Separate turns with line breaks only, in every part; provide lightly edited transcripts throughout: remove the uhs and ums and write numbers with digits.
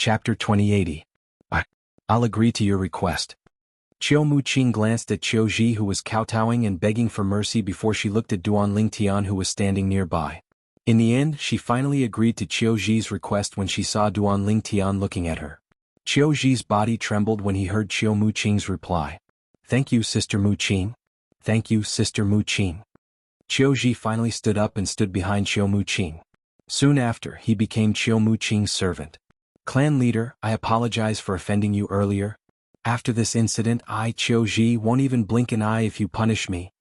Chapter 2080. I'll agree to your request. Qiu Muqing glanced at Qiu Ji, who was kowtowing and begging for mercy, before she looked at Duan Lingtian, who was standing nearby. In the end, she finally agreed to Qiu Ji's request when she saw Duan Lingtian looking at her. Qiu Ji's body trembled when he heard Qiu Muqing's reply. Thank you, Sister Muqing. Thank you, Sister Muqing. Qiu Ji finally stood up and stood behind Qiu Muqing. Soon after, he became Qiu Muqing's servant. Clan leader, I apologize for offending you earlier. After this incident, I, Qiu Ji, won't even blink an eye if you punish me.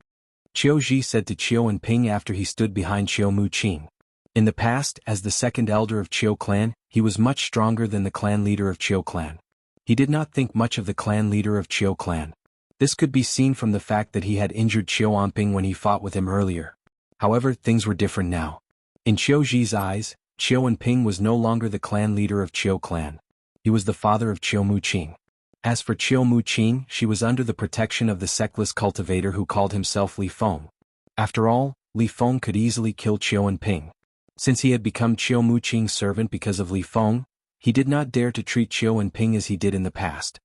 Qiu Ji said to Qiu and Ping after he stood behind Qiu Muqing. In the past, as the second elder of Qiu clan, he was much stronger than the clan leader of Qiu clan. He did not think much of the clan leader of Qiu clan. This could be seen from the fact that he had injured Qiu Anping when he fought with him earlier. However, things were different now. In Qiu Ji's eyes, Qiu Anping was no longer the clan leader of Qiu clan. He was the father of Qiu Muqing. As for Qiu Muqing, she was under the protection of the sectless cultivator who called himself Li Feng. After all, Li Feng could easily kill Qiu Anping. Since he had become Qiu Muqing's servant because of Li Feng, he did not dare to treat Qiu Anping as he did in the past.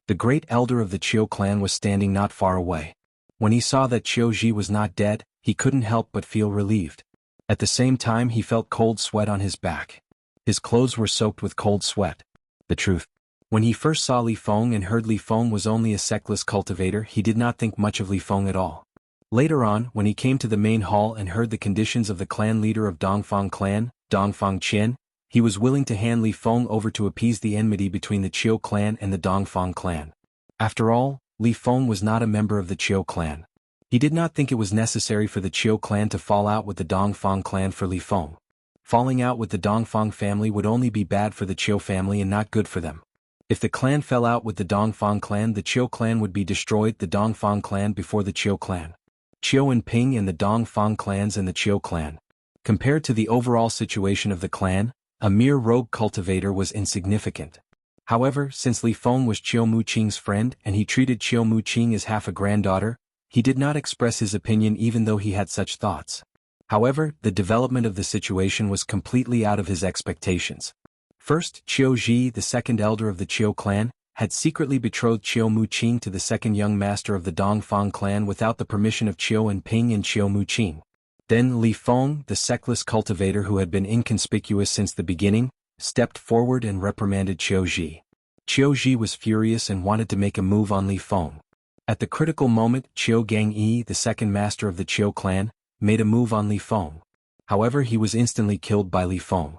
The great elder of the Qiu clan was standing not far away. When he saw that Qiu Ji was not dead, he couldn't help but feel relieved. At the same time, he felt cold sweat on his back. His clothes were soaked with cold sweat. The truth. When he first saw Li Feng and heard Li Feng was only a sectless cultivator, he did not think much of Li Feng at all. Later on, when he came to the main hall and heard the conditions of the clan leader of Dongfang clan, Dongfang Qian, he was willing to hand Li Feng over to appease the enmity between the Qiu clan and the Dongfang clan. After all, Li Feng was not a member of the Qiu clan. He did not think it was necessary for the Qiu clan to fall out with the Dongfang clan for Li Feng. Falling out with the Dongfang family would only be bad for the Qiu family and not good for them. If the clan fell out with the Dongfang clan, the Qiu clan would be destroyed, the Dongfang clan before the Qiu clan. Qiu and Ping and the Dongfang clans and the Qiu clan. Compared to the overall situation of the clan, a mere rogue cultivator was insignificant. However, since Li Feng was Qiu Muqing's friend and he treated Qiu Muqing as half a granddaughter, he did not express his opinion even though he had such thoughts. However, the development of the situation was completely out of his expectations. First, Qiu Ji, the second elder of the Qiu clan, had secretly betrothed Qiu Muqing to the second young master of the Dongfang clan without the permission of Qiu and Ping and Qiu Muqing. Then Li Feng, the sectless cultivator who had been inconspicuous since the beginning, stepped forward and reprimanded Qiu Ji. Qiu Ji was furious and wanted to make a move on Li Feng. At the critical moment, Qiu Gangyi, the second master of the Qiu clan, made a move on Li Feng. However, he was instantly killed by Li Feng.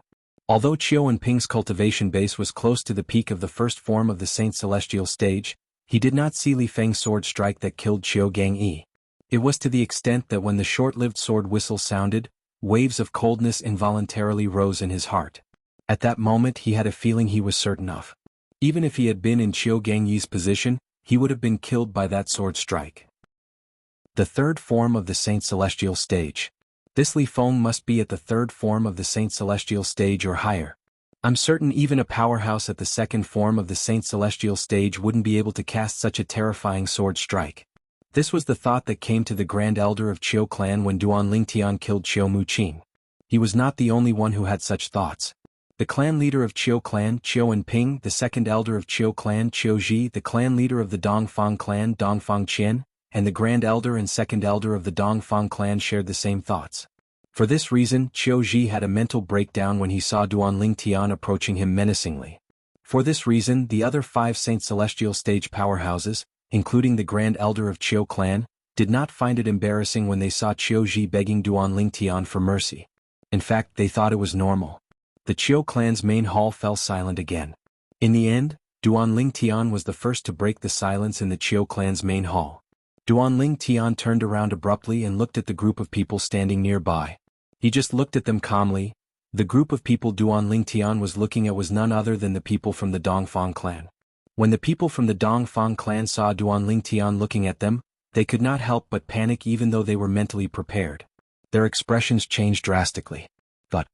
Although Qiu and Ping's cultivation base was close to the peak of the first form of the Saint Celestial stage, he did not see Li Feng's sword strike that killed Qiu Gangyi. It was to the extent that when the short-lived sword whistle sounded, waves of coldness involuntarily rose in his heart. At that moment he had a feeling he was certain of. Even if he had been in Qiu Gangyi's position, he would have been killed by that sword strike. The third form of the Saint Celestial stage. This Li Feng must be at the third form of the Saint Celestial stage or higher. I'm certain even a powerhouse at the second form of the Saint Celestial stage wouldn't be able to cast such a terrifying sword strike. This was the thought that came to the Grand Elder of Qiu clan when Duan Lingtian killed Qiu Muqing. He was not the only one who had such thoughts. The clan leader of Qiu clan, Qiu Anping, the second elder of Qiu clan, Qiu Ji, the clan leader of the Dongfang clan, Dongfang Qian, and the grand elder and second elder of the Dongfang clan shared the same thoughts. For this reason, Qiu Ji had a mental breakdown when he saw Duan Lingtian approaching him menacingly. For this reason, the other 5 Saint Celestial stage powerhouses, including the grand elder of Qiu clan, did not find it embarrassing when they saw Qiu Ji begging Duan Lingtian for mercy. In fact, they thought it was normal. The Qiu clan's main hall fell silent again. In the end, Duan Lingtian was the first to break the silence in the Qiu clan's main hall. Duan Lingtian turned around abruptly and looked at the group of people standing nearby. He just looked at them calmly. The group of people Duan Lingtian was looking at was none other than the people from the Dongfang clan. When the people from the Dongfang clan saw Duan Lingtian looking at them, they could not help but panic even though they were mentally prepared. Their expressions changed drastically. Thud.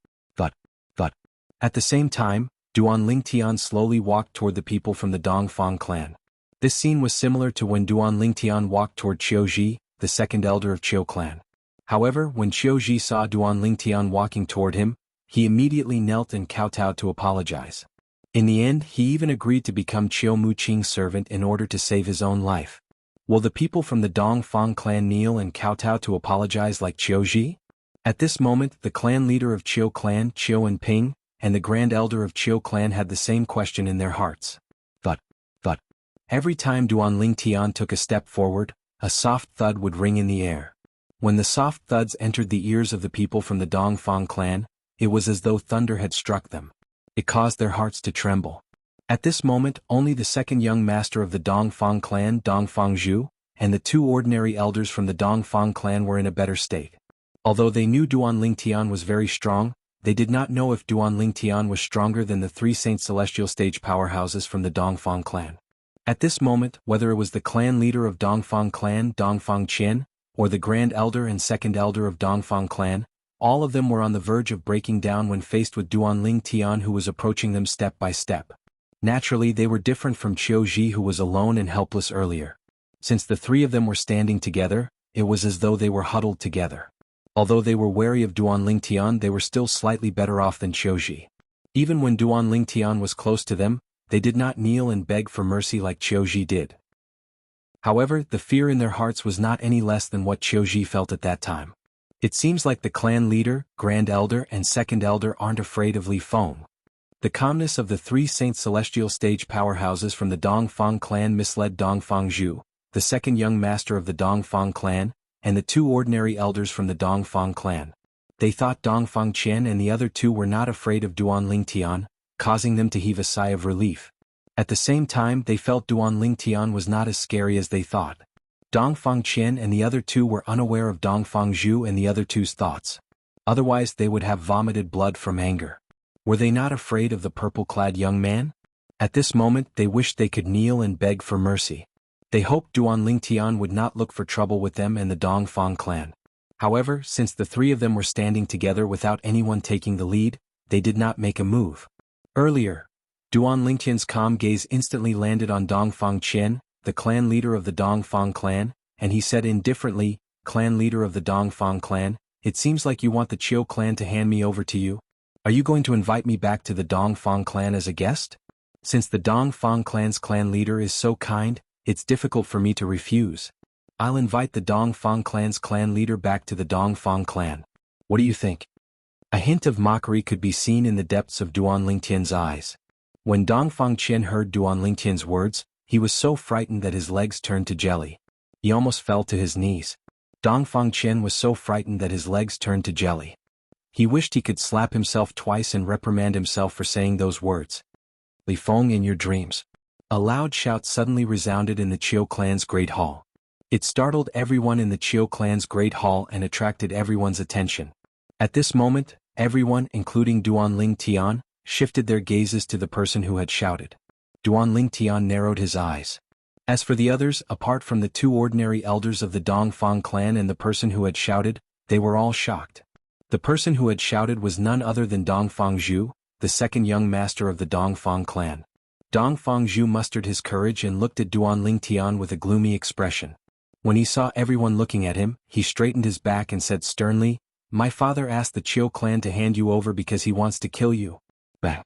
At the same time, Duan Lingtian slowly walked toward the people from the Dongfang clan. This scene was similar to when Duan Lingtian walked toward Qiu Ji, the second elder of Qiu clan. However, when Qiu Ji saw Duan Lingtian walking toward him, he immediately knelt and kowtowed to apologize. In the end, he even agreed to become Chiu Muqing's servant in order to save his own life. Will the people from the Dongfang clan kneel and kowtow to apologize like Qiu Ji? At this moment, the clan leader of Qiu clan, Qiu and Ping, and the grand elder of Qiu clan had the same question in their hearts. Thud. Every time Duanling Tian took a step forward, a soft thud would ring in the air. When the soft thuds entered the ears of the people from the Dongfang clan, it was as though thunder had struck them. It caused their hearts to tremble. At this moment, only the second young master of the Dongfang clan, Dongfang Zhu, and the two ordinary elders from the Dongfang clan were in a better state. Although they knew Duanling Tian was very strong, they did not know if Duanling Tian was stronger than the three Saint Celestial stage powerhouses from the Dongfang clan. At this moment, whether it was the clan leader of Dongfang clan, Dongfang Qian, or the grand elder and second elder of Dongfang clan, all of them were on the verge of breaking down when faced with Duanling Tian, who was approaching them step by step. Naturally, they were different from Qiu Ji, who was alone and helpless earlier. Since the three of them were standing together, it was as though they were huddled together. Although they were wary of Duanling Tian, they were still slightly better off than Qiu Ji. Even when Duanling Tian was close to them, they did not kneel and beg for mercy like Qiu Ji did. However, the fear in their hearts was not any less than what Qiu Ji felt at that time. It seems like the clan leader, grand elder and second elder aren't afraid of Li Feng. The calmness of the three Saint Celestial stage powerhouses from the Dongfang clan misled Dongfang Zhu, the second young master of the Dongfang clan, and the two ordinary elders from the Dongfang clan. They thought Dongfang Qian and the other two were not afraid of Duanling Tian, causing them to heave a sigh of relief. At the same time, they felt Duanling Tian was not as scary as they thought. Dongfang Qian and the other two were unaware of Dongfang Zhu and the other two's thoughts. Otherwise they would have vomited blood from anger. Were they not afraid of the purple-clad young man? At this moment they wished they could kneel and beg for mercy. They hoped Duanling Tian would not look for trouble with them and the Dongfang clan. However, since the three of them were standing together without anyone taking the lead, they did not make a move. Earlier, Duanling Tian's calm gaze instantly landed on Dongfang Qian, the clan leader of the Dongfang clan, and he said indifferently, "Clan leader of the Dongfang clan, it seems like you want the Qiu clan to hand me over to you. Are you going to invite me back to the Dongfang clan as a guest? Since the Dongfang clan's clan leader is so kind, it's difficult for me to refuse. I'll invite the Dongfang clan's clan leader back to the Dongfang clan. What do you think?" A hint of mockery could be seen in the depths of Duanling Tian's eyes. When Dongfang Qian heard Duanling Tian's words, he was so frightened that his legs turned to jelly. He almost fell to his knees. Dongfang Qian was so frightened that his legs turned to jelly. He wished he could slap himself twice and reprimand himself for saying those words. "Li Feng in your dreams." A loud shout suddenly resounded in the Qiu clan's great hall. It startled everyone in the Qiu clan's great hall and attracted everyone's attention. At this moment, everyone, including Duanling Tian, shifted their gazes to the person who had shouted. Duanling Tian narrowed his eyes. As for the others, apart from the two ordinary elders of the Dongfang clan and the person who had shouted, they were all shocked. The person who had shouted was none other than Dongfang Zhu, the second young master of the Dongfang clan. Dongfang Zhu mustered his courage and looked at Duanling Tian with a gloomy expression. When he saw everyone looking at him, he straightened his back and said sternly, "My father asked the Qiu clan to hand you over because he wants to kill you." Bah.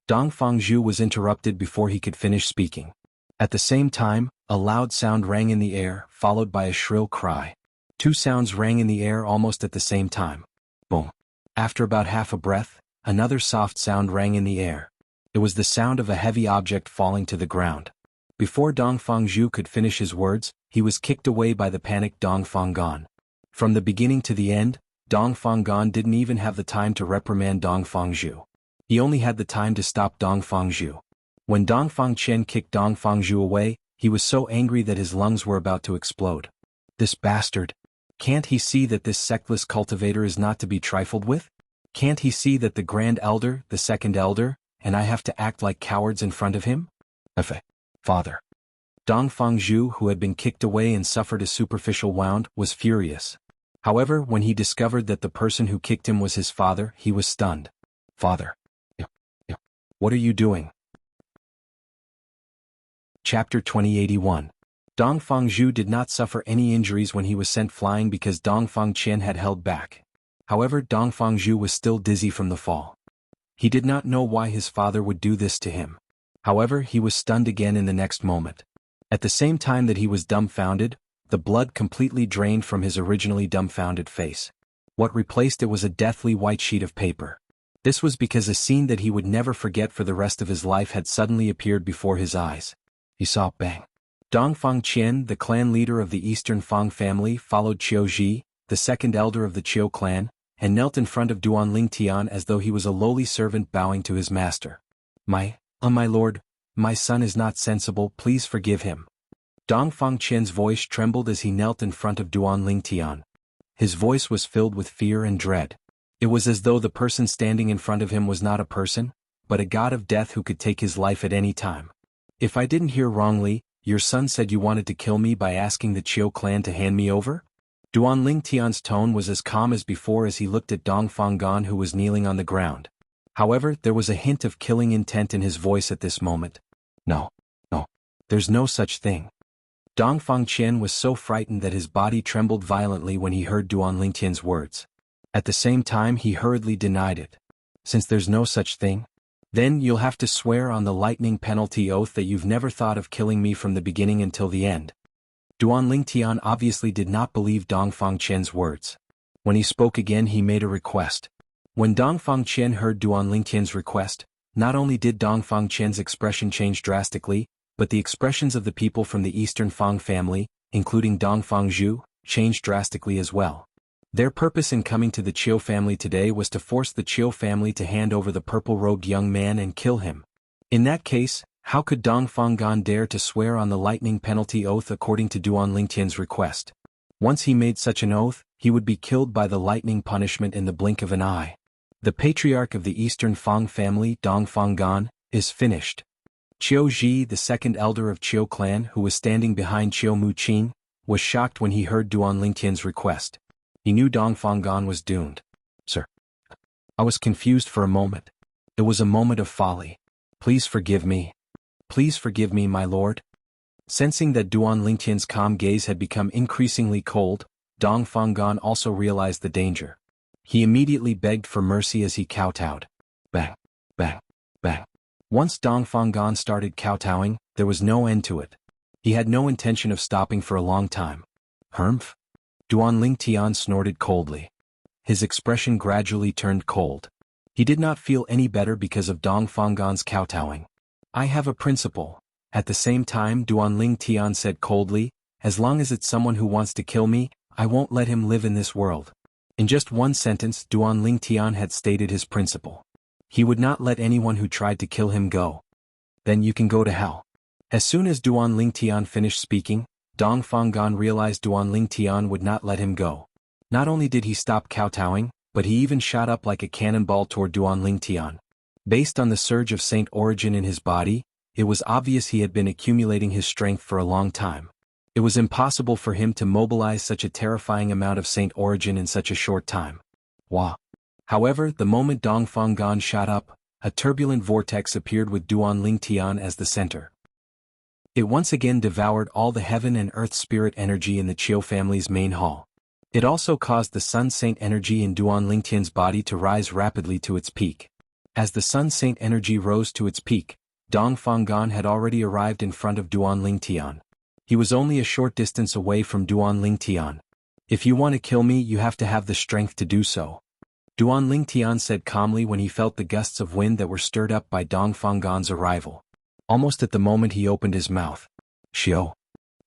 Dongfang Zhu was interrupted before he could finish speaking. At the same time, a loud sound rang in the air, followed by a shrill cry. Two sounds rang in the air almost at the same time. Boom. After about half a breath, another soft sound rang in the air. It was the sound of a heavy object falling to the ground. Before Dongfang Zhu could finish his words, he was kicked away by the panicked Dongfang Gan. From the beginning to the end, Dongfang Gan didn't even have the time to reprimand Dongfang Zhu. He only had the time to stop Dongfang Zhu. When Dongfang Qian kicked Dongfang Zhu away, he was so angry that his lungs were about to explode. This bastard! Can't he see that this sectless cultivator is not to be trifled with? Can't he see that the grand elder, the second elder, and I have to act like cowards in front of him? Father. Dongfang Zhu, who had been kicked away and suffered a superficial wound, was furious. However, when he discovered that the person who kicked him was his father, he was stunned. "Father. What are you doing?" Chapter 2081. Dongfang Zhu did not suffer any injuries when he was sent flying because Dongfang Qian had held back. However, Dongfang Zhu was still dizzy from the fall. He did not know why his father would do this to him. However, he was stunned again in the next moment. At the same time that he was dumbfounded, the blood completely drained from his originally dumbfounded face. What replaced it was a deathly white sheet of paper. This was because a scene that he would never forget for the rest of his life had suddenly appeared before his eyes. He saw bang. Dongfang Qian, the clan leader of the Eastern Fang family, followed Qiu Ji, the second elder of the Qiu clan, and knelt in front of Duanling Tian as though he was a lowly servant bowing to his master. My lord, my son is not sensible, please forgive him. Dongfang Qian's voice trembled as he knelt in front of Duanling Tian. His voice was filled with fear and dread. It was as though the person standing in front of him was not a person, but a god of death who could take his life at any time. If I didn't hear wrongly, your son said you wanted to kill me by asking the Qiu clan to hand me over? Duanling Tian's tone was as calm as before as he looked at Dongfang Gan, who was kneeling on the ground. However, there was a hint of killing intent in his voice at this moment. No. There's no such thing. Dongfang Qian was so frightened that his body trembled violently when he heard Duanling Tian's words. At the same time he hurriedly denied it. Since there's no such thing, then you'll have to swear on the lightning penalty oath that you've never thought of killing me from the beginning until the end. Duanling Tian obviously did not believe Dongfang Qian's words. When he spoke again he made a request. When Dongfang Qian heard Duanling Tian's request, not only did Dongfang Qian's expression change drastically, but the expressions of the people from the Eastern Fang family, including Dongfang Zhu, changed drastically as well. Their purpose in coming to the Qiu family today was to force the Qiu family to hand over the purple-robed young man and kill him. In that case, how could Dongfang Gan dare to swear on the lightning penalty oath according to Duanling Tian's request? Once he made such an oath, he would be killed by the lightning punishment in the blink of an eye. The patriarch of the Eastern Fang family, Dongfang Gan, is finished. Qiu Ji, the second elder of Qiu clan, who was standing behind Qiu Muqing, was shocked when he heard Duanling Tian's request. He knew Dongfang Gan was doomed. Sir. I was confused for a moment. It was a moment of folly. Please forgive me. Please forgive me, my lord. Sensing that Duanling Tian's calm gaze had become increasingly cold, Dongfang Gan also realized the danger. He immediately begged for mercy as he kowtowed. Bang, bang, bang. Once Dongfang Gan started kowtowing, there was no end to it. He had no intention of stopping for a long time. Humph? Duanling Tian snorted coldly. His expression gradually turned cold. He did not feel any better because of Dongfang Gan's kowtowing. I have a principle. At the same time, Duanling Tian said coldly, as long as it's someone who wants to kill me, I won't let him live in this world. In just one sentence, Duanling Tian had stated his principle. He would not let anyone who tried to kill him go. Then you can go to hell. As soon as Duanling Tian finished speaking, Dongfang Gan realized Duanling Tian would not let him go. Not only did he stop kowtowing, but he even shot up like a cannonball toward Duanling Tian. Based on the surge of Saint origin in his body, it was obvious he had been accumulating his strength for a long time. It was impossible for him to mobilize such a terrifying amount of Saint origin in such a short time. Wah! However, the moment Dongfang Gan shot up, a turbulent vortex appeared with Duanling Tian as the center. It once again devoured all the heaven and earth spirit energy in the Qiu family's main hall. It also caused the Sun Saint energy in Duanling Tian's body to rise rapidly to its peak. As the Sun Saint energy rose to its peak, Dongfang Gan had already arrived in front of Duanling Tian. He was only a short distance away from Duanling Tian. If you want to kill me, you have to have the strength to do so. Duanling Tian said calmly when he felt the gusts of wind that were stirred up by Dongfang Gan's arrival. Almost at the moment he opened his mouth. Xiao.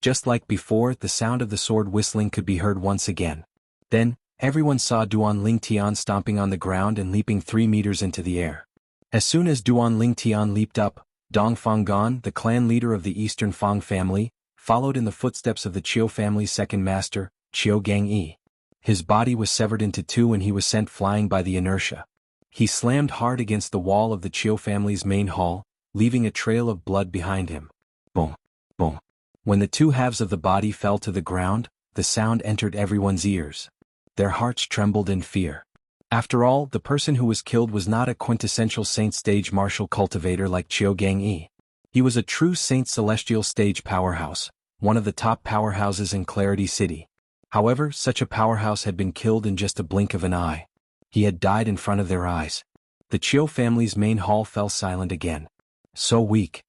Just like before, the sound of the sword whistling could be heard once again. Then, everyone saw Duanling Tian stomping on the ground and leaping 3 meters into the air. As soon as Duanling Tian leaped up, Dongfang Gan, the clan leader of the Eastern Fang family, followed in the footsteps of the Qiu family's second master, Qiu Gangyi. His body was severed into two and he was sent flying by the inertia. He slammed hard against the wall of the Qiu family's main hall, leaving a trail of blood behind him. Boom, boom. When the two halves of the body fell to the ground, the sound entered everyone's ears. Their hearts trembled in fear. After all, the person who was killed was not a quintessential saint stage martial cultivator like Qiu Gangyi. He was a true saint celestial stage powerhouse, one of the top powerhouses in Clarity City. However, such a powerhouse had been killed in just a blink of an eye. He had died in front of their eyes. The Chiu family's main hall fell silent again. So weak.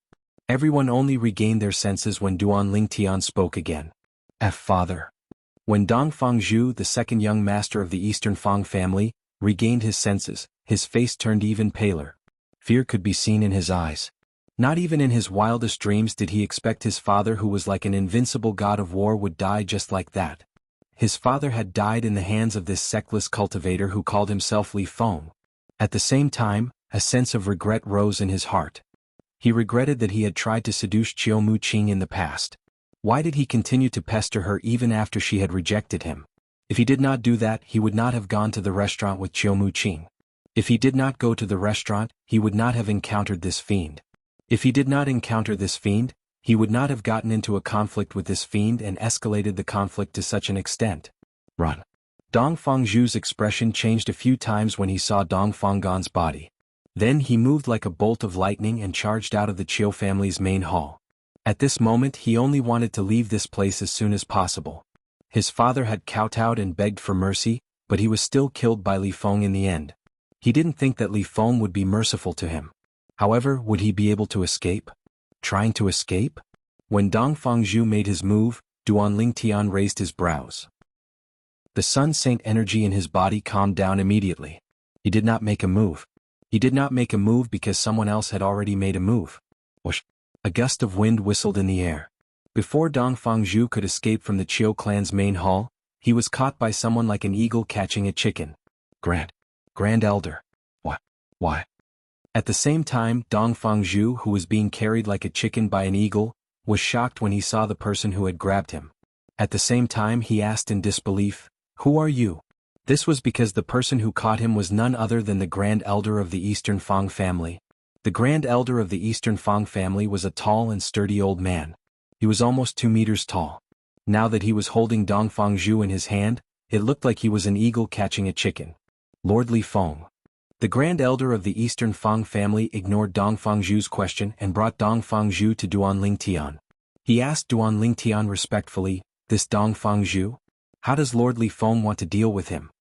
Everyone only regained their senses when Duan Lingtian spoke again. Father. When Dong Fangzhu, the second young master of the Eastern Fang family, regained his senses, his face turned even paler. Fear could be seen in his eyes. Not even in his wildest dreams did he expect his father, who was like an invincible god of war, would die just like that. His father had died in the hands of this sexless cultivator who called himself Li Feng. At the same time, a sense of regret rose in his heart. He regretted that he had tried to seduce Chiu Muqing in the past. Why did he continue to pester her even after she had rejected him? If he did not do that, he would not have gone to the restaurant with Chiu Muqing. If he did not go to the restaurant, he would not have encountered this fiend. If he did not encounter this fiend, he would not have gotten into a conflict with this fiend and escalated the conflict to such an extent. Run. Dong Fangzhu's expression changed a few times when he saw Dong Fanggan's body. Then he moved like a bolt of lightning and charged out of the Chiu family's main hall. At this moment he only wanted to leave this place as soon as possible. His father had kowtowed and begged for mercy, but he was still killed by Li Feng in the end. He didn't think that Li Feng would be merciful to him. However, would he be able to escape? Trying to escape? When Dong Fangzhu made his move, Duan Lingtian raised his brows. The Sun Saint energy in his body calmed down immediately. He did not make a move. He did not make a move because someone else had already made a move. Whoosh! A gust of wind whistled in the air. Before Dong Fangzhu could escape from the Chiu clan's main hall, he was caught by someone like an eagle catching a chicken. Grand Elder. What? Why? At the same time, Dong Fangzhu, who was being carried like a chicken by an eagle, was shocked when he saw the person who had grabbed him. At the same time he asked in disbelief, "Who are you?" This was because the person who caught him was none other than the Grand Elder of the Eastern Fang family. The Grand Elder of the Eastern Fang family was a tall and sturdy old man. He was almost 2 meters tall. Now that he was holding Dong Fangzhu in his hand, it looked like he was an eagle catching a chicken. Lord Li Feng. The Grand Elder of the Eastern Fang family ignored Dong Fangzhu's question and brought Dong Fangzhu to Duan Lingtian. He asked Duan Lingtian respectfully, "This Dong Fangzhu? How does Lord Li Feng want to deal with him?"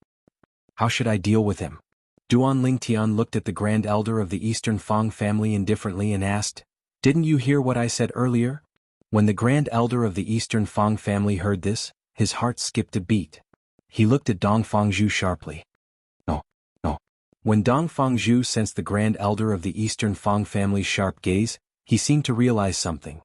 "How should I deal with him?" Duan Lingtian looked at the Grand Elder of the Eastern Fang family indifferently and asked, "Didn't you hear what I said earlier?" When the Grand Elder of the Eastern Fang family heard this, his heart skipped a beat. He looked at Dong Fangzhu sharply. No. When Dong Fangzhu sensed the Grand Elder of the Eastern Fang family's sharp gaze, he seemed to realize something.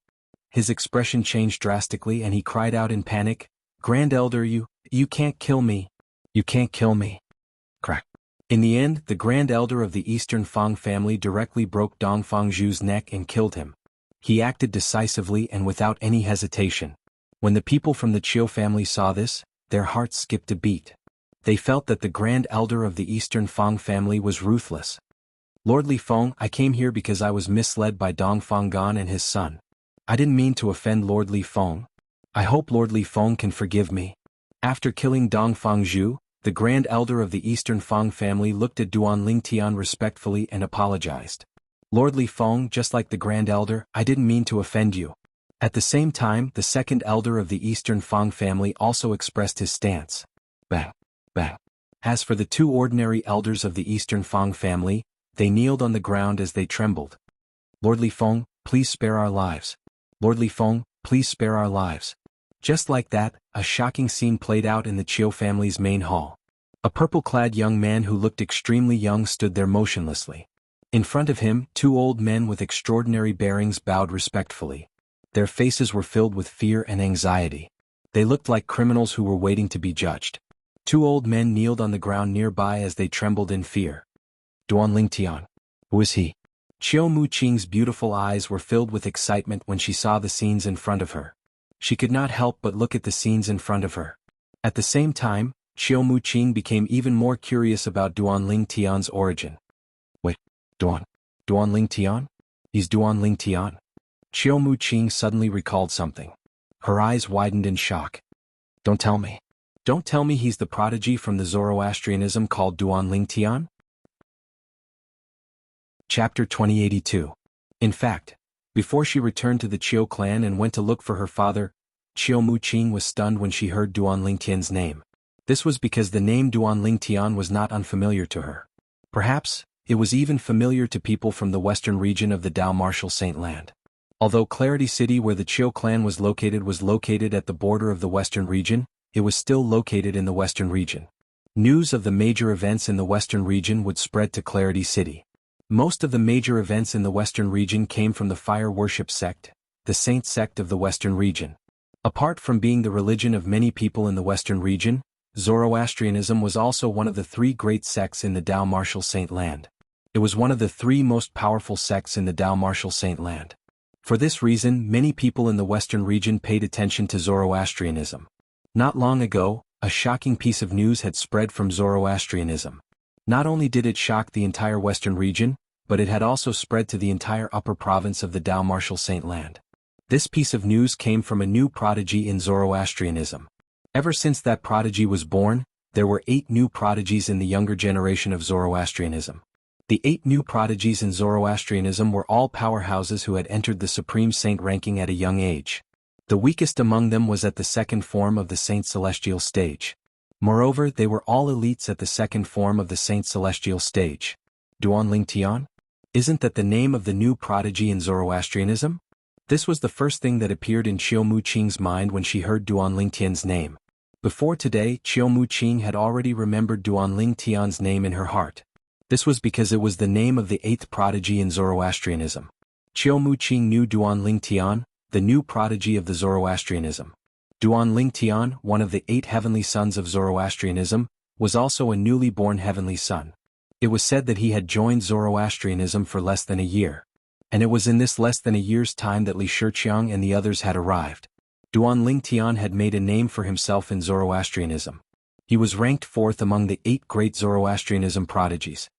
His expression changed drastically and he cried out in panic, "Grand Elder, you can't kill me. You can't kill me." Crack. In the end, the Grand Elder of the Eastern Fang family directly broke Dong Fangzhu's neck and killed him. He acted decisively and without any hesitation. When the people from the Chiu family saw this, their hearts skipped a beat. They felt that the Grand Elder of the Eastern Fang family was ruthless. "Lord Li Feng, I came here because I was misled by Dong Fanggan and his son. I didn't mean to offend Lord Li Feng. I hope Lord Li Feng can forgive me." After killing Dong Fangzhu, the Grand Elder of the Eastern Fang family looked at Duan Lingtian respectfully and apologized. "Lord Li Feng, just like the Grand Elder, I didn't mean to offend you." At the same time, the second Elder of the Eastern Fang family also expressed his stance. Bang. Bang. As for the 2 ordinary elders of the Eastern Fang family, they kneeled on the ground as they trembled. "Lord Li Feng, please spare our lives. Lord Li Feng, please spare our lives." Just like that, a shocking scene played out in the Chiu family's main hall. A purple-clad young man who looked extremely young stood there motionlessly. In front of him, 2 old men with extraordinary bearings bowed respectfully. Their faces were filled with fear and anxiety. They looked like criminals who were waiting to be judged. 2 old men kneeled on the ground nearby as they trembled in fear. Duan Lingtian. Who is he? Chiu Muqing's beautiful eyes were filled with excitement when she saw the scenes in front of her. She could not help but look at the scenes in front of her. At the same time, Chiu Muqing became even more curious about Duan Lingtian's origin. "Wait, Duan Lingtian? He's Duan Lingtian." Chiu Muqing suddenly recalled something. Her eyes widened in shock. Don't tell me he's the prodigy from the Zoroastrianism called Duan Lingtian?" Chapter 2082. In fact, before she returned to the Chiu clan and went to look for her father, Chiu Muqing was stunned when she heard Duan Lingtian's name. This was because the name Duan Lingtian was not unfamiliar to her. Perhaps, It was even familiar to people from the western region of the Dao Martial Saint Land. Although Clarity City, where the Chiu clan was located at the border of the western region, it was still located in the western region. News of the major events in the western region would spread to Clarity City. Most of the major events in the western region came from the fire worship sect, the saint sect of the western region. Apart from being the religion of many people in the western region, Zoroastrianism was also one of the three great sects in the Dao Martial Saint Land. It was one of the three most powerful sects in the Dao Martial Saint Land. For this reason, many people in the western region paid attention to Zoroastrianism. Not long ago, a shocking piece of news had spread from Zoroastrianism. Not only did it shock the entire western region, but it had also spread to the entire upper province of the Dao Martial Saint Land. This piece of news came from a new prodigy in Zoroastrianism. Ever since that prodigy was born, there were 8 new prodigies in the younger generation of Zoroastrianism. The 8 new prodigies in Zoroastrianism were all powerhouses who had entered the Supreme Saint ranking at a young age. The weakest among them was at the second form of the Saint Celestial stage. Moreover, they were all elites at the second form of the Saint Celestial stage. Duanling Tian? Isn't that the name of the new prodigy in Zoroastrianism? This was the first thing that appeared in Qiu Muqing's mind when she heard Duanling Tian's name. Before today, Qiu Muqing had already remembered Duanling Tian's name in her heart. This was because it was the name of the 8th prodigy in Zoroastrianism. Qiu Muqing knew Duanling Tian, the new prodigy of the Zoroastrianism. Duanling Tian, one of the 8 heavenly sons of Zoroastrianism, was also a newly born heavenly son. It was said that he had joined Zoroastrianism for less than a year. And it was in this less than a year's time that Li Shiqiang and the others had arrived. Duanling Tian had made a name for himself in Zoroastrianism. He was ranked 4th among the 8 great Zoroastrianism prodigies.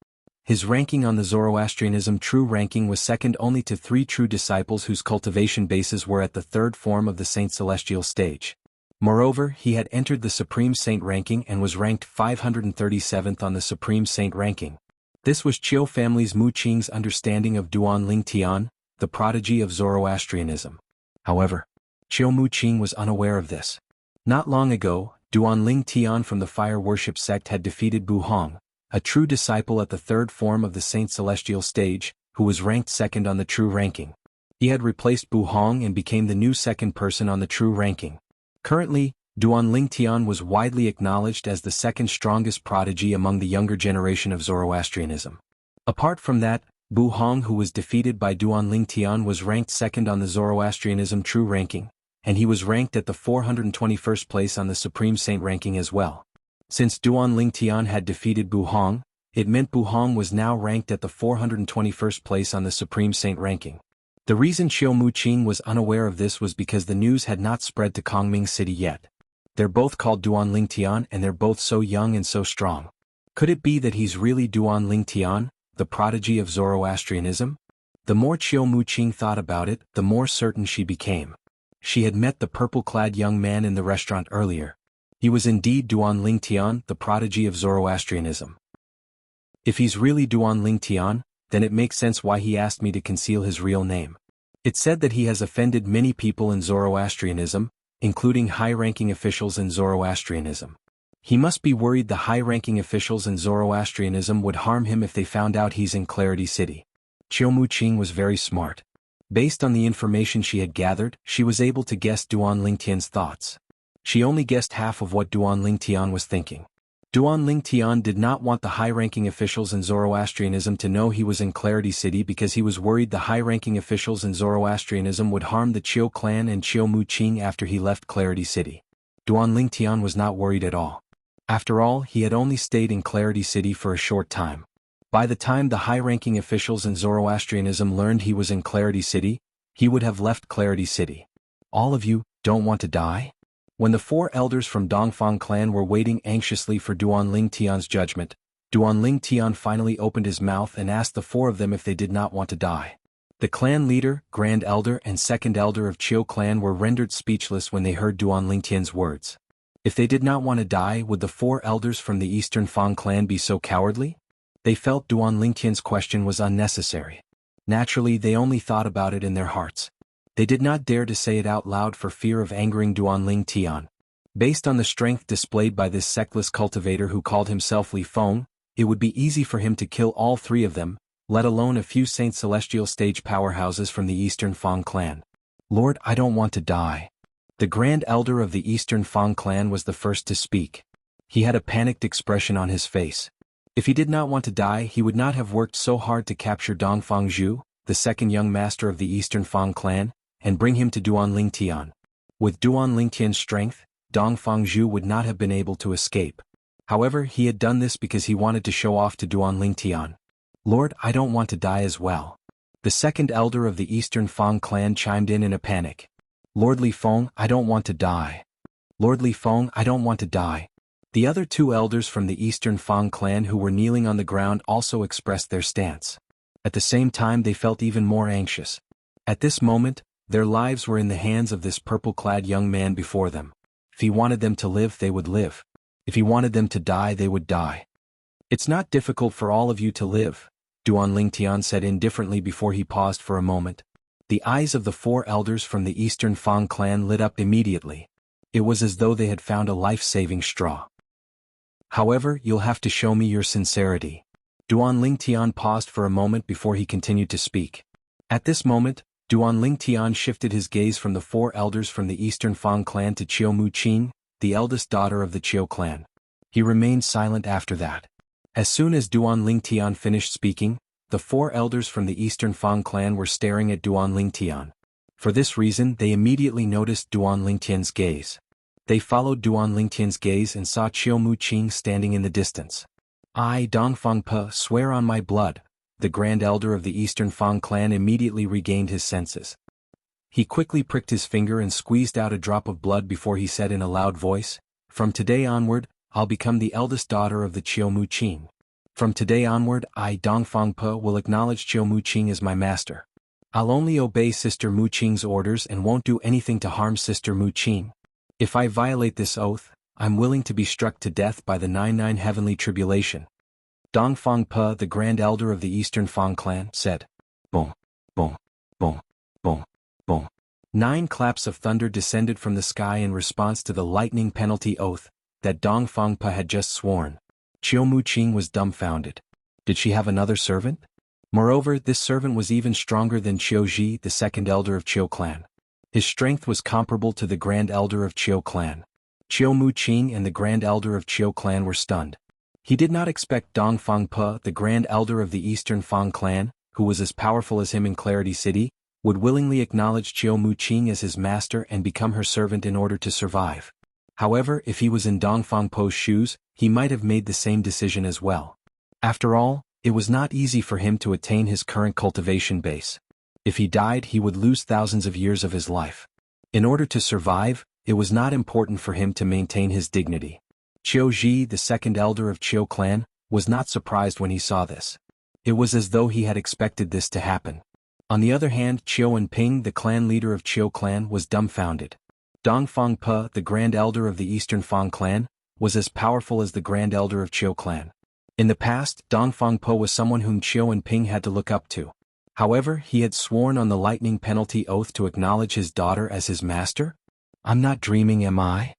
His ranking on the Zoroastrianism true ranking was second only to 3 true disciples whose cultivation bases were at the 3rd form of the Saint Celestial stage. Moreover, he had entered the Supreme Saint ranking and was ranked 537th on the Supreme Saint ranking. This was Qiu family's Muqing's understanding of Duanling Tian, the prodigy of Zoroastrianism. However, Qiu Muqing was unaware of this. Not long ago, Duanling Tian from the fire worship sect had defeated Bu Hong, a true disciple at the 3rd form of the Saint Celestial stage, who was ranked 2nd on the true ranking. He had replaced Bu Hong and became the new 2nd person on the true ranking. Currently, Duanling Tian was widely acknowledged as the 2nd strongest prodigy among the younger generation of Zoroastrianism. Apart from that, Bu Hong, who was defeated by Duanling Tian, was ranked 2nd on the Zoroastrianism true ranking, and he was ranked at the 421st place on the Supreme Saint ranking as well. Since Duanling Tian had defeated Bu Hong, it meant Bu Hong was now ranked at the 421st place on the Supreme Saint ranking. The reason Qiu Muqing was unaware of this was because the news had not spread to Kongming City yet. They're both called Duanling Tian and they're both so young and so strong. Could it be that he's really Duanling Tian, the prodigy of Zoroastrianism? The more Qiu Muqing thought about it, the more certain she became. She had met the purple-clad young man in the restaurant earlier. He was indeed Duanling Tian, the prodigy of Zoroastrianism. If he's really Duanling Tian, then it makes sense why he asked me to conceal his real name. It's said that he has offended many people in Zoroastrianism, including high-ranking officials in Zoroastrianism. He must be worried the high-ranking officials in Zoroastrianism would harm him if they found out he's in Clarity City. Qiu Muqing was very smart. Based on the information she had gathered, she was able to guess Duanling Tian's thoughts. She only guessed half of what Duanling Tian was thinking. Duanling Tian did not want the high-ranking officials in Zoroastrianism to know he was in Clarity City because he was worried the high-ranking officials in Zoroastrianism would harm the Qiu clan and Qiu Muqing after he left Clarity City. Duanling Tian was not worried at all. After all, he had only stayed in Clarity City for a short time. By the time the high-ranking officials in Zoroastrianism learned he was in Clarity City, he would have left Clarity City. All of you don't want to die? When the 4 elders from Dongfang clan were waiting anxiously for Duanling Tian's judgment, Duanling Tian finally opened his mouth and asked the 4 of them if they did not want to die. The clan leader, grand elder and second elder of Qiu clan were rendered speechless when they heard Duanling Tian's words. If they did not want to die, would the 4 elders from the Eastern Fang clan be so cowardly? They felt Duanling Tian's question was unnecessary. Naturally, they only thought about it in their hearts. They did not dare to say it out loud for fear of angering Duanling Tian. Based on the strength displayed by this sectless cultivator who called himself Li Feng, it would be easy for him to kill all three of them, let alone a few Saint Celestial stage powerhouses from the Eastern Fang clan. Lord, I don't want to die. The Grand Elder of the Eastern Fang clan was the first to speak. He had a panicked expression on his face. If he did not want to die, he would not have worked so hard to capture Dongfang Zhu, the second young master of the Eastern Fang clan, and bring him to Duan Lingtian. With Duan Lingtian's strength, Dongfang Zhu would not have been able to escape. However, he had done this because he wanted to show off to Duan Lingtian. Lord, I don't want to die as well. The second elder of the Eastern Fang clan chimed in a panic. Lord Li Feng, I don't want to die. Lord Li Feng, I don't want to die. The other two elders from the Eastern Fang clan who were kneeling on the ground also expressed their stance. At the same time they felt even more anxious. At this moment, their lives were in the hands of this purple-clad young man before them. If he wanted them to live, they would live. If he wanted them to die, they would die. It's not difficult for all of you to live, Duan Lingtian said indifferently before he paused for a moment. The eyes of the four elders from the Eastern Fang clan lit up immediately. It was as though they had found a life-saving straw. However, you'll have to show me your sincerity. Duan Lingtian paused for a moment before he continued to speak. At this moment, Duan Lingtian shifted his gaze from the four elders from the Eastern Fang clan to Qiu Muqing, the eldest daughter of the Qiu clan. He remained silent after that. As soon as Duan Lingtian finished speaking, the four elders from the Eastern Fang clan were staring at Duan Lingtian. For this reason, they immediately noticed Duan Lingtian's gaze. They followed Duan Lingtian's gaze and saw Qiu Muqing standing in the distance. I, Dongfang Pe, swear on my blood. The Grand Elder of the Eastern Fang clan immediately regained his senses. He quickly pricked his finger and squeezed out a drop of blood before he said in a loud voice, From today onward, I'll become the eldest daughter of the Qiu Muqing. From today onward, I, Dongfang Pe, will acknowledge Qiu Muqing as my master. I'll only obey Sister Muqing's orders and won't do anything to harm Sister Muqing. If I violate this oath, I'm willing to be struck to death by the 99 heavenly tribulation. Dongfang Pe, the Grand Elder of the Eastern Fang clan, said. Boom, boom, boom, boom, boom. 9 claps of thunder descended from the sky in response to the lightning penalty oath that Dongfang Pe had just sworn. Qiu Muqing was dumbfounded. Did she have another servant? Moreover, this servant was even stronger than Qiu Ji, the second elder of Qiu clan. His strength was comparable to the Grand Elder of Qiu clan. Qiu Muqing and the Grand Elder of Qiu clan were stunned. He did not expect Dongfang Pe, the Grand Elder of the Eastern Fang clan, who was as powerful as him in Clarity City, would willingly acknowledge Qiu Muqing as his master and become her servant in order to survive. However, if he was in Dongfang Pe's shoes, he might have made the same decision as well. After all, it was not easy for him to attain his current cultivation base. If he died, he would lose thousands of years of his life. In order to survive, it was not important for him to maintain his dignity. Qiu Ji, the second elder of Qiu clan, was not surprised when he saw this. It was as though he had expected this to happen. On the other hand, Qiu Enping, the clan leader of Qiu clan, was dumbfounded. Dongfang Pe, the Grand Elder of the Eastern Fang clan, was as powerful as the Grand Elder of Qiu clan. In the past, Dongfang Pe was someone whom Qiu Enping had to look up to. However, he had sworn on the lightning penalty oath to acknowledge his daughter as his master? I'm not dreaming, am I?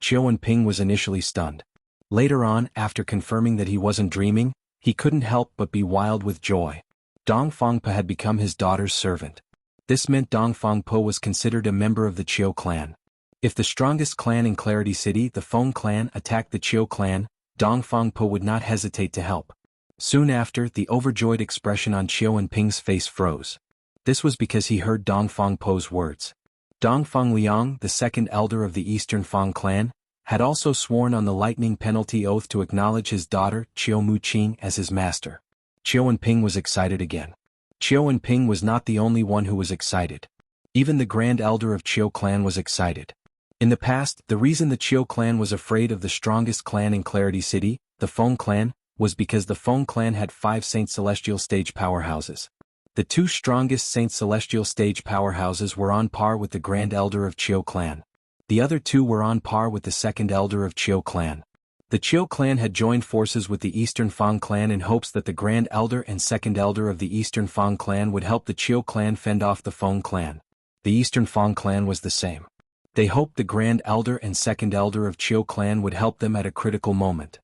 Qiu Enping was initially stunned. Later on, after confirming that he wasn't dreaming, he couldn't help but be wild with joy. Dongfang Pe had become his daughter's servant. This meant Dongfang Pe was considered a member of the Qiu clan. If the strongest clan in Clarity City, the Feng clan, attacked the Qiu clan, Dongfang Pe would not hesitate to help. Soon after, the overjoyed expression on Qiu Enping's face froze. This was because he heard Dongfang Pe's words. Dongfang Liang, the second elder of the Eastern Fang clan, had also sworn on the lightning penalty oath to acknowledge his daughter, Qiu Muqing, as his master. Qiu Enping was excited again. Qiu Enping was not the only one who was excited. Even the Grand Elder of Qiu clan was excited. In the past, the reason the Qiu clan was afraid of the strongest clan in Clarity City, the Feng clan, was because the Feng clan had 5 Saint Celestial stage powerhouses. The 2 strongest Saint Celestial stage powerhouses were on par with the Grand Elder of Qiu clan. The other 2 were on par with the second elder of Qiu clan. The Qiu clan had joined forces with the Eastern Fang clan in hopes that the Grand Elder and second elder of the Eastern Fang clan would help the Qiu clan fend off the Feng clan. The Eastern Fang clan was the same. They hoped the Grand Elder and second elder of Qiu clan would help them at a critical moment.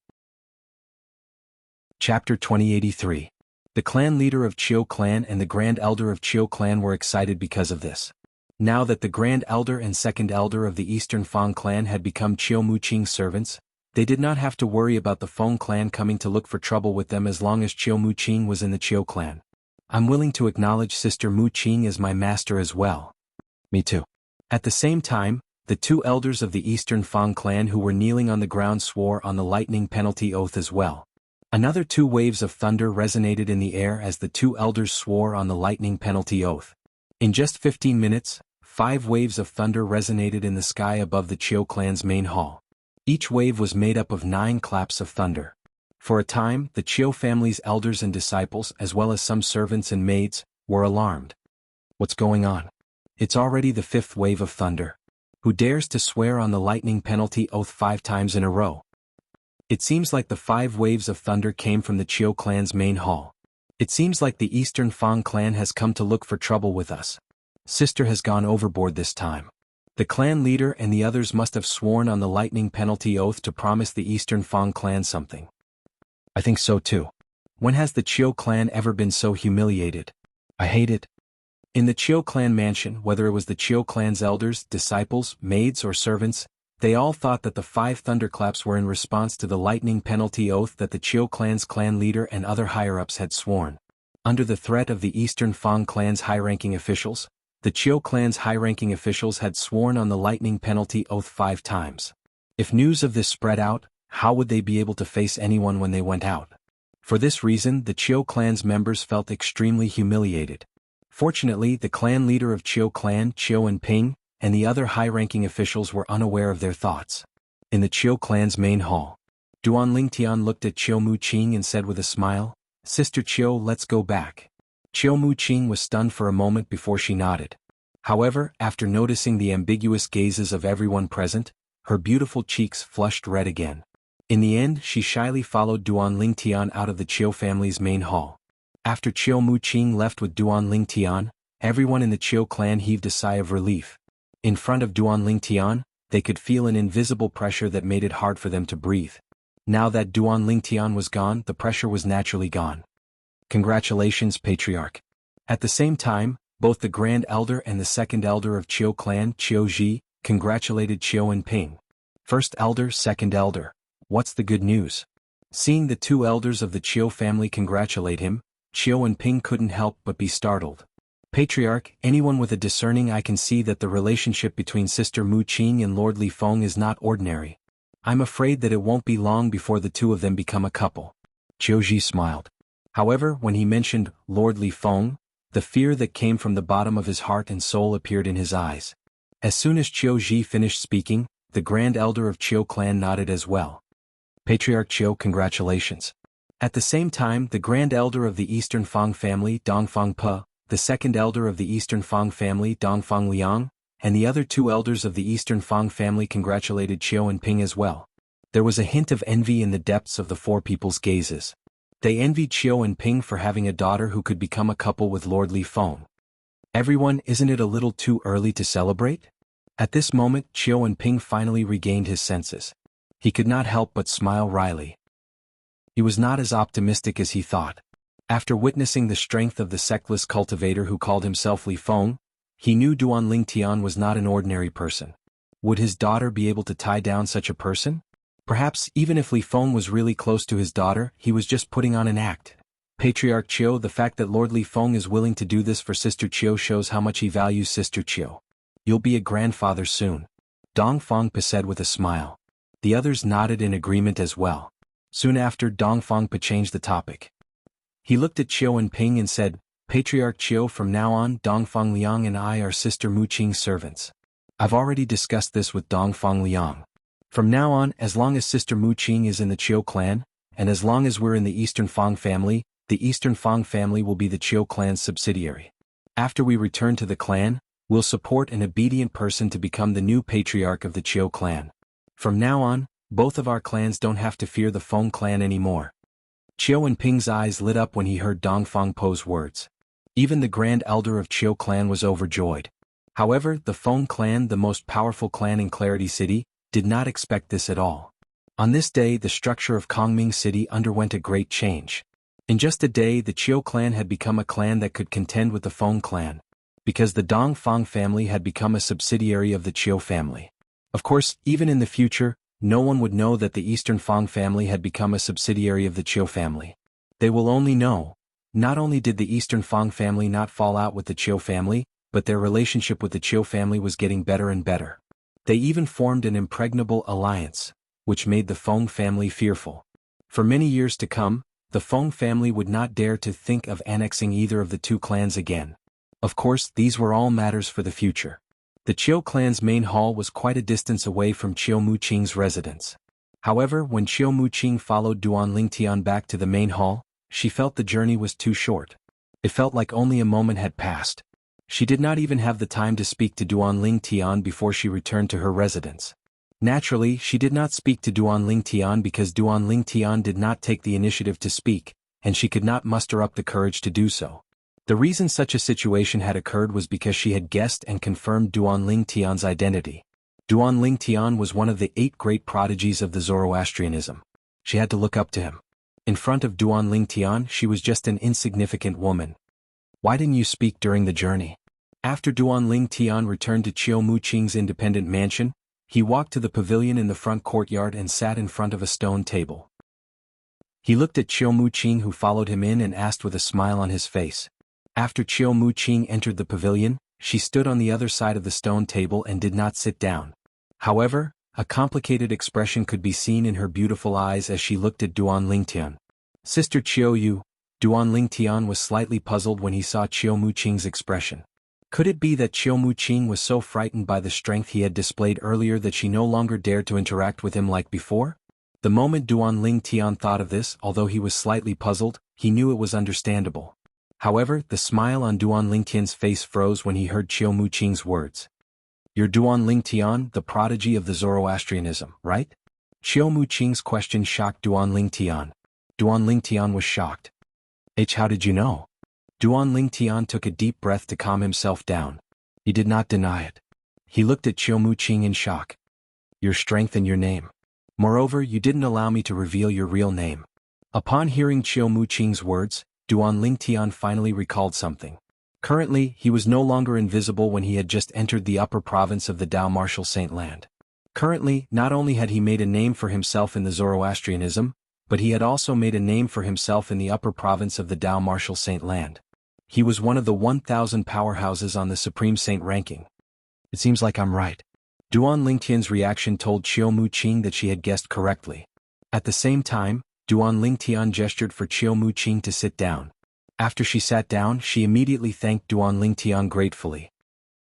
Chapter 2083. The clan leader of Chiu clan and the Grand Elder of Chiu clan were excited because of this. Now that the Grand Elder and Second Elder of the Eastern Fang clan had become Chiu Muqing's servants, they did not have to worry about the Feng clan coming to look for trouble with them as long as Chiu Muqing was in the Chiu clan. I'm willing to acknowledge Sister Muqing as my master as well. Me too. At the same time, the two elders of the Eastern Fang clan who were kneeling on the ground swore on the lightning penalty oath as well. Another 2 waves of thunder resonated in the air as the 2 elders swore on the lightning penalty oath. In just 15 minutes, 5 waves of thunder resonated in the sky above the Chiu clan's main hall. Each wave was made up of 9 claps of thunder. For a time, the Chiu family's elders and disciples, as well as some servants and maids, were alarmed. What's going on? It's already the 5th wave of thunder. Who dares to swear on the lightning penalty oath 5 times in a row? It seems like the 5 waves of thunder came from the Chiu clan's main hall. It seems like the Eastern Fang clan has come to look for trouble with us. Sister has gone overboard this time. The clan leader and the others must have sworn on the lightning penalty oath to promise the Eastern Fang clan something. I think so too. When has the Chiu clan ever been so humiliated? I hate it. In the Chiu clan mansion, whether it was the Chiu clan's elders, disciples, maids or servants, they all thought that the 5 thunderclaps were in response to the lightning penalty oath that the Chiu clan's clan leader and other higher-ups had sworn. Under the threat of the Eastern Fang clan's high-ranking officials, the Chiu clan's high-ranking officials had sworn on the lightning penalty oath 5 times. If news of this spread out, how would they be able to face anyone when they went out? For this reason, the Chiu clan's members felt extremely humiliated. Fortunately, the clan leader of Chiu clan, Chiu and Ping, and the other high-ranking officials were unaware of their thoughts. In the Chiu clan's main hall, Duan Lingtian looked at Chiu Muqing and said with a smile, "Sister Chiu, let's go back." Chiu Muqing was stunned for a moment before she nodded. However, after noticing the ambiguous gazes of everyone present, her beautiful cheeks flushed red again. In the end, she shyly followed Duan Lingtian out of the Chiu family's main hall. After Chiu Muqing left with Duan Lingtian, everyone in the Chiu clan heaved a sigh of relief. In front of Duan Lingtian, they could feel an invisible pressure that made it hard for them to breathe. Now that Duan Lingtian was gone, the pressure was naturally gone. Congratulations, Patriarch. At the same time, both the Grand Elder and the Second Elder of Chiu clan, Chiu Ji, congratulated Chiu and Ping. First Elder, Second Elder, what's the good news? Seeing the 2 elders of the Chiu family congratulate him, Chiu and Ping couldn't help but be startled. Patriarch, anyone with a discerning eye can see that the relationship between Sister Muqing and Lord Li Feng is not ordinary. I'm afraid that it won't be long before the 2 of them become a couple. Chiu Ji smiled. However, when he mentioned Lord Li Feng, the fear that came from the bottom of his heart and soul appeared in his eyes. As soon as Chiu Ji finished speaking, the Grand Elder of Chiu clan nodded as well. Patriarch Chiu, congratulations. At the same time, the Grand Elder of the Eastern Fang family, Dongfang Pe, the Second Elder of the Eastern Fang family, Dongfang Liang, and the other 2 elders of the Eastern Fang family congratulated Chiu and Ping as well. There was a hint of envy in the depths of the 4 people's gazes. They envied Chiu and Ping for having a daughter who could become a couple with Lord Li Feng. Everyone, isn't it a little too early to celebrate? At this moment, Chiu and Ping finally regained his senses. He could not help but smile wryly. He was not as optimistic as he thought. After witnessing the strength of the sectless cultivator who called himself Li Feng, he knew Duan Lingtian was not an ordinary person. Would his daughter be able to tie down such a person? Perhaps, even if Li Feng was really close to his daughter, he was just putting on an act. Patriarch Chiu, the fact that Lord Li Feng is willing to do this for Sister Chiu shows how much he values Sister Chiu. You'll be a grandfather soon. Dongfang Pe said with a smile. The others nodded in agreement as well. Soon after, Dongfang Pe changed the topic. He looked at Chiu and Ping and said, Patriarch Chiu, from now on, Dongfang Liang and I are Sister Muqing's servants. I've already discussed this with Dongfang Liang. From now on, as long as Sister Muqing is in the Chiu clan, and as long as we're in the Eastern Fang family, the Eastern Fang family will be the Chiu clan's subsidiary. After we return to the clan, we'll support an obedient person to become the new patriarch of the Chiu clan. From now on, both of our clans don't have to fear the Feng clan anymore. Chiu and Ping's eyes lit up when he heard Dongfang Po's words. Even the Grand Elder of Chiu clan was overjoyed. However, the Feng clan, the most powerful clan in Clarity City, did not expect this at all. On this day the structure of Kongming City underwent a great change. In just a day the Chiu clan had become a clan that could contend with the Feng clan, because the Dongfang family had become a subsidiary of the Chiu family. Of course, even in the future, no one would know that the Eastern Fang family had become a subsidiary of the Chiu family. They will only know, not only did the Eastern Fang family not fall out with the Chiu family, but their relationship with the Chiu family was getting better and better. They even formed an impregnable alliance, which made the Feng family fearful. For many years to come, the Feng family would not dare to think of annexing either of the two clans again. Of course, these were all matters for the future. The Chiu clan's main hall was quite a distance away from Chiu Muqing's residence. However, when Chiu Muqing followed Duan Lingtian back to the main hall, she felt the journey was too short. It felt like only a moment had passed. She did not even have the time to speak to Duan Lingtian before she returned to her residence. Naturally, she did not speak to Duan Lingtian because Duan Lingtian did not take the initiative to speak, and she could not muster up the courage to do so. The reason such a situation had occurred was because she had guessed and confirmed Duan Lingtian's identity. Duan Lingtian was one of the 8 great prodigies of the Zoroastrianism. She had to look up to him. In front of Duan Lingtian, she was just an insignificant woman. Why didn't you speak during the journey? After Duan Lingtian returned to Chiu Muqing's independent mansion, he walked to the pavilion in the front courtyard and sat in front of a stone table. He looked at Chiu Muqing, who followed him in, and asked with a smile on his face. After Chiu Muqing entered the pavilion, she stood on the other side of the stone table and did not sit down. However, a complicated expression could be seen in her beautiful eyes as she looked at Duan Lingtian. Sister Chiu Yu, Duan Lingtian was slightly puzzled when he saw Chiu Muqing's expression. Could it be that Chiu Muqing was so frightened by the strength he had displayed earlier that she no longer dared to interact with him like before? The moment Duan Lingtian thought of this, although he was slightly puzzled, he knew it was understandable. However, the smile on Duan Lingtian's face froze when he heard Chiu Muqing's words. You're Duan Lingtian, the prodigy of the Zoroastrianism, right? Chiu Muqing's question shocked Duan Lingtian. Duan Lingtian was shocked. How did you know? Duan Lingtian took a deep breath to calm himself down. He did not deny it. He looked at Chiu Muqing in shock. Your strength and your name. Moreover, you didn't allow me to reveal your real name. Upon hearing Chiu Muqing's words, Duan Lingtian finally recalled something. Currently, he was no longer invisible when he had just entered the upper province of the Dao Martial Saint Land. Currently, not only had he made a name for himself in the Zoroastrianism, but he had also made a name for himself in the upper province of the Dao Martial Saint Land. He was one of the 1,000 powerhouses on the Supreme Saint ranking. It seems like I'm right. Duan Lingtian's reaction told Chiu Muqing that she had guessed correctly. At the same time, Duan Lingtian gestured for Chiu Muqing to sit down. After she sat down, she immediately thanked Duan Lingtian gratefully.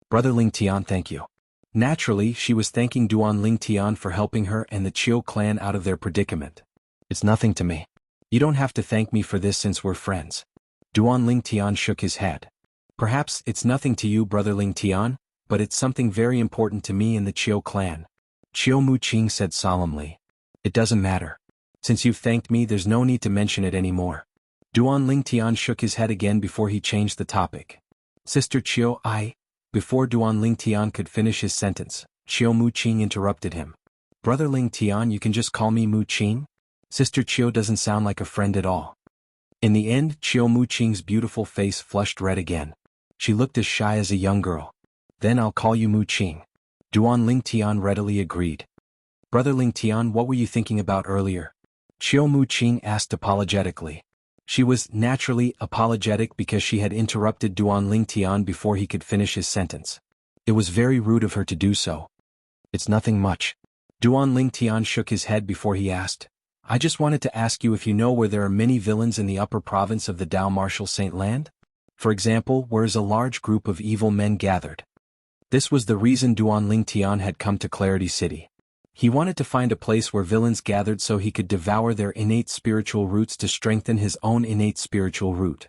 Brother Lingtian, thank you. Naturally, she was thanking Duan Lingtian for helping her and the Chiu clan out of their predicament. It's nothing to me. You don't have to thank me for this since we're friends. Duan Lingtian shook his head. Perhaps it's nothing to you, Brother Lingtian, but it's something very important to me and the Chiu clan. Chiu Muqing said solemnly. It doesn't matter. Since you've thanked me, there's no need to mention it anymore. Duan Lingtian shook his head again before he changed the topic. Sister Chiu, Before Duan Lingtian could finish his sentence, Chiu Muqing interrupted him. Brother Lingtian, you can just call me Muqing? Sister Chiu doesn't sound like a friend at all. In the end, Chiu Muqing's beautiful face flushed red again. She looked as shy as a young girl. Then I'll call you Muqing. Duan Lingtian readily agreed. Brother Lingtian, what were you thinking about earlier? Chiu Muqing asked apologetically. She was naturally apologetic because she had interrupted Duan Lingtian before he could finish his sentence. It was very rude of her to do so. It's nothing much. Duan Lingtian shook his head before he asked. I just wanted to ask you if you know where there are many villains in the upper province of the Dao Martial Saint Land? For example, where is a large group of evil men gathered? This was the reason Duan Lingtian had come to Clarity City. He wanted to find a place where villains gathered so he could devour their innate spiritual roots to strengthen his own innate spiritual root.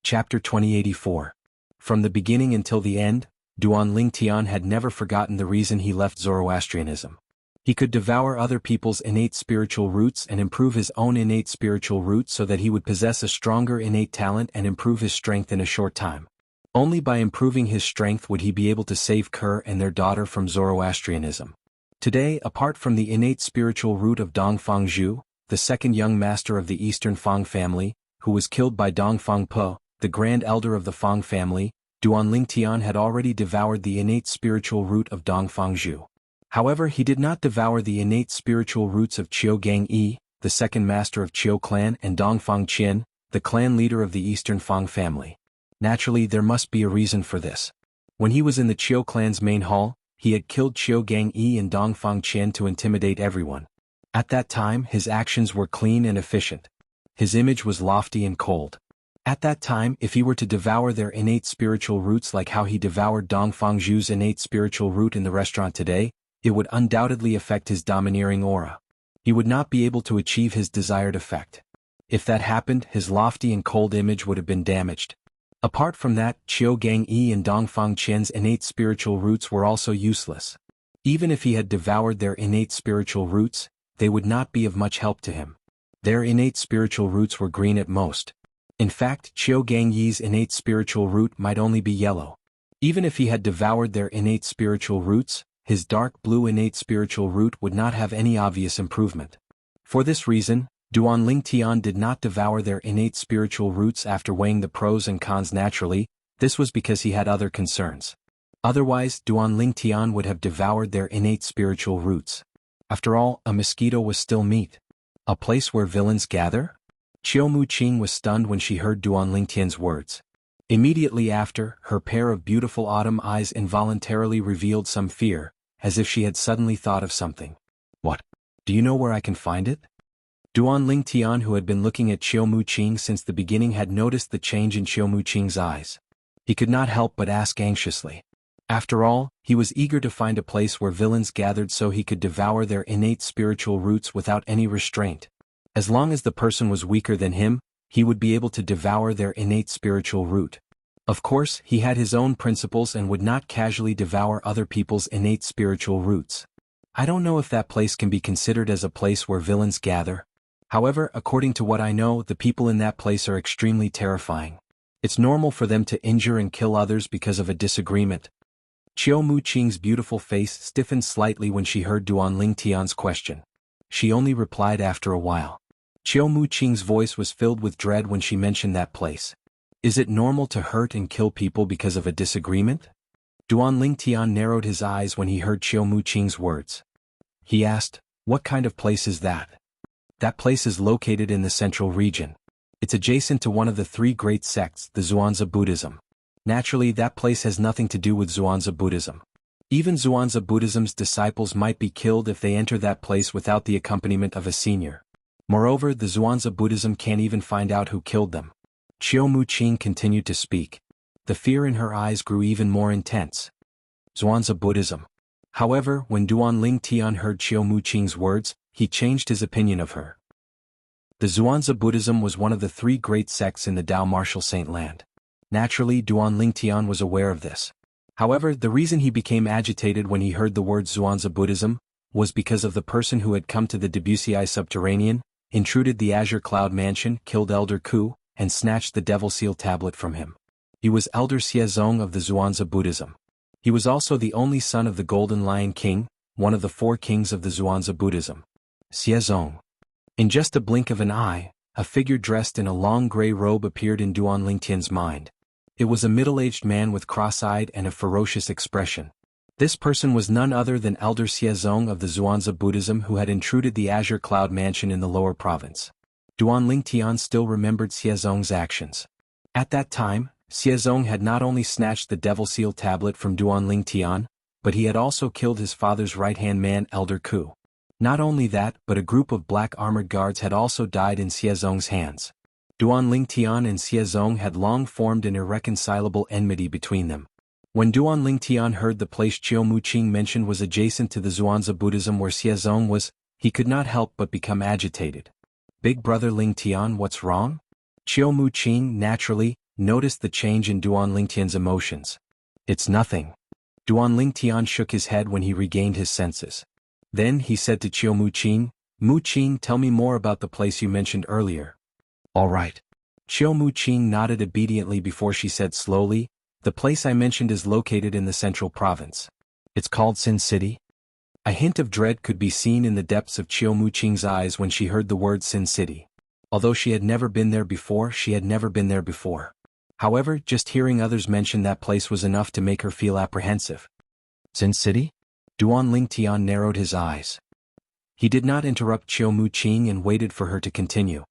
Chapter 2084. From the beginning until the end, Duan Lingtian had never forgotten the reason he left Zoroastrianism. He could devour other people's innate spiritual roots and improve his own innate spiritual root so that he would possess a stronger innate talent and improve his strength in a short time. Only by improving his strength would he be able to save Kerr and their daughter from Zoroastrianism. Today, apart from the innate spiritual root of Dongfang Zhu, the second young master of the Eastern Fang family, who was killed by Dongfang Po, the grand elder of the Fang family, Duanling Tian had already devoured the innate spiritual root of Dongfang Zhu. However, he did not devour the innate spiritual roots of Qiu Gang Yi, the second master of Qiu clan, and Dongfang Qin, the clan leader of the Eastern Fang family. Naturally, there must be a reason for this. When he was in the Qiu clan's main hall, he had killed Qiu Gang Yi and Dongfang Qin to intimidate everyone. At that time, his actions were clean and efficient. His image was lofty and cold. At that time, if he were to devour their innate spiritual roots like how he devoured Dongfang Zhu's innate spiritual root in the restaurant today, it would undoubtedly affect his domineering aura. He would not be able to achieve his desired effect. If that happened, his lofty and cold image would have been damaged. Apart from that, Qiu Gang Yi and Dongfang Qian's innate spiritual roots were also useless. Even if he had devoured their innate spiritual roots, they would not be of much help to him. Their innate spiritual roots were green at most. In fact, Qiu Gang Yi's innate spiritual root might only be yellow. Even if he had devoured their innate spiritual roots, his dark blue innate spiritual root would not have any obvious improvement. For this reason, Duanling Tian did not devour their innate spiritual roots after weighing the pros and cons naturally. This was because he had other concerns. Otherwise, Duanling Tian would have devoured their innate spiritual roots. After all, a mosquito was still meat. A place where villains gather? Qiu Muqing was stunned when she heard Duanling Tian's words. Immediately after, her pair of beautiful autumn eyes involuntarily revealed some fear, as if she had suddenly thought of something. What? Do you know where I can find it? Duanling Tian, who had been looking at Qiu Muqing since the beginning, had noticed the change in Qiu Muqing's eyes. He could not help but ask anxiously. After all, he was eager to find a place where villains gathered so he could devour their innate spiritual roots without any restraint. As long as the person was weaker than him, he would be able to devour their innate spiritual root. Of course, he had his own principles and would not casually devour other people's innate spiritual roots. I don't know if that place can be considered as a place where villains gather. However, according to what I know, the people in that place are extremely terrifying. It's normal for them to injure and kill others because of a disagreement. Qiu Muqing's beautiful face stiffened slightly when she heard Duanling Tian's question. She only replied after a while. Qiu Muqing's voice was filled with dread when she mentioned that place. Is it normal to hurt and kill people because of a disagreement? Duanling Tian narrowed his eyes when he heard Qiu Muqing's words. He asked, what kind of place is that? That place is located in the central region. It's adjacent to one of the three great sects, the Zhuangzi Buddhism. Naturally, that place has nothing to do with Zhuangzi Buddhism. Even Zhuangzi Buddhism's disciples might be killed if they enter that place without the accompaniment of a senior. Moreover, the Zhuangzi Buddhism can't even find out who killed them. Qiu Muqing continued to speak. The fear in her eyes grew even more intense. Zhuangzi Buddhism. However, when Duanling Tian heard Qiu Muqing's words, he changed his opinion of her. The Zhuangzi Buddhism was one of the three great sects in the Tao Martial Saint Land. Naturally, Duanling Tian was aware of this. However, the reason he became agitated when he heard the words Zhuangzi Buddhism was because of the person who had come to the Debussy subterranean, intruded the Azure Cloud Mansion, killed Elder Ku, and snatched the Devil Seal tablet from him. He was Elder Xiezong of the Zhuangzi Buddhism. He was also the only son of the Golden Lion King, one of the four kings of the Zhuangzi Buddhism. Xiezong. In just a blink of an eye, a figure dressed in a long gray robe appeared in Duanling Tian's mind. It was a middle-aged man with cross-eyed and a ferocious expression. This person was none other than Elder Xiezong of the Zhuangzi Buddhism, who had intruded the Azure Cloud Mansion in the lower province. Duanling Tian still remembered Xiezong's actions. At that time, Xiezong had not only snatched the Devil Seal tablet from Duanling Tian, but he had also killed his father's right-hand man, Elder Ku. Not only that, but a group of black armored guards had also died in Xiezong's hands. Duanling Tian and Xiezong had long formed an irreconcilable enmity between them. When Duanling Tian heard the place Qiu Muqing mentioned was adjacent to the Zhuangzi Buddhism where Xiezong was, he could not help but become agitated. Big brother Ling Tian, what's wrong? Qiu Muqing, naturally, noticed the change in Duanling Tian's emotions. It's nothing. Duanling Tian shook his head when he regained his senses. Then he said to Qiu Muqing, Muqing, tell me more about the place you mentioned earlier. All right. Qiu Muqing nodded obediently before she said slowly, the place I mentioned is located in the central province. It's called Sin City? A hint of dread could be seen in the depths of Chiu Muqing's eyes when she heard the word Sin City. Although she had never been there before, However, just hearing others mention that place was enough to make her feel apprehensive. Sin City? Duan Lingtian narrowed his eyes. He did not interrupt Chiu Muqing and waited for her to continue.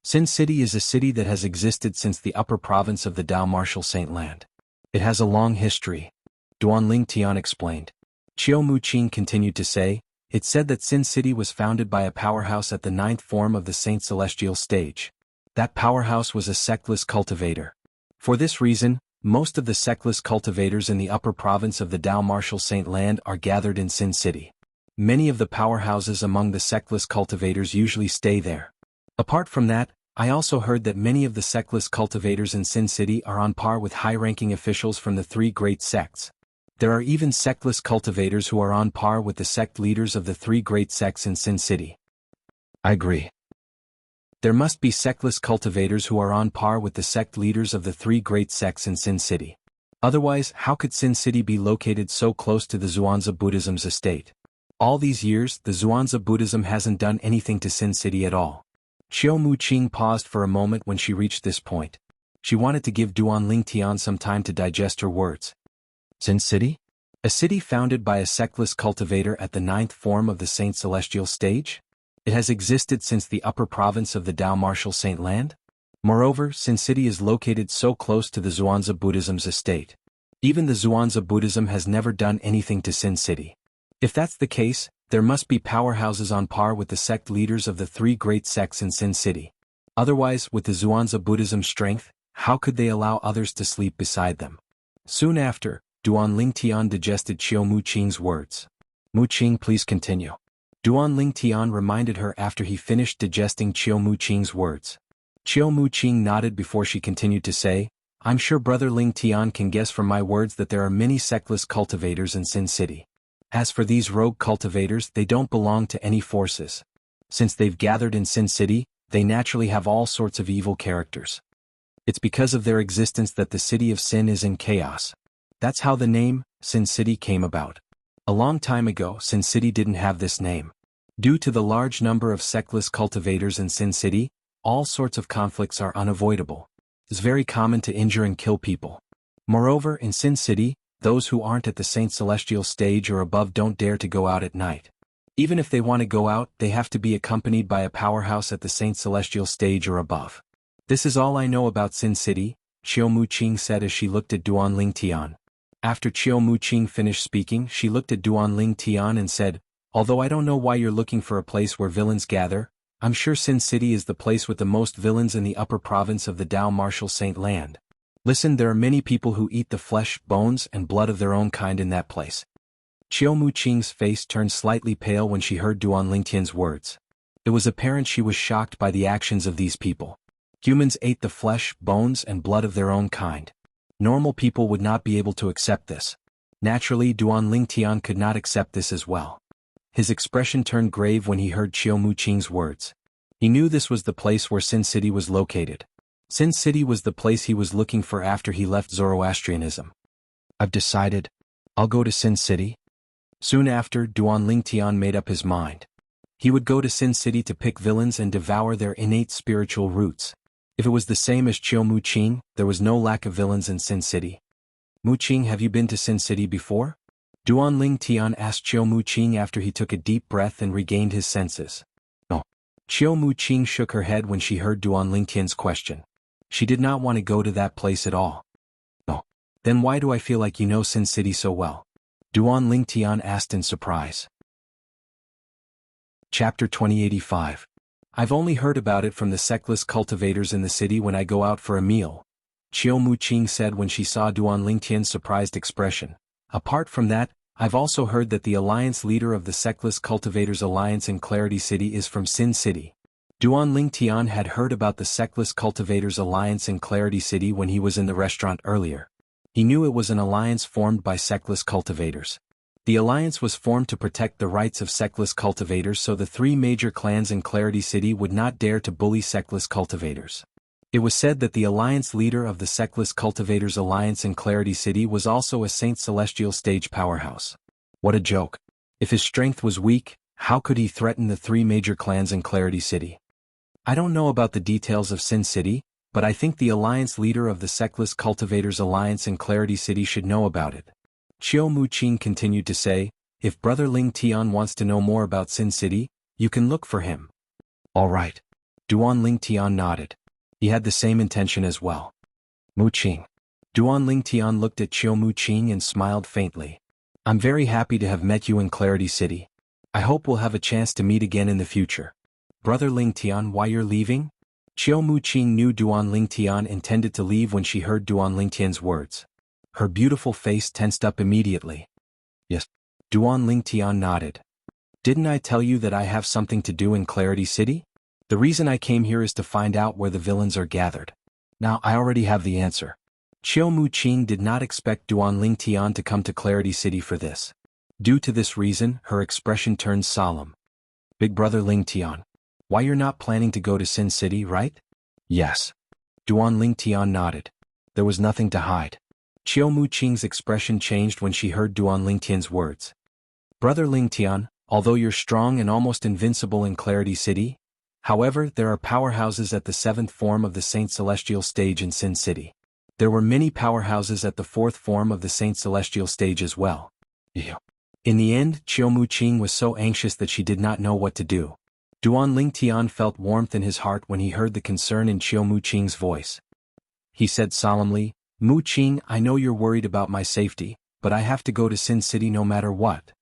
Sin City is a city that has existed since the upper province of the Dao Martial Saint Land. It has a long history, Duan Lingtian explained. Chiu Muqing continued to say, it said that Sin City was founded by a powerhouse at the 9th form of the Saint Celestial stage. That powerhouse was a sectless cultivator. For this reason, most of the sectless cultivators in the upper province of the Dao Martial Saint Land are gathered in Sin City. Many of the powerhouses among the sectless cultivators usually stay there. Apart from that, I also heard that many of the sectless cultivators in Sin City are on par with high-ranking officials from the 3 great sects. There are even sectless cultivators who are on par with the sect leaders of the 3 great sects in Sin City. I agree. There must be sectless cultivators who are on par with the sect leaders of the 3 great sects in Sin City. Otherwise, how could Sin City be located so close to the Zhuangzi Buddhism's estate? All these years, the Zhuangzi Buddhism hasn't done anything to Sin City at all. Chiu Muqing paused for a moment when she reached this point. She wanted to give Duan Lingtian some time to digest her words. Sin City? A city founded by a sectless cultivator at the 9th form of the Saint Celestial stage? It has existed since the upper province of the Dao Martial Saint Land? Moreover, Sin City is located so close to the Zhuangzi Buddhism's estate. Even the Zhuangzi Buddhism has never done anything to Sin City. If that's the case, there must be powerhouses on par with the sect leaders of the 3 great sects in Sin City. Otherwise, with the Zhuangzi Buddhism's strength, how could they allow others to sleep beside them? Soon after, Duan Lingtian digested Chiu Muqing's words. Muqing, please continue. Duan Lingtian reminded her after he finished digesting Chiu Muqing's words. Chiu Muqing nodded before she continued to say, I'm sure Brother Lingtian can guess from my words that there are many sectless cultivators in Sin City. As for these rogue cultivators, they don't belong to any forces. Since they've gathered in Sin City, they naturally have all sorts of evil characters. It's because of their existence that the city of Sin is in chaos. That's how the name, Sin City, came about. A long time ago, Sin City didn't have this name. Due to the large number of sectless cultivators in Sin City, all sorts of conflicts are unavoidable. It's very common to injure and kill people. Moreover, in Sin City, those who aren't at the Saint Celestial stage or above don't dare to go out at night. Even if they want to go out, they have to be accompanied by a powerhouse at the Saint Celestial stage or above. This is all I know about Sin City, Chiu Muqing said as she looked at Duan Lingtian. After Chiu Muqing finished speaking, she looked at Duan Lingtian and said, although I don't know why you're looking for a place where villains gather, I'm sure Sin City is the place with the most villains in the upper province of the Dao Martial Saint Land. Listen, there are many people who eat the flesh, bones, and blood of their own kind in that place. Chiu Muqing's face turned slightly pale when she heard Duan Lingtian's words. It was apparent she was shocked by the actions of these people. Humans ate the flesh, bones, and blood of their own kind. Normal people would not be able to accept this. Naturally, Duan Lingtian could not accept this as well. His expression turned grave when he heard Chiu Muqing's words. He knew this was the place where Sin City was located. Sin City was the place he was looking for after he left Zoroastrianism. I've decided. I'll go to Sin City. Soon after, Duan Lingtian made up his mind. He would go to Sin City to pick villains and devour their innate spiritual roots. If it was the same as Chiu Muqing, there was no lack of villains in Sin City. Muqing, have you been to Sin City before? Duan Lingtian asked Chiu Muqing after he took a deep breath and regained his senses. No. Chiu Muqing shook her head when she heard Duan Lingtian's question. She did not want to go to that place at all. No. Then why do I feel like you know Sin City so well? Duan Lingtian asked in surprise. Chapter 2085. I've only heard about it from the sectless cultivators in the city when I go out for a meal, Chiu Muqing said when she saw Duan Lingtian's surprised expression. Apart from that, I've also heard that the alliance leader of the sectless cultivators alliance in Clarity City is from Sin City. Duan Lingtian had heard about the sectless cultivators alliance in Clarity City when he was in the restaurant earlier. He knew it was an alliance formed by sectless cultivators. The alliance was formed to protect the rights of sectless cultivators so the 3 major clans in Clarity City would not dare to bully sectless cultivators. It was said that the alliance leader of the sectless cultivators alliance in Clarity City was also a Saint Celestial stage powerhouse. What a joke. If his strength was weak, how could he threaten the three major clans in Clarity City? I don't know about the details of Sin City, but I think the alliance leader of the Sectless Cultivators Alliance in Clarity City should know about it. Chiu Mu-ching continued to say, if Brother Ling Tian wants to know more about Sin City, you can look for him. All right. Duan Ling Tian nodded. He had the same intention as well. Mu-ching. Duan Ling Tian looked at Chiu Mu-ching and smiled faintly. I'm very happy to have met you in Clarity City. I hope we'll have a chance to meet again in the future. Brother Ling Tian, why you're leaving? Chiu Mu-ching knew Duan Ling Tian intended to leave when she heard Duan Ling Tian's words. Her beautiful face tensed up immediately. Yes. Duan Ling Tian nodded. Didn't I tell you that I have something to do in Clarity City? The reason I came here is to find out where the villains are gathered. Now I already have the answer. Chiu Mu-ching did not expect Duan Ling Tian to come to Clarity City for this. Due to this reason, her expression turned solemn. Big Brother Ling Tian. Why you're not planning to go to Sin City, right? Yes. Duan Ling Tian nodded. There was nothing to hide. Chiu Mu-ching's expression changed when she heard Duan Ling Tian's words. Brother Ling Tian, although you're strong and almost invincible in Clarity City, however, there are powerhouses at the 7th form of the Saint Celestial stage in Sin City. There were many powerhouses at the 4th form of the Saint Celestial stage as well. In the end, Chiu Mu-ching was so anxious that she did not know what to do. Duan Ling Tian felt warmth in his heart when he heard the concern in Chiu Mu-ching's voice. He said solemnly, Mu-ching, I know you're worried about my safety, but I have to go to Sin City no matter what.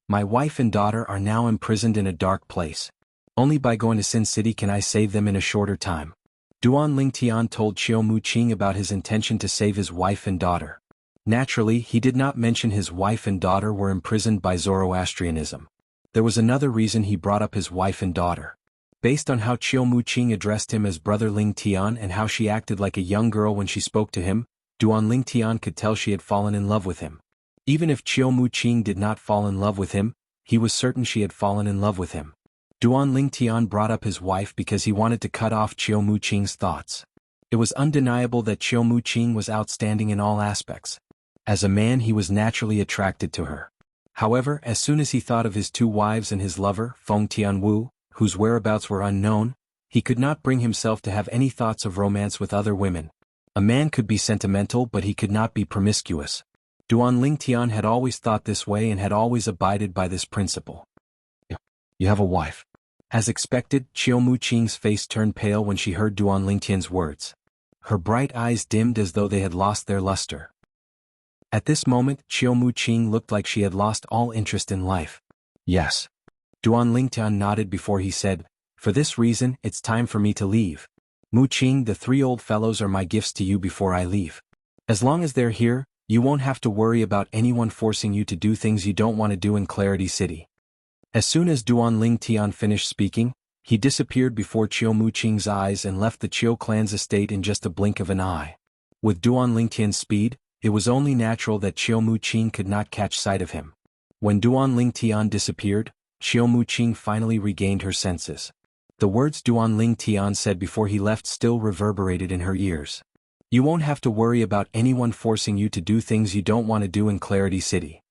My wife and daughter are now imprisoned in a dark place. Only by going to Sin City can I save them in a shorter time. Duan Ling Tian told Chiu Mu-ching about his intention to save his wife and daughter. Naturally, he did not mention his wife and daughter were imprisoned by Zoroastrianism. There was another reason he brought up his wife and daughter. Based on how Chiu Mu-ching addressed him as Brother Ling Tian and how she acted like a young girl when she spoke to him, Duan Ling Tian could tell she had fallen in love with him. Even if Chiu Mu-ching did not fall in love with him, he was certain she had fallen in love with him. Duan Ling Tian brought up his wife because he wanted to cut off Chiu Mu-ching's thoughts. It was undeniable that Chiu Mu-ching was outstanding in all aspects. As a man, he was naturally attracted to her. However, as soon as he thought of his 2 wives and his lover, Feng Tianwu, whose whereabouts were unknown, he could not bring himself to have any thoughts of romance with other women. A man could be sentimental, but he could not be promiscuous. Duan Ling Tian had always thought this way and had always abided by this principle. You have a wife. As expected, Chiu Mu-ching's face turned pale when she heard Duan Ling Tian's words. Her bright eyes dimmed as though they had lost their luster. At this moment, Chiu Mu-ching looked like she had lost all interest in life. Yes. Duan Ling Tian nodded before he said, For this reason, it's time for me to leave. Mu-ching, the 3 old fellows are my gifts to you before I leave. As long as they're here, you won't have to worry about anyone forcing you to do things you don't want to do in Clarity City. As soon as Duan Ling Tian finished speaking, he disappeared before Chiu Mu-ching's eyes and left the Chiu clan's estate in just a blink of an eye. With Duan Ling Tian's speed, it was only natural that Chiu Mu-ching could not catch sight of him. When Duan Ling Tian disappeared, Chiu Mu-ching finally regained her senses. The words Duan Ling Tian said before he left still reverberated in her ears. You won't have to worry about anyone forcing you to do things you don't want to do in Clarity City.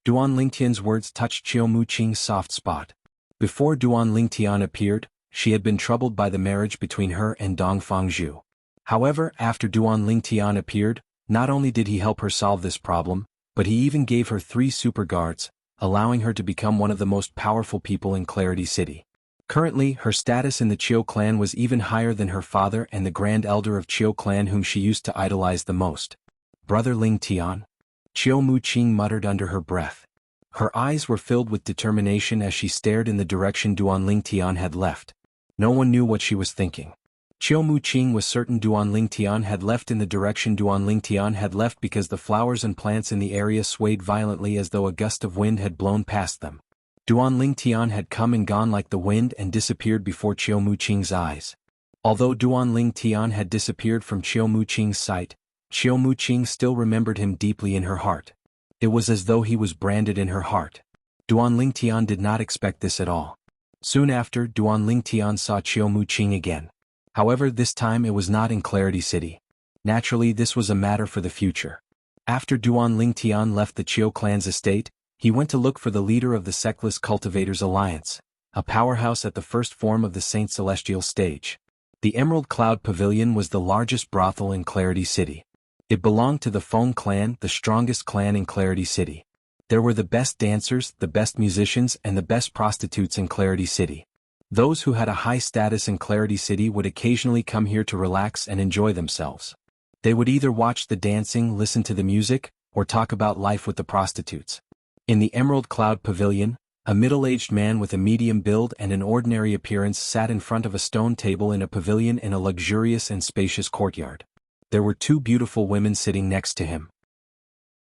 Duan Ling Tian's words touched Chiu Mu-ching's soft spot. Before Duan Ling Tian appeared, she had been troubled by the marriage between her and Dong Fangzhu. However, after Duan Ling Tian appeared, not only did he help her solve this problem, but he even gave her 3 super guards, allowing her to become one of the most powerful people in Clarity City. Currently, her status in the Chiu clan was even higher than her father and the Grand Elder of Chiu clan whom she used to idolize the most. Brother Ling Tian? Chiu Mu-ching muttered under her breath. Her eyes were filled with determination as she stared in the direction Duan Ling Tian had left. No one knew what she was thinking. Chiu Mu-ching was certain Duan Ling Tian had left in the direction Duan Ling Tian had left because the flowers and plants in the area swayed violently as though a gust of wind had blown past them. Duan Ling Tian had come and gone like the wind and disappeared before Chiu Mu-ching's eyes. Although Duan Ling Tian had disappeared from Chiu Mu-ching's sight, Chiu Mu-ching still remembered him deeply in her heart. It was as though he was branded in her heart. Duan Ling Tian did not expect this at all. Soon after, Duan Ling Tian saw Chiu Mu-ching again. However, this time it was not in Clarity City. Naturally, this was a matter for the future. After Duan Ling Tian left the Chiu clan's estate, He went to look for the leader of the Sectless Cultivators Alliance, a powerhouse at the first form of the Saint Celestial stage. The Emerald Cloud Pavilion was the largest brothel in Clarity City. It belonged to the Feng clan, the strongest clan in Clarity City. There were the best dancers, the best musicians, and the best prostitutes in Clarity City. Those who had a high status in Clarity City would occasionally come here to relax and enjoy themselves. They would either watch the dancing, listen to the music, or talk about life with the prostitutes. In the Emerald Cloud Pavilion, a middle-aged man with a medium build and an ordinary appearance sat in front of a stone table in a pavilion in a luxurious and spacious courtyard. There were two beautiful women sitting next to him.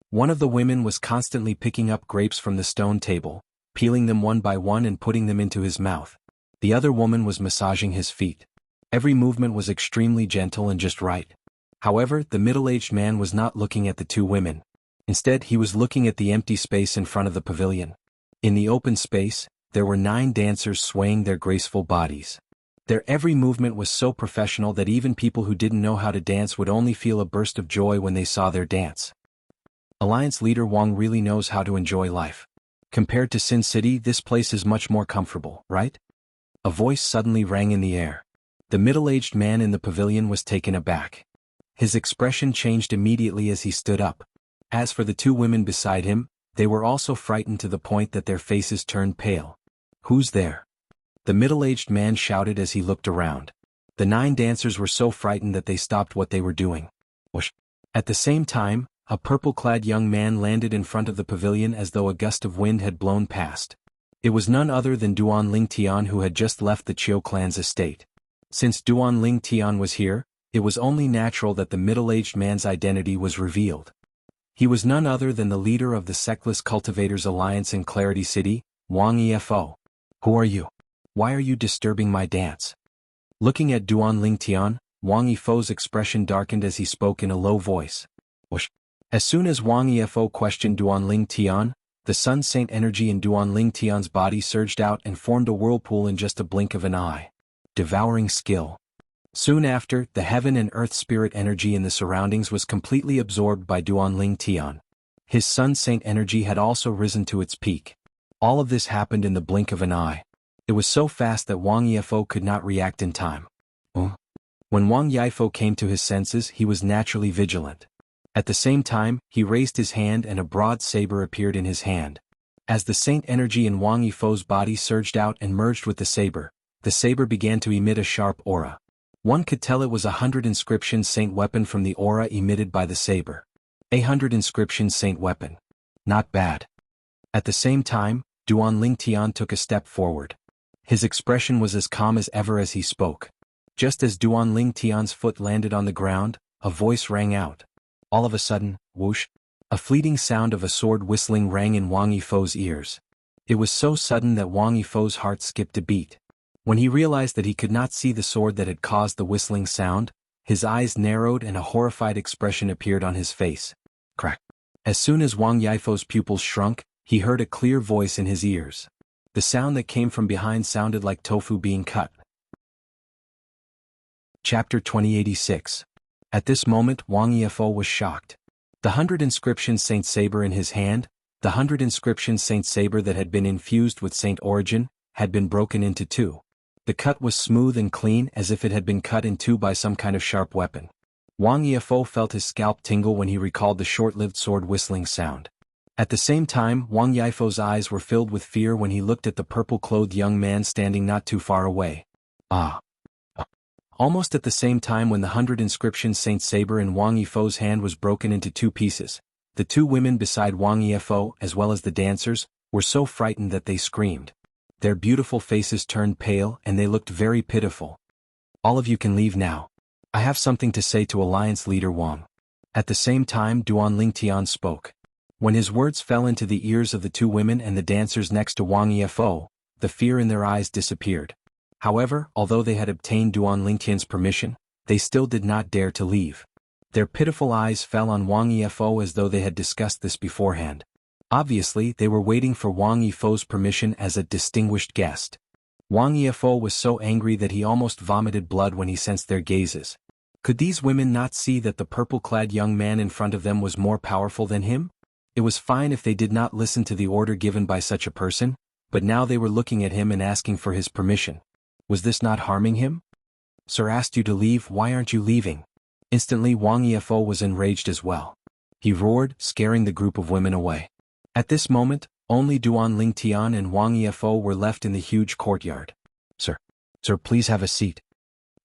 One of the women was constantly picking up grapes from the stone table, peeling them one by one and putting them into his mouth. The other woman was massaging his feet. Every movement was extremely gentle and just right. However, the middle-aged man was not looking at the two women. Instead, he was looking at the empty space in front of the pavilion. In the open space, there were 9 dancers swaying their graceful bodies. Their every movement was so professional that even people who didn't know how to dance would only feel a burst of joy when they saw their dance. Alliance leader Wang really knows how to enjoy life. Compared to Sin City, this place is much more comfortable, right? A voice suddenly rang in the air. The middle-aged man in the pavilion was taken aback. His expression changed immediately as he stood up. As for the two women beside him, they were also frightened to the point that their faces turned pale. "Who's there?" the middle-aged man shouted as he looked around. The 9 dancers were so frightened that they stopped what they were doing. Whoosh. At the same time, a purple-clad young man landed in front of the pavilion as though a gust of wind had blown past. It was none other than Duan Ling Tian, who had just left the Chiu clan's estate. Since Duan Ling Tian was here, it was only natural that the middle-aged man's identity was revealed. He was none other than the leader of the Sectless Cultivators Alliance in Clarity City, Wang Yifo. "Who are you? Why are you disturbing my dance?" Looking at Duan Ling Tian, Wang Yifo's expression darkened as he spoke in a low voice. "Whoosh." As soon as Wang Yifo questioned Duan Ling Tian, the Sun Saint energy in Duan Ling Tian's body surged out and formed a whirlpool in just a blink of an eye. Devouring skill. Soon after, the heaven and earth spirit energy in the surroundings was completely absorbed by Duan Ling Tian. His Sun Saint energy had also risen to its peak. All of this happened in the blink of an eye. It was so fast that Wang Yifo could not react in time. When Wang Yifo came to his senses, he was naturally vigilant. At the same time, he raised his hand and a broad saber appeared in his hand. As the saint energy in Wang Yifo's body surged out and merged with the saber began to emit a sharp aura. One could tell it was 100 inscription saint weapon from the aura emitted by the saber. 100 inscription saint weapon. Not bad. At the same time, Duan Ling Tian took a step forward. His expression was as calm as ever as he spoke. Just as Duan Ling Tian's foot landed on the ground, a voice rang out. All of a sudden, whoosh, a fleeting sound of a sword whistling rang in Wang Yifo's ears. It was so sudden that Wang Yifo's heart skipped a beat. When he realized that he could not see the sword that had caused the whistling sound, his eyes narrowed and a horrified expression appeared on his face. Crack. As soon as Wang Yifo's pupils shrunk, he heard a clear voice in his ears. The sound that came from behind sounded like tofu being cut. Chapter 2086. At this moment Wang Yifo was shocked. The 100 inscription saint saber in his hand, the 100 inscription saint saber that had been infused with saint origin, had been broken into 2. The cut was smooth and clean as if it had been cut in 2 by some kind of sharp weapon. Wang Yifo felt his scalp tingle when he recalled the short-lived sword whistling sound. At the same time, Wang Yifo's eyes were filled with fear when he looked at the purple-clothed young man standing not too far away. Almost at the same time when the 100 inscription saint saber in Wang Yifo's hand was broken into 2 pieces, the 2 women beside Wang Yifo as well as the dancers, were so frightened that they screamed. Their beautiful faces turned pale and they looked very pitiful. "All of you can leave now. I have something to say to Alliance leader Wang." At the same time Duan Ling Tian spoke. When his words fell into the ears of the 2 women and the dancers next to Wang Yifo, the fear in their eyes disappeared. However, although they had obtained Duan Ling Tian's permission, they still did not dare to leave. Their pitiful eyes fell on Wang Yifo as though they had discussed this beforehand. Obviously, they were waiting for Wang Yifo's permission as a distinguished guest. Wang Yifo was so angry that he almost vomited blood when he sensed their gazes. Could these women not see that the purple-clad young man in front of them was more powerful than him? It was fine if they did not listen to the order given by such a person, but now they were looking at him and asking for his permission. Was this not harming him? Sir asked you to leave, why aren't you leaving? Instantly Wang Yifo was enraged as well. He roared, scaring the group of women away. At this moment, only Duan Lingtian and Wang Yifo were left in the huge courtyard. Sir, please have a seat.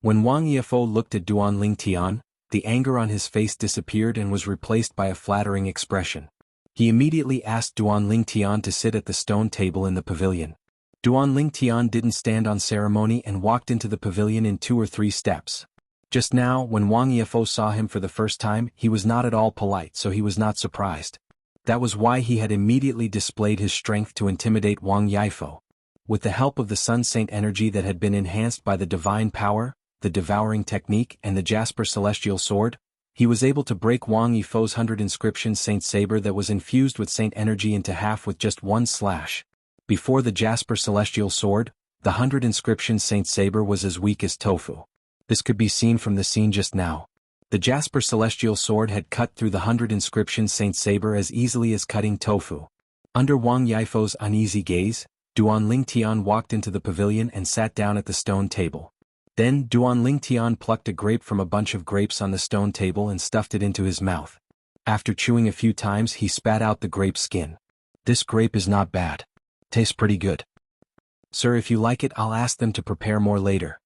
When Wang Yifo looked at Duan Lingtian, the anger on his face disappeared and was replaced by a flattering expression. He immediately asked Duan Lingtian to sit at the stone table in the pavilion. Duan Lingtian didn't stand on ceremony and walked into the pavilion in 2 or 3 steps. Just now, when Wang Yifo saw him for the first time, he was not at all polite, so he was not surprised. That was why he had immediately displayed his strength to intimidate Wang Yifo. With the help of the Sun Saint energy that had been enhanced by the divine power, the devouring technique and the Jasper Celestial Sword, he was able to break Wang Yifo's 100 inscription Saint Saber that was infused with Saint energy into half with just one slash. Before the Jasper Celestial Sword, the 100 inscription Saint Saber was as weak as tofu. This could be seen from the scene just now. The Jasper Celestial Sword had cut through the 100 inscription Saint Saber as easily as cutting tofu. Under Wang Yifo's uneasy gaze, Duan Lingtian walked into the pavilion and sat down at the stone table. Then Duan Lingtian plucked a grape from a bunch of grapes on the stone table and stuffed it into his mouth. After chewing a few times, he spat out the grape skin. This grape is not bad. Tastes pretty good. Sir, if you like it, I'll ask them to prepare more later.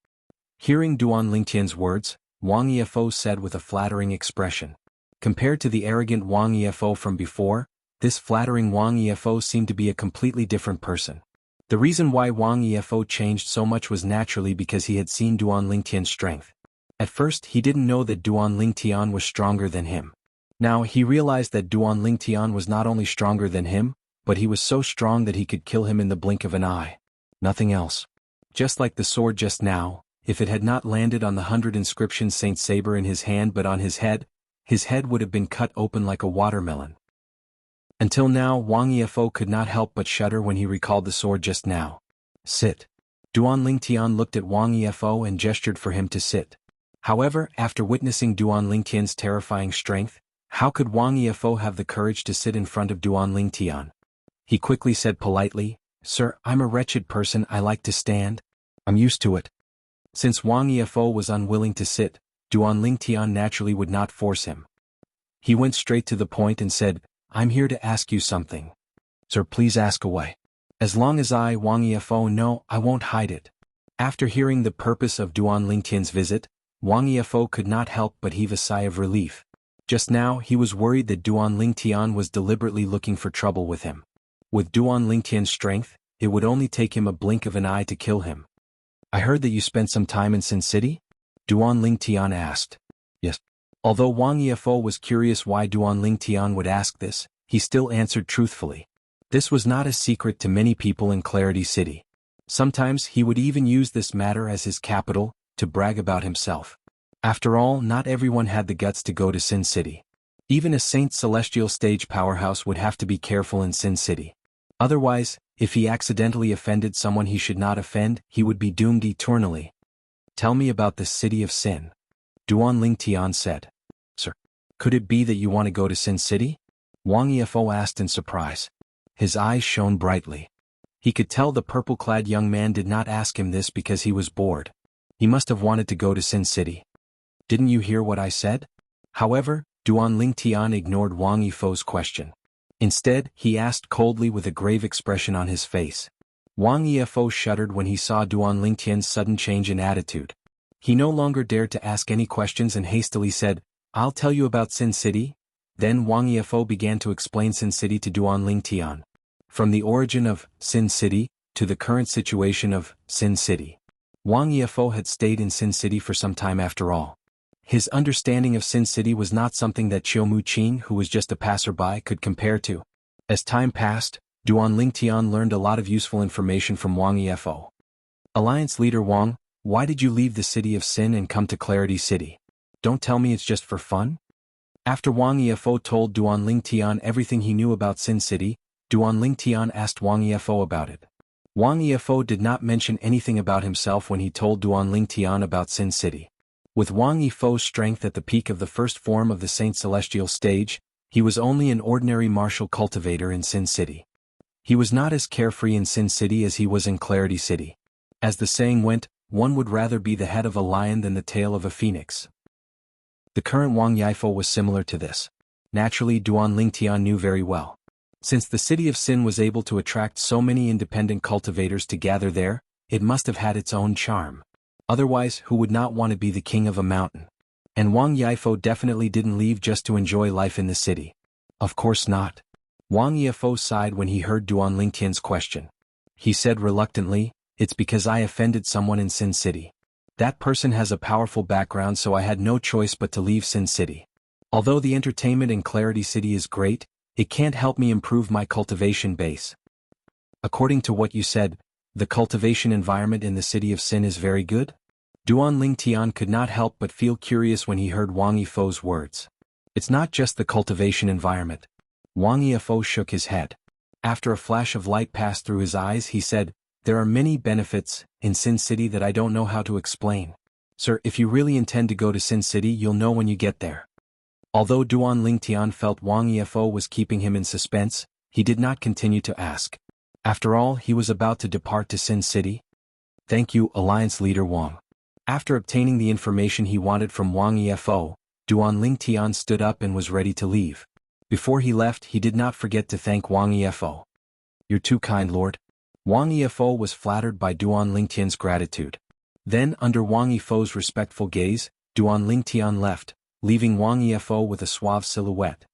Hearing Duan Lingtian's words, Wang Yifo said with a flattering expression. Compared to the arrogant Wang Yifo from before, this flattering Wang Yifo seemed to be a completely different person. The reason why Wang Yifo changed so much was naturally because he had seen Duan Lingtian's strength. At first he didn't know that Duan Lingtian was stronger than him. Now he realized that Duan Lingtian was not only stronger than him, but he was so strong that he could kill him in the blink of an eye. Nothing else. Just like the sword just now, if it had not landed on the 100 inscription Saint Saber in his hand but on his head would have been cut open like a watermelon. Until now, Wang Yifo could not help but shudder when he recalled the sword just now. Sit. Duan Lingtian looked at Wang Yifo and gestured for him to sit. However, after witnessing Duan Lingtian's terrifying strength, how could Wang Yifo have the courage to sit in front of Duan Lingtian? He quickly said politely, Sir, I'm a wretched person, I like to stand. I'm used to it. Since Wang Yifo was unwilling to sit, Duan Lingtian naturally would not force him. He went straight to the point and said, I'm here to ask you something. Sir, please ask away. As long as I, Wang Yifo, know, I won't hide it. After hearing the purpose of Duan Lingtian's visit, Wang Yifo could not help but heave a sigh of relief. Just now he was worried that Duan Lingtian was deliberately looking for trouble with him. With Duan Lingtian's strength, it would only take him a blink of an eye to kill him. I heard that you spent some time in Sin City? Duan Lingtian asked. Yes. Although Wang Yifo was curious why Duan Lingtian would ask this, he still answered truthfully. This was not a secret to many people in Clarity City. Sometimes he would even use this matter as his capital, to brag about himself. After all, not everyone had the guts to go to Sin City. Even a Saint Celestial stage powerhouse would have to be careful in Sin City. Otherwise, if he accidentally offended someone he should not offend, he would be doomed eternally. Tell me about the city of Sin. Duan Lingtian said. Sir, could it be that you want to go to Sin City? Wang Yifo asked in surprise. His eyes shone brightly. He could tell the purple-clad young man did not ask him this because he was bored. He must have wanted to go to Sin City. Didn't you hear what I said? However, Duan Lingtian ignored Wang Yifo's question. Instead, he asked coldly with a grave expression on his face. Wang Yifo shuddered when he saw Duan Lingtian's sudden change in attitude. He no longer dared to ask any questions and hastily said, I'll tell you about Sin City. Then Wang Yifo began to explain Sin City to Duan Lingtian. From the origin of Sin City to the current situation of Sin City. Wang Yifo had stayed in Sin City for some time after all. His understanding of Sin City was not something that Qiu Qing, who was just a passerby, could compare to. As time passed, Duan Lingtian learned a lot of useful information from Wang Yifo. Alliance leader Wang, why did you leave the city of Sin and come to Clarity City? Don't tell me it's just for fun? After Wang Yifo told Duan Lingtian everything he knew about Sin City, Duan Lingtian asked Wang Yifo about it. Wang Yifo did not mention anything about himself when he told Duan Lingtian about Sin City. With Wang Yifo's strength at the peak of the first form of the Saint Celestial stage, He was only an ordinary martial cultivator in Sin City. He was not as carefree in Sin City as he was in Clarity City. As the saying went, one would rather be the head of a lion than the tail of a phoenix. The current Wang Yifo was similar to this. Naturally, Duan Lingtian knew very well. Since the city of Sin was able to attract so many independent cultivators to gather there, it must have had its own charm. Otherwise, who would not want to be the king of a mountain? And Wang Yifo definitely didn't leave just to enjoy life in the city. Of course not. Wang Yifo sighed when he heard Duan Lingtian's question. He said reluctantly, "It's because I offended someone in Sin City. That person has a powerful background, so I had no choice but to leave Sin City. Although the entertainment in Clarity City is great, it can't help me improve my cultivation base." According to what you said, the cultivation environment in the city of Sin is very good? Duan Lingtian could not help but feel curious when he heard Wang Yifo's words. It's not just the cultivation environment. Wang Yifo shook his head. After a flash of light passed through his eyes, he said, "There are many benefits in Sin City that I don't know how to explain. Sir, if you really intend to go to Sin City, you'll know when you get there." Although Duan Lingtian felt Wang Yifo was keeping him in suspense, he did not continue to ask. After all, he was about to depart to Sin City. "Thank you, Alliance Leader Wang." After obtaining the information he wanted from Wang Yifo, Duan Lingtian stood up and was ready to leave. Before he left, he did not forget to thank Wang Yifo. "You're too kind, Lord." Wang Yifo was flattered by Duan Lingtian's gratitude. Then, under Wang Yifo's respectful gaze, Duan Lingtian left, leaving Wang Yifo with a suave silhouette.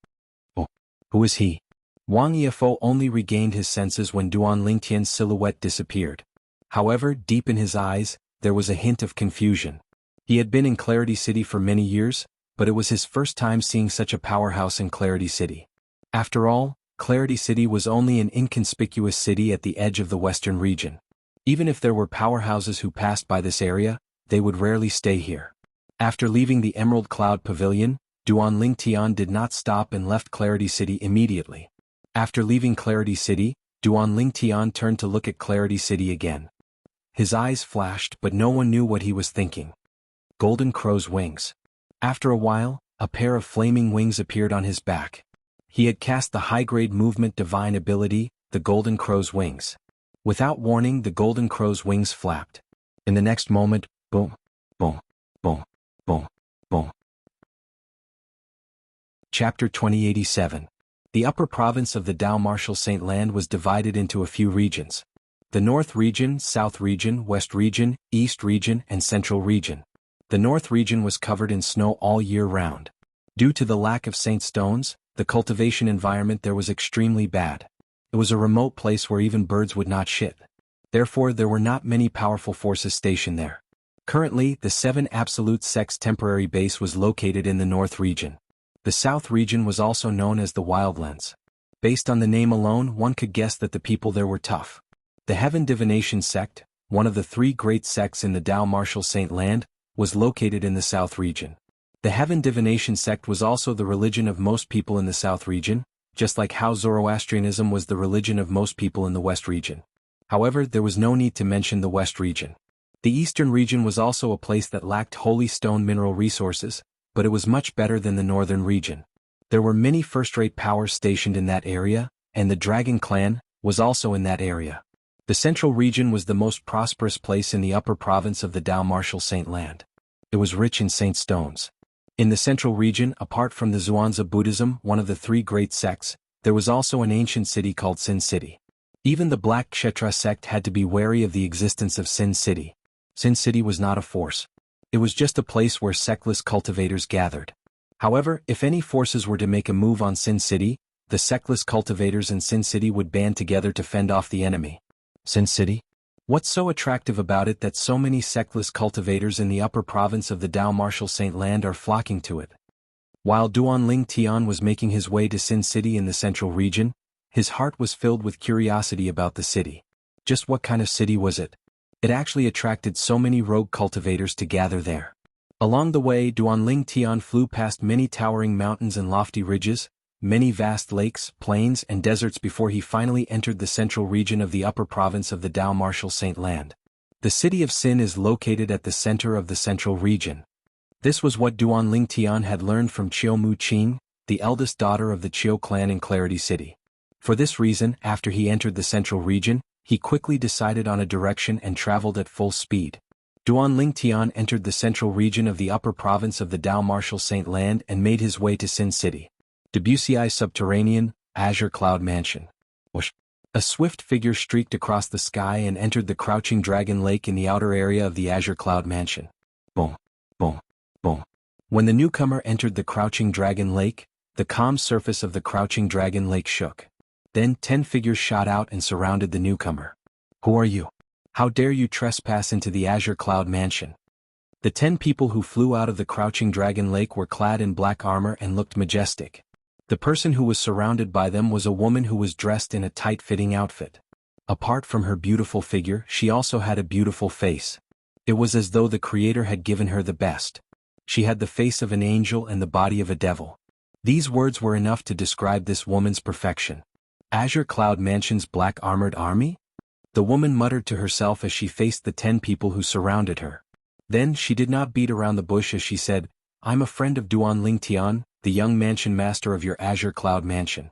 "Oh, who is he?" Wang Yifo only regained his senses when Duan Lingtian's silhouette disappeared. However, deep in his eyes, there was a hint of confusion. He had been in Clarity City for many years, but it was his first time seeing such a powerhouse in Clarity City. After all, Clarity City was only an inconspicuous city at the edge of the western region. Even if there were powerhouses who passed by this area, they would rarely stay here. After leaving the Emerald Cloud Pavilion, Duan Lingtian did not stop and left Clarity City immediately. After leaving Clarity City, Duan Lingtian turned to look at Clarity City again. His eyes flashed, but no one knew what he was thinking. Golden Crow's wings. After a while, a pair of flaming wings appeared on his back. He had cast the high-grade movement divine ability, the Golden Crow's wings. Without warning, the Golden Crow's wings flapped. In the next moment, boom, boom, boom, boom, boom. Chapter 2087. The upper province of the Dao Martial Saint Land was divided into a few regions. The North Region, South Region, West Region, East Region, and Central Region. The North Region was covered in snow all year round. Due to the lack of saint stones, the cultivation environment there was extremely bad. It was a remote place where even birds would not shit. Therefore, there were not many powerful forces stationed there. Currently, the 7 Absolute Sect's temporary base was located in the North Region. The South Region was also known as the Wildlands. Based on the name alone, one could guess that the people there were tough. The Heaven Divination Sect, one of the 3 great sects in the Dao Martial Saint Land, was located in the South Region. The Heaven Divination Sect was also the religion of most people in the South Region, just like how Zoroastrianism was the religion of most people in the West Region. However, there was no need to mention the West Region. The Eastern Region was also a place that lacked holy stone mineral resources, but it was much better than the Northern Region. There were many first-rate powers stationed in that area, and the Dragon Clan was also in that area. The Central Region was the most prosperous place in the upper province of the Dao Martial Saint Land. It was rich in saint stones. In the Central Region, apart from the Zhuangzi Buddhism, one of the 3 great sects, there was also an ancient city called Sin City. Even the Black Kshetra sect had to be wary of the existence of Sin City. Sin City was not a force. It was just a place where sectless cultivators gathered. However, if any forces were to make a move on Sin City, the sectless cultivators in Sin City would band together to fend off the enemy. Sin City? What's so attractive about it that so many sectless cultivators in the upper province of the Dao Martial Saint Land are flocking to it? While Duan Lingtian was making his way to Sin City in the Central Region, his heart was filled with curiosity about the city. Just what kind of city was it? It actually attracted so many rogue cultivators to gather there. Along the way, Duan Lingtian flew past many towering mountains and lofty ridges, many vast lakes, plains, and deserts before he finally entered the Central Region of the upper province of the Dao Martial Saint Land. The city of Sin is located at the center of the Central Region. This was what Duan Lingtian had learned from Mu Qing, the eldest daughter of the Chiu clan in Clarity City. For this reason, after he entered the central region, he quickly decided on a direction and traveled at full speed. Duan Lingtian entered the central region of the upper province of the Dao Martial Saint Land and made his way to Sin City. Debussy subterranean, Azure Cloud Mansion. Whoosh. A swift figure streaked across the sky and entered the Crouching Dragon Lake in the outer area of the Azure Cloud Mansion. Boom, boom, boom. When the newcomer entered the Crouching Dragon Lake, the calm surface of the Crouching Dragon Lake shook. Then 10 figures shot out and surrounded the newcomer. Who are you? How dare you trespass into the Azure Cloud Mansion? The 10 people who flew out of the Crouching Dragon Lake were clad in black armor and looked majestic. The person who was surrounded by them was a woman who was dressed in a tight-fitting outfit. Apart from her beautiful figure, she also had a beautiful face. It was as though the Creator had given her the best. She had the face of an angel and the body of a devil. These words were enough to describe this woman's perfection. Azure Cloud Mansion's black armored army? The woman muttered to herself as she faced the 10 people who surrounded her. Then she did not beat around the bush as she said, "I'm a friend of Duan Lingtian, the young mansion master of your Azure Cloud Mansion.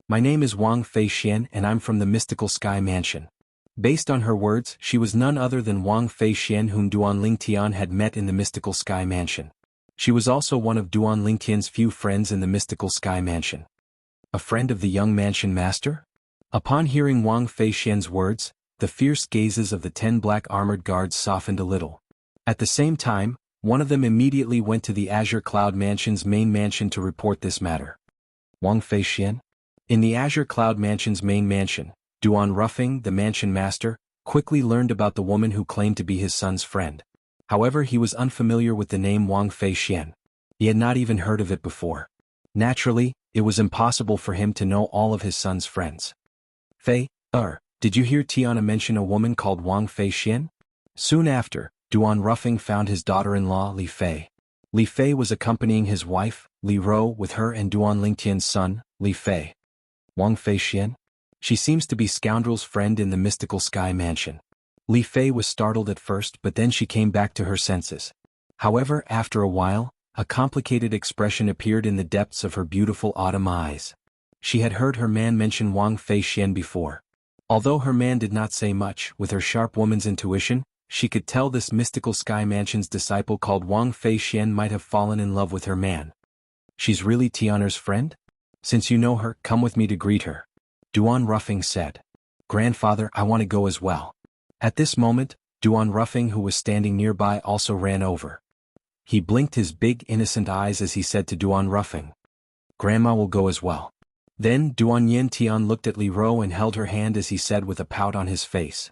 My name is Wang Fei Xian and I'm from the Mystical Sky Mansion." Based on her words, she was none other than Wang Fei Xian whom Duan Lingtian had met in the Mystical Sky Mansion. She was also one of Duan Lingtian's few friends in the Mystical Sky Mansion. A friend of the young mansion master? Upon hearing Wang Fei Xian's words, the fierce gazes of the 10 black armored guards softened a little. At the same time, one of them immediately went to the Azure Cloud Mansion's main mansion to report this matter. Wang Fei Xian? In the Azure Cloud Mansion's main mansion, Duan Ruffing, the mansion master, quickly learned about the woman who claimed to be his son's friend. However, he was unfamiliar with the name Wang Fei Xian. He had not even heard of it before. Naturally, it was impossible for him to know all of his son's friends. Fei, did you hear Tiana mention a woman called Wang Fei Xian? Soon after, Duan Ruffing found his daughter-in-law Li Fei. Li Fei was accompanying his wife, Li Ro, with her and Duan Lingtian's son, Li Fei. Wang Fei Xian? She seems to be Scoundrel's friend in the Mystical Sky Mansion. Li Fei was startled at first, but then she came back to her senses. However, after a while, a complicated expression appeared in the depths of her beautiful autumn eyes. She had heard her man mention Wang Fei Xian before. Although her man did not say much, with her sharp woman's intuition, she could tell this Mystical Sky Mansion's disciple called Wang Fei Xian might have fallen in love with her man. She's really Tiana's friend? Since you know her, come with me to greet her. Duan Ruffing said. Grandfather, I want to go as well. At this moment, Duan Ruffing, who was standing nearby, also ran over. He blinked his big innocent eyes as he said to Duan Ruffing. Grandma will go as well. Then Duan Yin Tian looked at Li Ro and held her hand as he said with a pout on his face.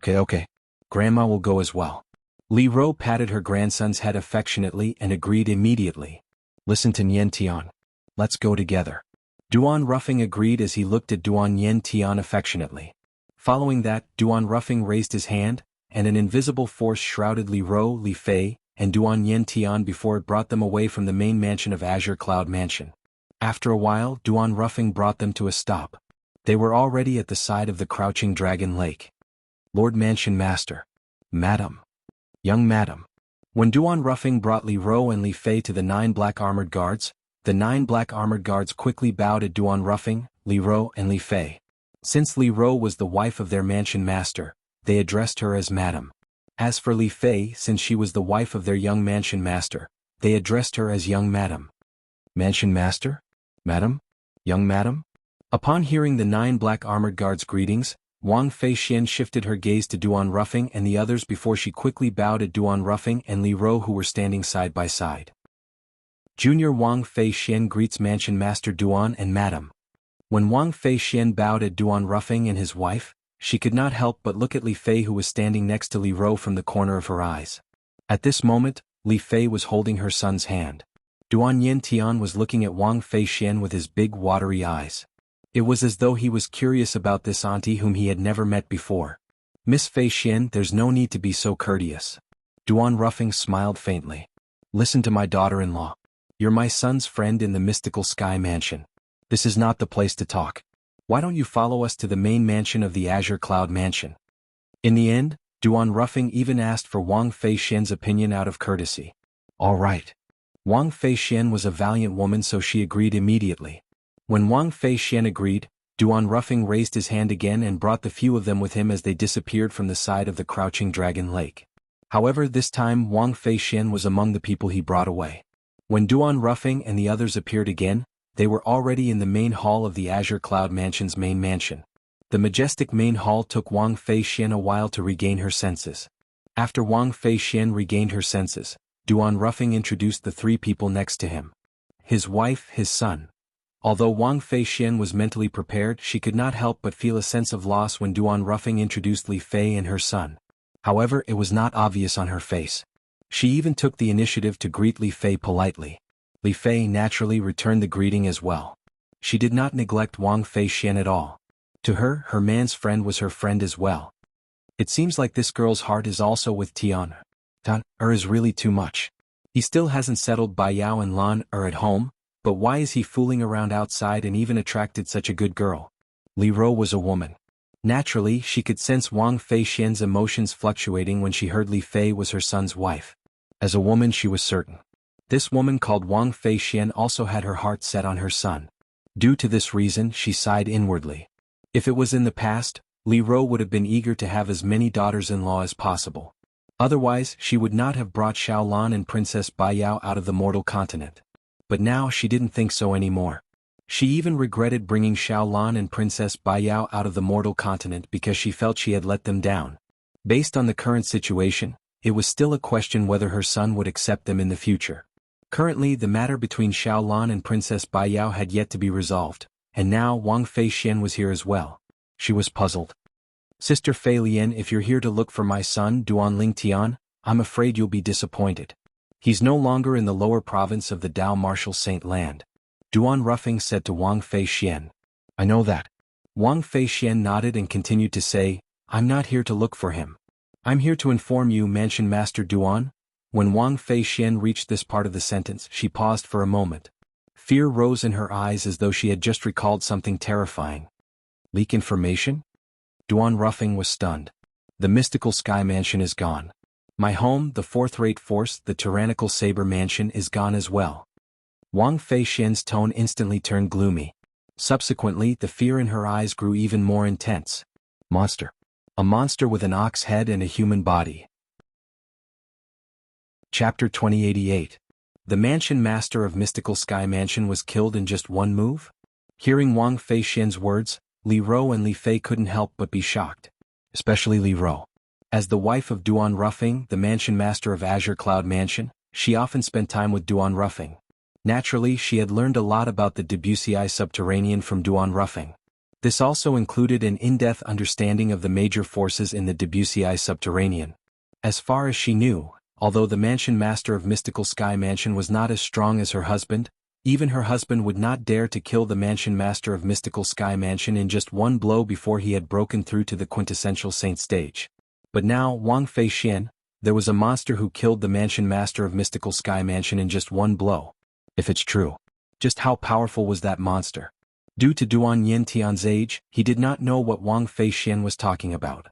Okay. Grandma will go as well. Li Ro patted her grandson's head affectionately and agreed immediately. Listen to Yen Tian. Let's go together. Duan Ruffing agreed as he looked at Duan Yen Tian affectionately. Following that, Duan Ruffing raised his hand, and an invisible force shrouded Li Ro, Li Fei, and Duan Yen Tian before it brought them away from the main mansion of Azure Cloud Mansion. After a while, Duan Ruffing brought them to a stop. They were already at the side of the Crouching Dragon Lake. Lord Mansion Master. Madam. Young Madam. When Duan Ruffing brought Li Ro and Li Fei to the 9 black armored guards, the 9 black armored guards quickly bowed at Duan Ruffing, Li Ro and Li Fei. Since Li Ro was the wife of their mansion master, they addressed her as Madam. As for Li Fei, since she was the wife of their young mansion master, they addressed her as Young Madam. Mansion Master? Madam? Young Madam? Upon hearing the 9 black armored guards' greetings, Wang Fei Xian shifted her gaze to Duan Ruffing and the others before she quickly bowed at Duan Ruffing and Li Ro, who were standing side by side. Junior Wang Fei Xian greets Mansion Master Duan and Madam. When Wang Fei Xian bowed at Duan Ruffing and his wife, she could not help but look at Li Fei, who was standing next to Li Ro, from the corner of her eyes. At this moment, Li Fei was holding her son's hand. Duan Yin Tian was looking at Wang Fei Xian with his big watery eyes. It was as though he was curious about this auntie whom he had never met before. Miss Fei Xian, there's no need to be so courteous. Duan Ruffing smiled faintly. Listen to my daughter-in-law. You're my son's friend in the Mystical Sky Mansion. This is not the place to talk. Why don't you follow us to the main mansion of the Azure Cloud Mansion? In the end, Duan Ruffing even asked for Wang Fei Xian's opinion out of courtesy. All right. Wang Feixian was a valiant woman, so she agreed immediately. When Wang Feixian agreed, Duan Ruffing raised his hand again and brought the few of them with him as they disappeared from the side of the crouching dragon lake. However, this time Wang Feixian was among the people he brought away. When Duan Ruffing and the others appeared again, they were already in the main hall of the Azure Cloud Mansion's main mansion. The majestic main hall took Wang Feixian a while to regain her senses. After Wang Feixian regained her senses, Duan Ruffing introduced the three people next to him. His wife, his son. Although Wang Feixian was mentally prepared, she could not help but feel a sense of loss when Duan Ruffing introduced Li Fei and her son. However, it was not obvious on her face. She even took the initiative to greet Li Fei politely. Li Fei naturally returned the greeting as well. She did not neglect Wang Feixian at all. To her, her man's friend was her friend as well. It seems like this girl's heart is also with Tian. Is really too much. He still hasn't settled Bai Yao and Lan at home, but why is he fooling around outside and even attracted such a good girl? Li Ro was a woman. Naturally, she could sense Wang Feixian's emotions fluctuating when she heard Li Fei was her son's wife. As a woman, she was certain. This woman called Wang Feixian also had her heart set on her son. Due to this reason, she sighed inwardly. If it was in the past, Li Ro would have been eager to have as many daughters-in-law as possible. Otherwise, she would not have brought Xiaolan and Princess Bai Yao out of the mortal continent. But now she didn't think so anymore. She even regretted bringing Xiaolan and Princess Bai Yao out of the mortal continent because she felt she had let them down. Based on the current situation, it was still a question whether her son would accept them in the future. Currently, the matter between Xiaolan and Princess Bai Yao had yet to be resolved, and now Wang Feixian was here as well. She was puzzled. Sister Fei Lian, if you're here to look for my son Duan Lingtian, I'm afraid you'll be disappointed. He's no longer in the lower province of the Dao Martial Saint Land. Duan Ruffing said to Wang Feixian. I know that. Wang Feixian nodded and continued to say, I'm not here to look for him. I'm here to inform you, Mansion Master Duan. When Wang Feixian reached this part of the sentence, she paused for a moment. Fear rose in her eyes as though she had just recalled something terrifying. Leak information? Duan Ruffing was stunned. The mystical sky mansion is gone. My home, the fourth-rate force, the tyrannical saber mansion, is gone as well. Wang Feixian's tone instantly turned gloomy. Subsequently, the fear in her eyes grew even more intense. Monster. A monster with an ox head and a human body. Chapter 2088. The mansion master of Mystical Sky Mansion was killed in just one move? Hearing Wang Feixian's words, Li Ro and Li Fei couldn't help but be shocked. Especially Li Ro. As the wife of Duan Ruffing, the mansion master of Azure Cloud Mansion, she often spent time with Duan Ruffing. Naturally, she had learned a lot about the Debussyi subterranean from Duan Ruffing. This also included an in-depth understanding of the major forces in the Debussyi subterranean. As far as she knew, although the mansion master of Mystical Sky Mansion was not as strong as her husband, even her husband would not dare to kill the mansion master of Mystical Sky Mansion in just one blow before he had broken through to the quintessential saint stage. But now, Wang Feixian, there was a monster who killed the mansion master of Mystical Sky Mansion in just one blow. If it's true, just how powerful was that monster? Due to Duan Yintian's age, he did not know what Wang Feixian was talking about.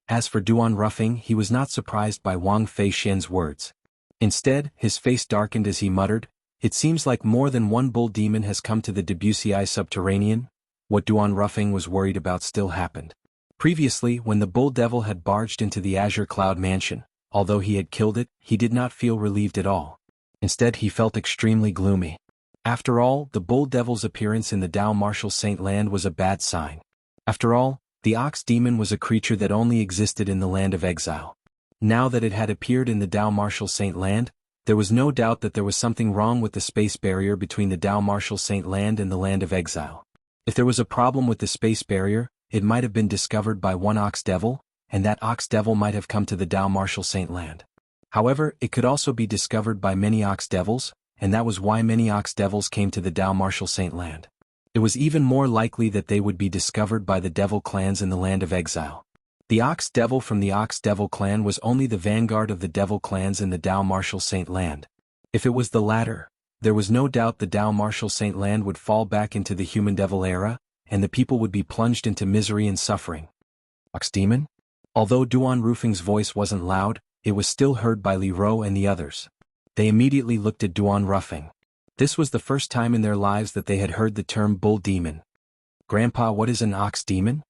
As for Duan Ruffing, he was not surprised by Wang Feixian's words. Instead, his face darkened as he muttered, it seems like more than one bull demon has come to the Debussyi subterranean. What Duan Ruffing was worried about still happened. Previously, when the bull devil had barged into the Azure Cloud Mansion, although he had killed it, he did not feel relieved at all. Instead, he felt extremely gloomy. After all, the bull devil's appearance in the Dao Martial Saint Land was a bad sign. After all, the ox demon was a creature that only existed in the land of exile. Now that it had appeared in the Dao Martial Saint Land, there was no doubt that there was something wrong with the space barrier between the Dao Martial Saint Land and the land of exile. If there was a problem with the space barrier, it might have been discovered by one ox devil, and that ox devil might have come to the Dao Martial Saint Land. However, it could also be discovered by many ox devils, and that was why many ox devils came to the Dao Martial Saint Land. It was even more likely that they would be discovered by the devil clans in the land of exile. The ox devil from the ox devil clan was only the vanguard of the devil clans in the Dao Martial Saint Land. If it was the latter, there was no doubt the Dao Martial Saint Land would fall back into the human devil era, and the people would be plunged into misery and suffering. Ox demon? Although Duan Ruffing's voice wasn't loud, it was still heard by Li Ro and the others. They immediately looked at Duan Ruffing. This was the first time in their lives that they had heard the term bull demon. "Grandpa, what is an ox demon?"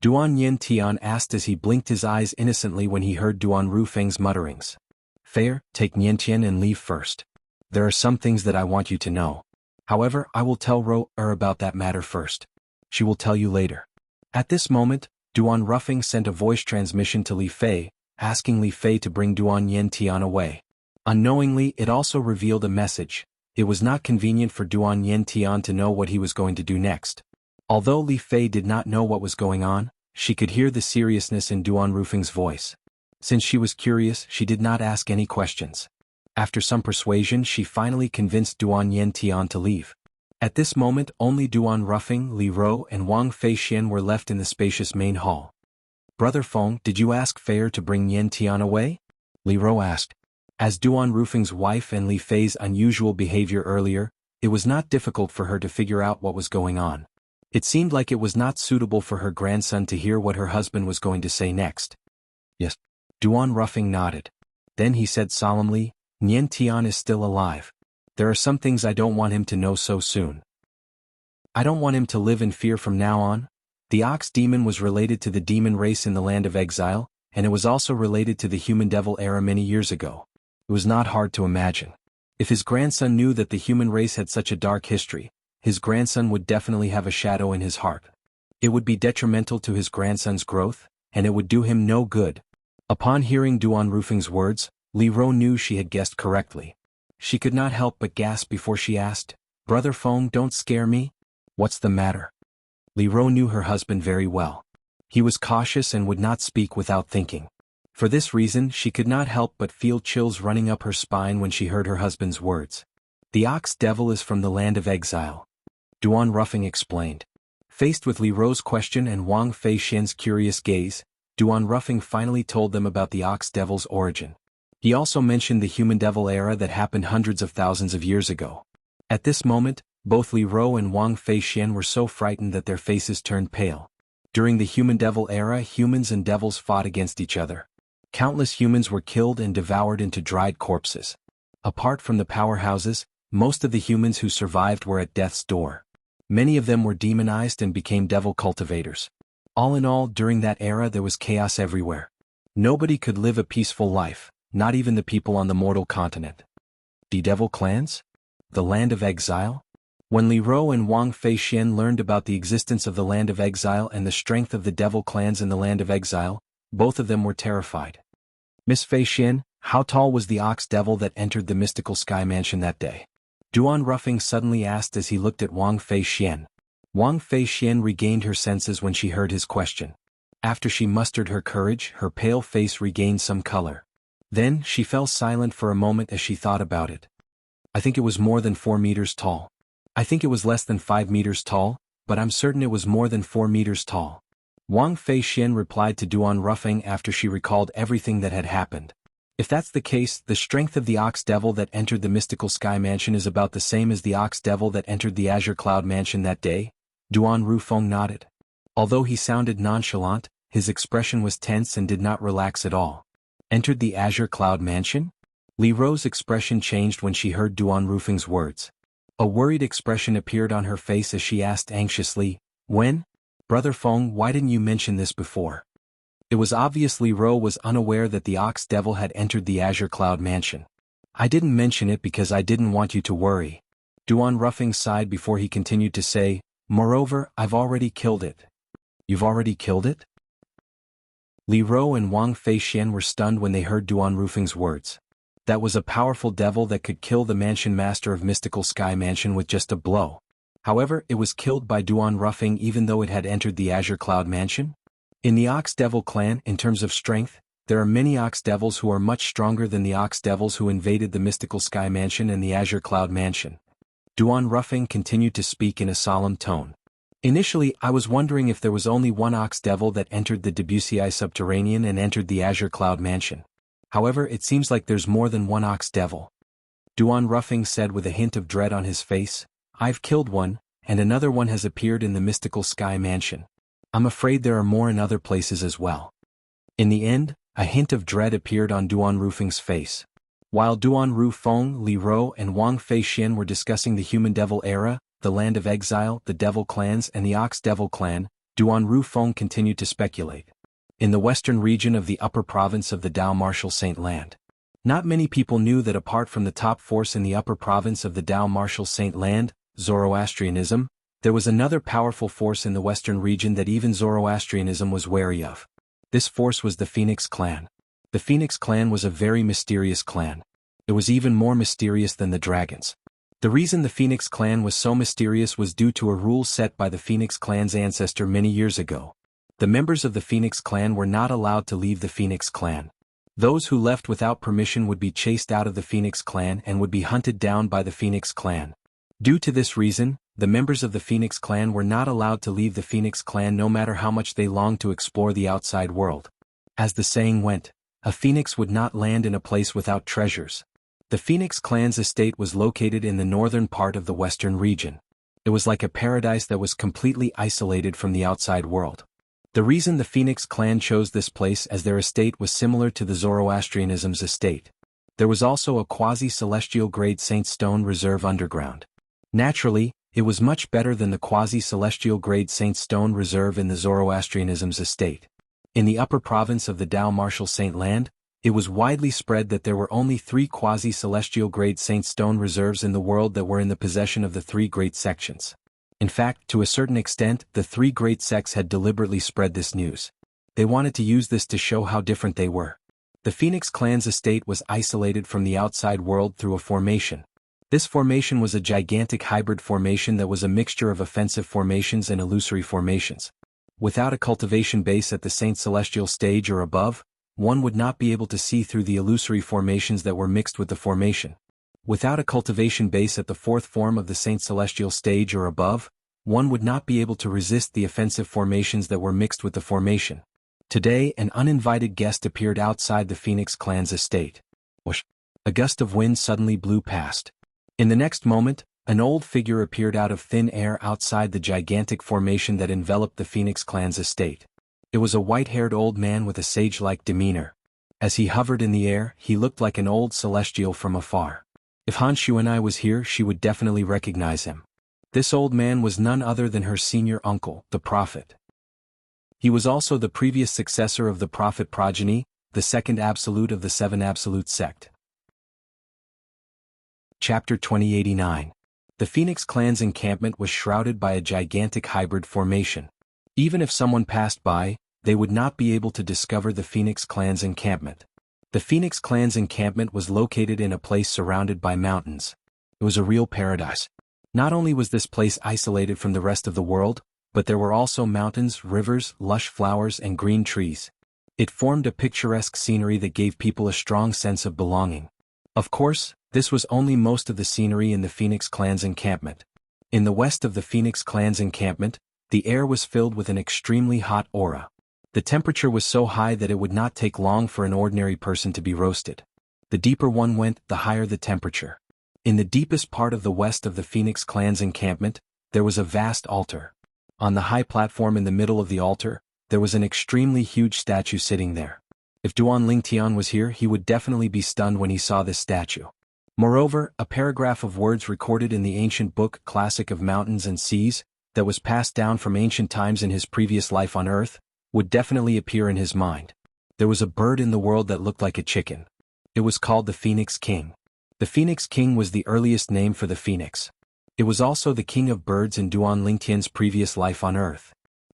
Duan Yin Tian asked as he blinked his eyes innocently when he heard Duan Rufeng's mutterings. "Fair, take Niantian and leave first. There are some things that I want you to know. However, I will tell Ro-er about that matter first. She will tell you later." At this moment, Duan Ruffing sent a voice transmission to Li Fei, asking Li Fei to bring Duan Yin Tian away. Unknowingly, it also revealed a message. It was not convenient for Duan Yin Tian to know what he was going to do next. Although Li Fei did not know what was going on, she could hear the seriousness in Duan Rufeng's voice. Since she was curious, she did not ask any questions. After some persuasion, she finally convinced Duan Yin Tian to leave. At this moment, only Duan Ruffing, Li Ro, and Wang Feixian were left in the spacious main hall. "Brother Feng, did you ask Fei to bring Yin Tian away?" Li Ro asked. As Duan Rufing's wife and Li Fei's unusual behavior earlier, it was not difficult for her to figure out what was going on. It seemed like it was not suitable for her grandson to hear what her husband was going to say next. "Yes." Duan Ruffing nodded. Then he said solemnly, "Yin Tian is still alive. There are some things I don't want him to know so soon. I don't want him to live in fear from now on." The ox demon was related to the demon race in the land of exile, and it was also related to the human devil era many years ago. It was not hard to imagine. If his grandson knew that the human race had such a dark history, his grandson would definitely have a shadow in his heart. It would be detrimental to his grandson's growth, and it would do him no good. Upon hearing Duan Rufing's words, Li Ro knew she had guessed correctly. She could not help but gasp before she asked, "Brother Feng, don't scare me. What's the matter?" Li Ro knew her husband very well. He was cautious and would not speak without thinking. For this reason, she could not help but feel chills running up her spine when she heard her husband's words. "The ox devil is from the land of exile," Duan Ruffing explained. Faced with Li Ro's question and Wang Feixian's curious gaze, Duan Ruffing finally told them about the ox devil's origin. He also mentioned the human devil era that happened hundreds of thousands of years ago. At this moment, both Li Ro and Wang Feixian were so frightened that their faces turned pale. During the human devil era, humans and devils fought against each other. Countless humans were killed and devoured into dried corpses. Apart from the powerhouses, most of the humans who survived were at death's door. Many of them were demonized and became devil cultivators. All in all, during that era there was chaos everywhere. Nobody could live a peaceful life, not even the people on the mortal continent. The devil clans? The land of exile? When Li Ro and Wang Feixian learned about the existence of the land of exile and the strength of the devil clans in the land of exile, both of them were terrified. "Miss Feixian, how tall was the ox devil that entered the mystical sky mansion that day?" Duan Ruffing suddenly asked as he looked at Wang Feixian. Wang Feixian regained her senses when she heard his question. After she mustered her courage, her pale face regained some color. Then, she fell silent for a moment as she thought about it. "I think it was more than 4 meters tall. I think it was less than 5 meters tall, but I'm certain it was more than 4 meters tall." Wang Feixian replied to Duan Ruffing after she recalled everything that had happened. "If that's the case, the strength of the ox devil that entered the mystical sky mansion is about the same as the ox devil that entered the azure cloud mansion that day?" Duan Rufeng nodded. Although he sounded nonchalant, his expression was tense and did not relax at all. "Entered the azure cloud mansion?" Li Ro's expression changed when she heard Duan Rufeng's words. A worried expression appeared on her face as she asked anxiously, "When? Brother Feng, why didn't you mention this before?" It was obvious Li Ro was unaware that the ox devil had entered the azure cloud mansion. "I didn't mention it because I didn't want you to worry." Duan Ruffing sighed before he continued to say, "Moreover, I've already killed it." "You've already killed it?" Li Ro and Wang Feixian were stunned when they heard Duan Rufeng's words. That was a powerful devil that could kill the mansion master of Mystical Sky Mansion with just a blow. However, it was killed by Duan Ruffing even though it had entered the Azure Cloud Mansion. In the Ox Devil clan, in terms of strength, there are many Ox Devils who are much stronger than the Ox Devils who invaded the Mystical Sky Mansion and the Azure Cloud Mansion. Duan Ruffing continued to speak in a solemn tone. "Initially, I was wondering if there was only one Ox Devil that entered the Debussy Subterranean and entered the Azure Cloud Mansion. However, it seems like there's more than one Ox Devil." Duan Ruffing said with a hint of dread on his face, "I've killed one, and another one has appeared in the Mystical Sky Mansion. I'm afraid there are more in other places as well." In the end, a hint of dread appeared on Duan Ruffing's face. While Duan Ru Feng, Li Ro and Wang Fei Xian were discussing the Human Devil Era, the Land of Exile, the Devil Clans and the Ox Devil Clan, Duan Ru Feng continued to speculate. In the western region of the upper province of the Dao Martial Saint Land. Not many people knew that apart from the top force in the upper province of the Dao Martial Saint Land, Zoroastrianism, there was another powerful force in the western region that even Zoroastrianism was wary of. This force was the Phoenix Clan. The Phoenix Clan was a very mysterious clan. It was even more mysterious than the dragons. The reason the Phoenix Clan was so mysterious was due to a rule set by the Phoenix Clan's ancestor many years ago. The members of the Phoenix Clan were not allowed to leave the Phoenix Clan. Those who left without permission would be chased out of the Phoenix Clan and would be hunted down by the Phoenix Clan. Due to this reason, the members of the Phoenix Clan were not allowed to leave the Phoenix Clan no matter how much they longed to explore the outside world. As the saying went, a phoenix would not land in a place without treasures. The Phoenix Clan's estate was located in the northern part of the western region. It was like a paradise that was completely isolated from the outside world. The reason the Phoenix Clan chose this place as their estate was similar to the Zoroastrianism's estate. There was also a quasi-celestial grade Saint Stone reserve underground. Naturally, it was much better than the quasi-celestial grade Saint Stone reserve in the Zoroastrianism's estate. In the upper province of the Dao Martial Saint Land, it was widely spread that there were only 3 quasi-celestial grade Saint Stone reserves in the world that were in the possession of the 3 great sections. In fact, to a certain extent, the 3 great sects had deliberately spread this news. They wanted to use this to show how different they were. The Phoenix Clan's estate was isolated from the outside world through a formation. This formation was a gigantic hybrid formation that was a mixture of offensive formations and illusory formations. Without a cultivation base at the Saint Celestial stage or above, one would not be able to see through the illusory formations that were mixed with the formation. Without a cultivation base at the 4th form of the Saint Celestial stage or above, one would not be able to resist the offensive formations that were mixed with the formation. Today, an uninvited guest appeared outside the Phoenix Clan's estate. Whoosh! A gust of wind suddenly blew past. In the next moment, an old figure appeared out of thin air outside the gigantic formation that enveloped the Phoenix Clan's estate. It was a white-haired old man with a sage-like demeanor. As he hovered in the air, he looked like an old celestial from afar. If Han Shuanai was here, she would definitely recognize him. This old man was none other than her senior uncle, the Prophet. He was also the previous successor of the Prophet progeny, the second absolute of the 7 Absolute sect. Chapter 2089. The Phoenix Clan's encampment was shrouded by a gigantic hybrid formation. Even if someone passed by, they would not be able to discover the Phoenix Clan's encampment. The Phoenix Clan's encampment was located in a place surrounded by mountains. It was a real paradise. Not only was this place isolated from the rest of the world, but there were also mountains, rivers, lush flowers and green trees. It formed a picturesque scenery that gave people a strong sense of belonging. Of course, this was only most of the scenery in the Phoenix Clan's encampment. In the west of the Phoenix Clan's encampment, the air was filled with an extremely hot aura. The temperature was so high that it would not take long for an ordinary person to be roasted. The deeper one went, the higher the temperature. In the deepest part of the west of the Phoenix Clan's encampment, there was a vast altar. On the high platform in the middle of the altar, there was an extremely huge statue sitting there. If Duan Lingtian was here, he would definitely be stunned when he saw this statue. Moreover, a paragraph of words recorded in the ancient book Classic of Mountains and Seas, that was passed down from ancient times in his previous life on Earth, would definitely appear in his mind. There was a bird in the world that looked like a chicken. It was called the Phoenix King. The Phoenix King was the earliest name for the phoenix. It was also the king of birds in Duan Lingtian's previous life on Earth.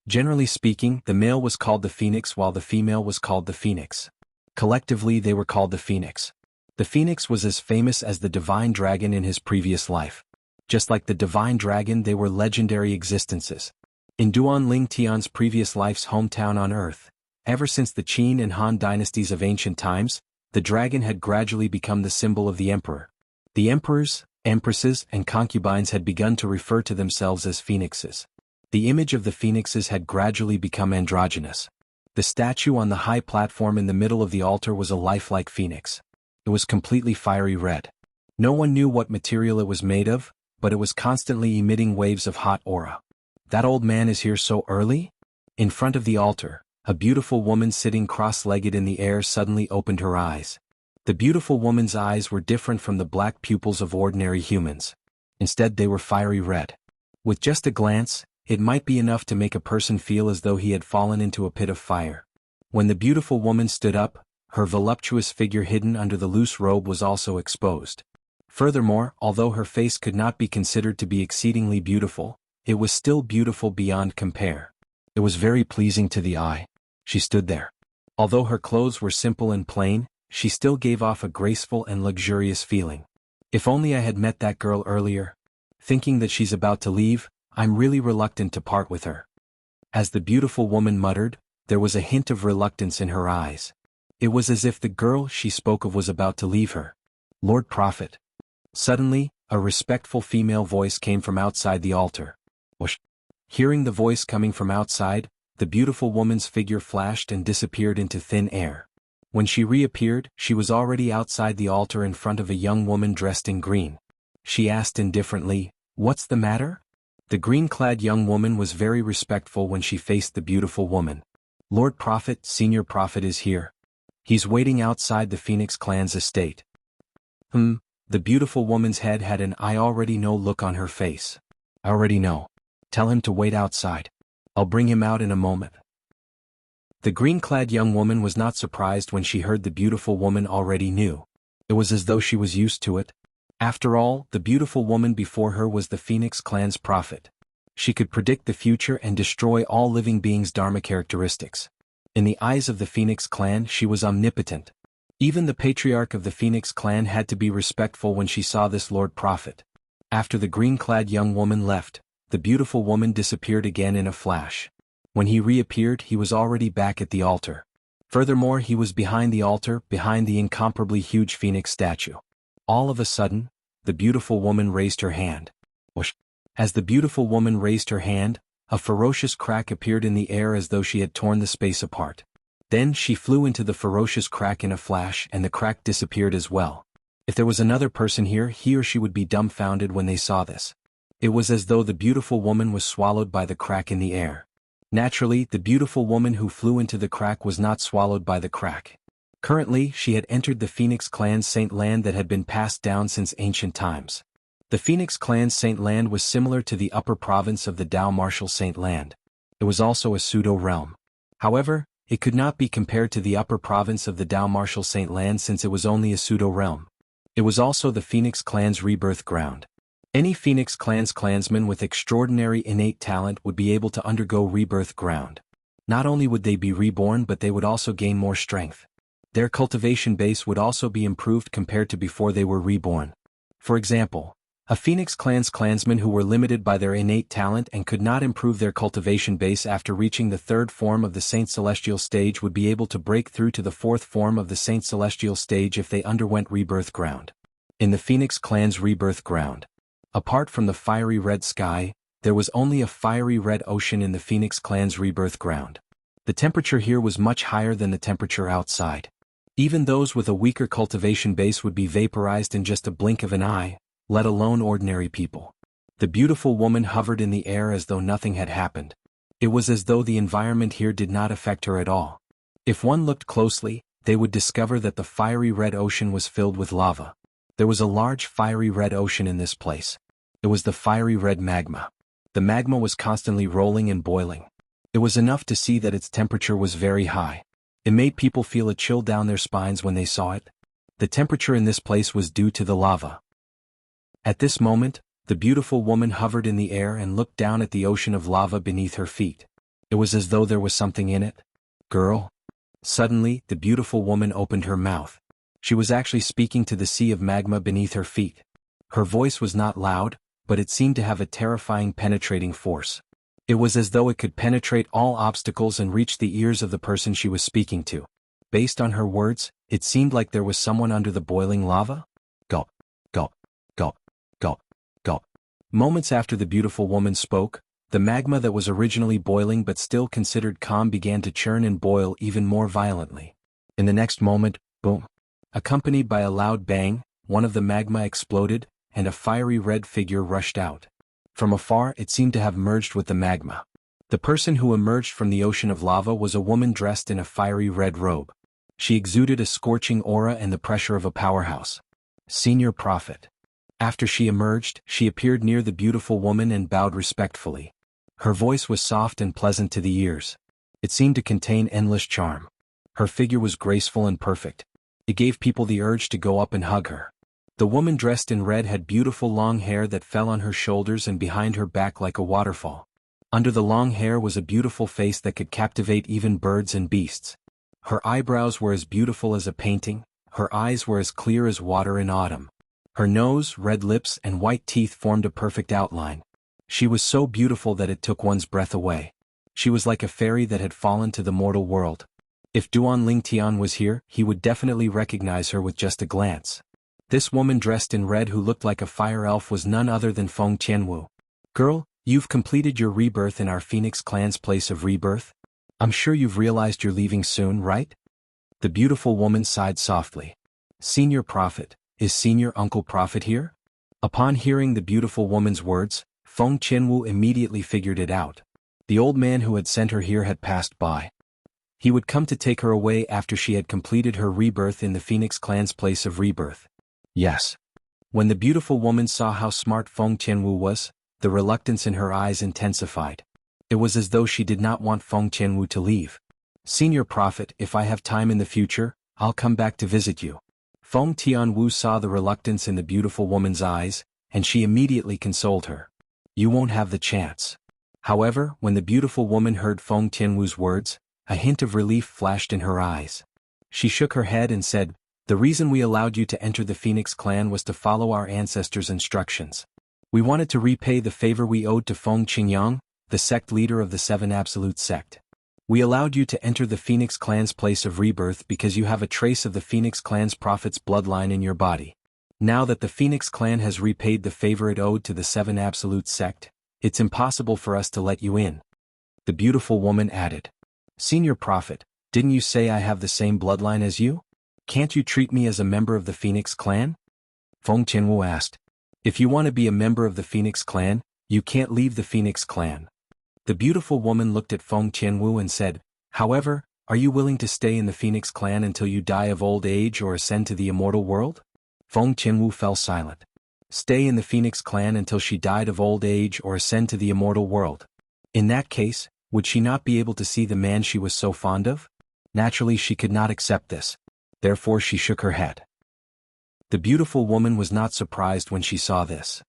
Generally speaking, the male was called the phoenix while the female was called the phoenix. Collectively they were called the phoenix. The phoenix was as famous as the divine dragon in his previous life. Just like the divine dragon, they were legendary existences. In Duan Lingtian's previous life's hometown on Earth, ever since the Qin and Han dynasties of ancient times, the dragon had gradually become the symbol of the emperor. The emperors, empresses, and concubines had begun to refer to themselves as phoenixes. The image of the phoenixes had gradually become androgynous. The statue on the high platform in the middle of the altar was a lifelike phoenix. It was completely fiery red. No one knew what material it was made of, but it was constantly emitting waves of hot aura. That old man is here so early? In front of the altar, a beautiful woman sitting cross-legged in the air suddenly opened her eyes. The beautiful woman's eyes were different from the black pupils of ordinary humans. Instead, they were fiery red. With just a glance, it might be enough to make a person feel as though he had fallen into a pit of fire. When the beautiful woman stood up, her voluptuous figure hidden under the loose robe was also exposed. Furthermore, although her face could not be considered to be exceedingly beautiful, it was still beautiful beyond compare. It was very pleasing to the eye. She stood there. Although her clothes were simple and plain, she still gave off a graceful and luxurious feeling. If only I had met that girl earlier. Thinking that she's about to leave, I'm really reluctant to part with her. As the beautiful woman muttered, there was a hint of reluctance in her eyes. It was as if the girl she spoke of was about to leave her. Lord Prophet. Suddenly, a respectful female voice came from outside the altar. Whoosh. Hearing the voice coming from outside, the beautiful woman's figure flashed and disappeared into thin air. When she reappeared, she was already outside the altar in front of a young woman dressed in green. She asked indifferently, "What's the matter?" The green-clad young woman was very respectful when she faced the beautiful woman. "Lord Prophet, Senior Prophet is here. He's waiting outside the Phoenix clan's estate." The beautiful woman's head had an "I already know" look on her face. "I already know. Tell him to wait outside. I'll bring him out in a moment." The green-clad young woman was not surprised when she heard the beautiful woman already knew. It was as though she was used to it. After all, the beautiful woman before her was the Phoenix clan's prophet. She could predict the future and destroy all living beings' dharma characteristics. In the eyes of the Phoenix clan, she was omnipotent. Even the patriarch of the Phoenix clan had to be respectful when she saw this Lord Prophet. After the green-clad young woman left, the beautiful woman disappeared again in a flash. When he reappeared, he was already back at the altar. Furthermore, he was behind the altar, behind the incomparably huge Phoenix statue. All of a sudden, the beautiful woman raised her hand. Whoosh. As the beautiful woman raised her hand, a ferocious crack appeared in the air as though she had torn the space apart. Then she flew into the ferocious crack in a flash and the crack disappeared as well. If there was another person here, he or she would be dumbfounded when they saw this. It was as though the beautiful woman was swallowed by the crack in the air. Naturally, the beautiful woman who flew into the crack was not swallowed by the crack. Currently, she had entered the Phoenix clan's Saint Land that had been passed down since ancient times. The Phoenix clan's Saint Land was similar to the upper province of the Dao Martial Saint Land. It was also a pseudo-realm. However, it could not be compared to the upper province of the Dao Martial Saint Land since it was only a pseudo-realm. It was also the Phoenix clan's rebirth ground. Any Phoenix clan's clansman with extraordinary innate talent would be able to undergo rebirth ground. Not only would they be reborn, but they would also gain more strength. Their cultivation base would also be improved compared to before they were reborn. For example, a Phoenix clan's clansmen who were limited by their innate talent and could not improve their cultivation base after reaching the third form of the Saint Celestial stage would be able to break through to the fourth form of the Saint Celestial stage if they underwent rebirth ground. In the Phoenix clan's rebirth ground, apart from the fiery red sky, there was only a fiery red ocean in the Phoenix clan's rebirth ground. The temperature here was much higher than the temperature outside. Even those with a weaker cultivation base would be vaporized in just a blink of an eye, let alone ordinary people. The beautiful woman hovered in the air as though nothing had happened. It was as though the environment here did not affect her at all. If one looked closely, they would discover that the fiery red ocean was filled with lava. There was a large fiery red ocean in this place. It was the fiery red magma. The magma was constantly rolling and boiling. It was enough to see that its temperature was very high. It made people feel a chill down their spines when they saw it. The temperature in this place was due to the lava. At this moment, the beautiful woman hovered in the air and looked down at the ocean of lava beneath her feet. It was as though there was something in it. "Girl?" Suddenly, the beautiful woman opened her mouth. She was actually speaking to the sea of magma beneath her feet. Her voice was not loud, but it seemed to have a terrifying penetrating force. It was as though it could penetrate all obstacles and reach the ears of the person she was speaking to. Based on her words, it seemed like there was someone under the boiling lava. Gulp, gulp, gulp, gulp, gulp. Moments after the beautiful woman spoke, the magma that was originally boiling but still considered calm began to churn and boil even more violently. In the next moment, boom. Accompanied by a loud bang, one of the magma exploded, and a fiery red figure rushed out. From afar, it seemed to have merged with the magma. The person who emerged from the ocean of lava was a woman dressed in a fiery red robe. She exuded a scorching aura and the pressure of a powerhouse. Senior Prophet. After she emerged, she appeared near the beautiful woman and bowed respectfully. Her voice was soft and pleasant to the ears. It seemed to contain endless charm. Her figure was graceful and perfect. It gave people the urge to go up and hug her. The woman dressed in red had beautiful long hair that fell on her shoulders and behind her back like a waterfall. Under the long hair was a beautiful face that could captivate even birds and beasts. Her eyebrows were as beautiful as a painting, her eyes were as clear as water in autumn. Her nose, red lips, and white teeth formed a perfect outline. She was so beautiful that it took one's breath away. She was like a fairy that had fallen to the mortal world. If Duan Lingtian was here, he would definitely recognize her with just a glance. This woman dressed in red who looked like a fire elf was none other than Feng Qianwu. Girl, you've completed your rebirth in our Phoenix clan's place of rebirth? I'm sure you've realized you're leaving soon, right? The beautiful woman sighed softly. Senior Prophet, is Senior Uncle Prophet here? Upon hearing the beautiful woman's words, Feng Qianwu immediately figured it out. The old man who had sent her here had passed by. He would come to take her away after she had completed her rebirth in the Phoenix clan's place of rebirth. Yes. When the beautiful woman saw how smart Feng Qianwu was, the reluctance in her eyes intensified. It was as though she did not want Feng Qianwu to leave. Senior Prophet, if I have time in the future, I'll come back to visit you. Feng Tianwu saw the reluctance in the beautiful woman's eyes, and she immediately consoled her. You won't have the chance. However, when the beautiful woman heard Feng Tianwu's words, a hint of relief flashed in her eyes. She shook her head and said, the reason we allowed you to enter the Phoenix clan was to follow our ancestors' instructions. We wanted to repay the favor we owed to Feng Qingyang, the sect leader of the Seven Absolute Sect. We allowed you to enter the Phoenix clan's place of rebirth because you have a trace of the Phoenix clan's prophet's bloodline in your body. Now that the Phoenix clan has repaid the favor it owed to the Seven Absolute Sect, it's impossible for us to let you in. The beautiful woman added. Senior Prophet, didn't you say I have the same bloodline as you? Can't you treat me as a member of the Phoenix clan? Feng Qianwu asked. If you want to be a member of the Phoenix clan, you can't leave the Phoenix clan. The beautiful woman looked at Feng Qianwu and said, however, are you willing to stay in the Phoenix clan until you die of old age or ascend to the immortal world? Feng Qianwu fell silent. Stay in the Phoenix clan until she died of old age or ascend to the immortal world. In that case, would she not be able to see the man she was so fond of? Naturally she could not accept this. Therefore she shook her head. The beautiful woman was not surprised when she saw this.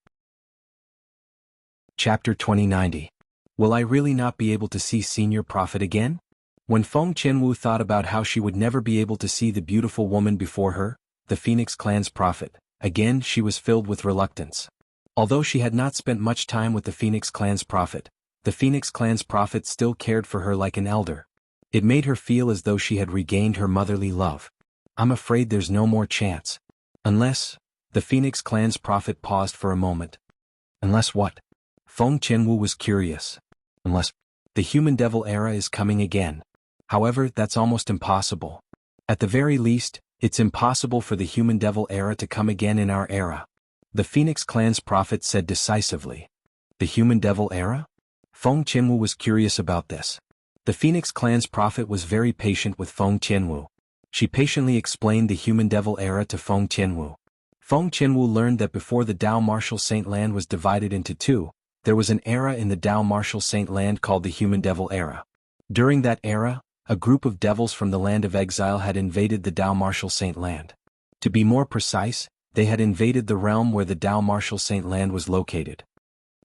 Chapter 2090. Will I really not be able to see Senior Prophet again? When Feng Qianwu thought about how she would never be able to see the beautiful woman before her, the Phoenix clan's prophet, again she was filled with reluctance. Although she had not spent much time with the Phoenix clan's prophet, the Phoenix clan's prophet still cared for her like an elder. It made her feel as though she had regained her motherly love. I'm afraid there's no more chance. Unless, the Phoenix clan's prophet paused for a moment. Unless what? Feng Qianwu was curious. Unless, the human devil era is coming again. However, that's almost impossible. At the very least, it's impossible for the human devil era to come again in our era. The Phoenix clan's prophet said decisively. The human devil era? Feng Qianwu was curious about this. The Phoenix clan's prophet was very patient with Feng Qianwu. She patiently explained the human devil era to Feng Qianwu. Feng Qianwu learned that before the Dao Martial Saint Land was divided into two, there was an era in the Dao Martial Saint Land called the Human Devil Era. During that era, a group of devils from the land of exile had invaded the Dao Martial Saint Land. To be more precise, they had invaded the realm where the Dao Martial Saint Land was located.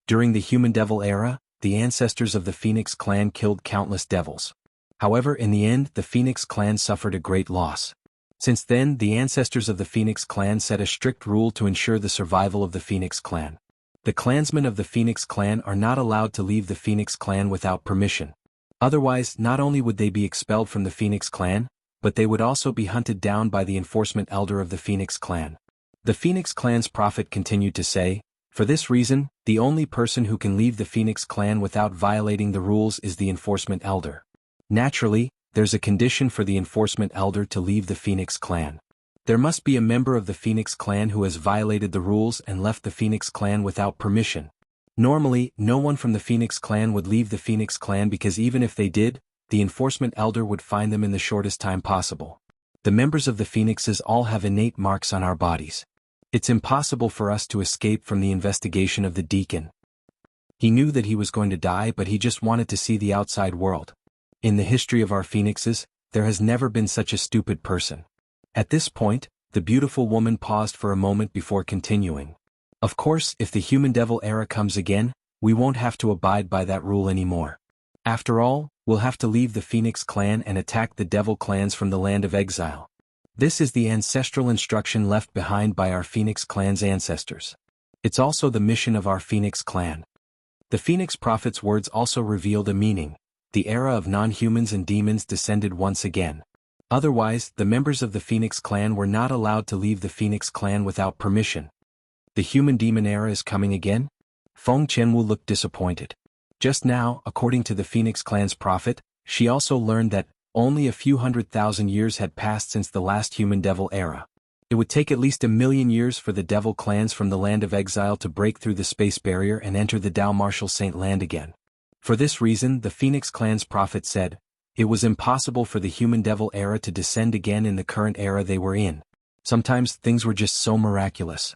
During the Human Devil Era, the ancestors of the Phoenix clan killed countless devils. However, in the end, the Phoenix clan suffered a great loss. Since then, the ancestors of the Phoenix clan set a strict rule to ensure the survival of the Phoenix clan. The clansmen of the Phoenix clan are not allowed to leave the Phoenix clan without permission. Otherwise, not only would they be expelled from the Phoenix clan, but they would also be hunted down by the enforcement elder of the Phoenix clan. The Phoenix clan's prophet continued to say, for this reason, the only person who can leave the Phoenix clan without violating the rules is the enforcement elder. Naturally, there's a condition for the enforcement elder to leave the Phoenix clan. There must be a member of the Phoenix clan who has violated the rules and left the Phoenix clan without permission. Normally, no one from the Phoenix clan would leave the Phoenix clan because even if they did, the enforcement elder would find them in the shortest time possible. The members of the Phoenixes all have innate marks on our bodies. It's impossible for us to escape from the investigation of the deacon. He knew that he was going to die, but he just wanted to see the outside world. In the history of our Phoenixes, there has never been such a stupid person. At this point, the beautiful woman paused for a moment before continuing. Of course, if the human devil era comes again, we won't have to abide by that rule anymore. After all, we'll have to leave the Phoenix clan and attack the devil clans from the land of exile. This is the ancestral instruction left behind by our Phoenix clan's ancestors. It's also the mission of our Phoenix clan. The Phoenix prophet's words also revealed a meaning. The era of non-humans and demons descended once again. Otherwise, the members of the Phoenix clan were not allowed to leave the Phoenix clan without permission. The human-demon era is coming again? Feng Qianwu looked disappointed. Just now, according to the Phoenix clan's prophet, she also learned that only a few 100,000 years had passed since the last human-devil era. It would take at least 1,000,000 years for the devil clans from the land of exile to break through the space barrier and enter the Dao Martial Saint land again. For this reason, the Phoenix clan's prophet said, it was impossible for the human-devil era to descend again in the current era they were in. Sometimes things were just so miraculous.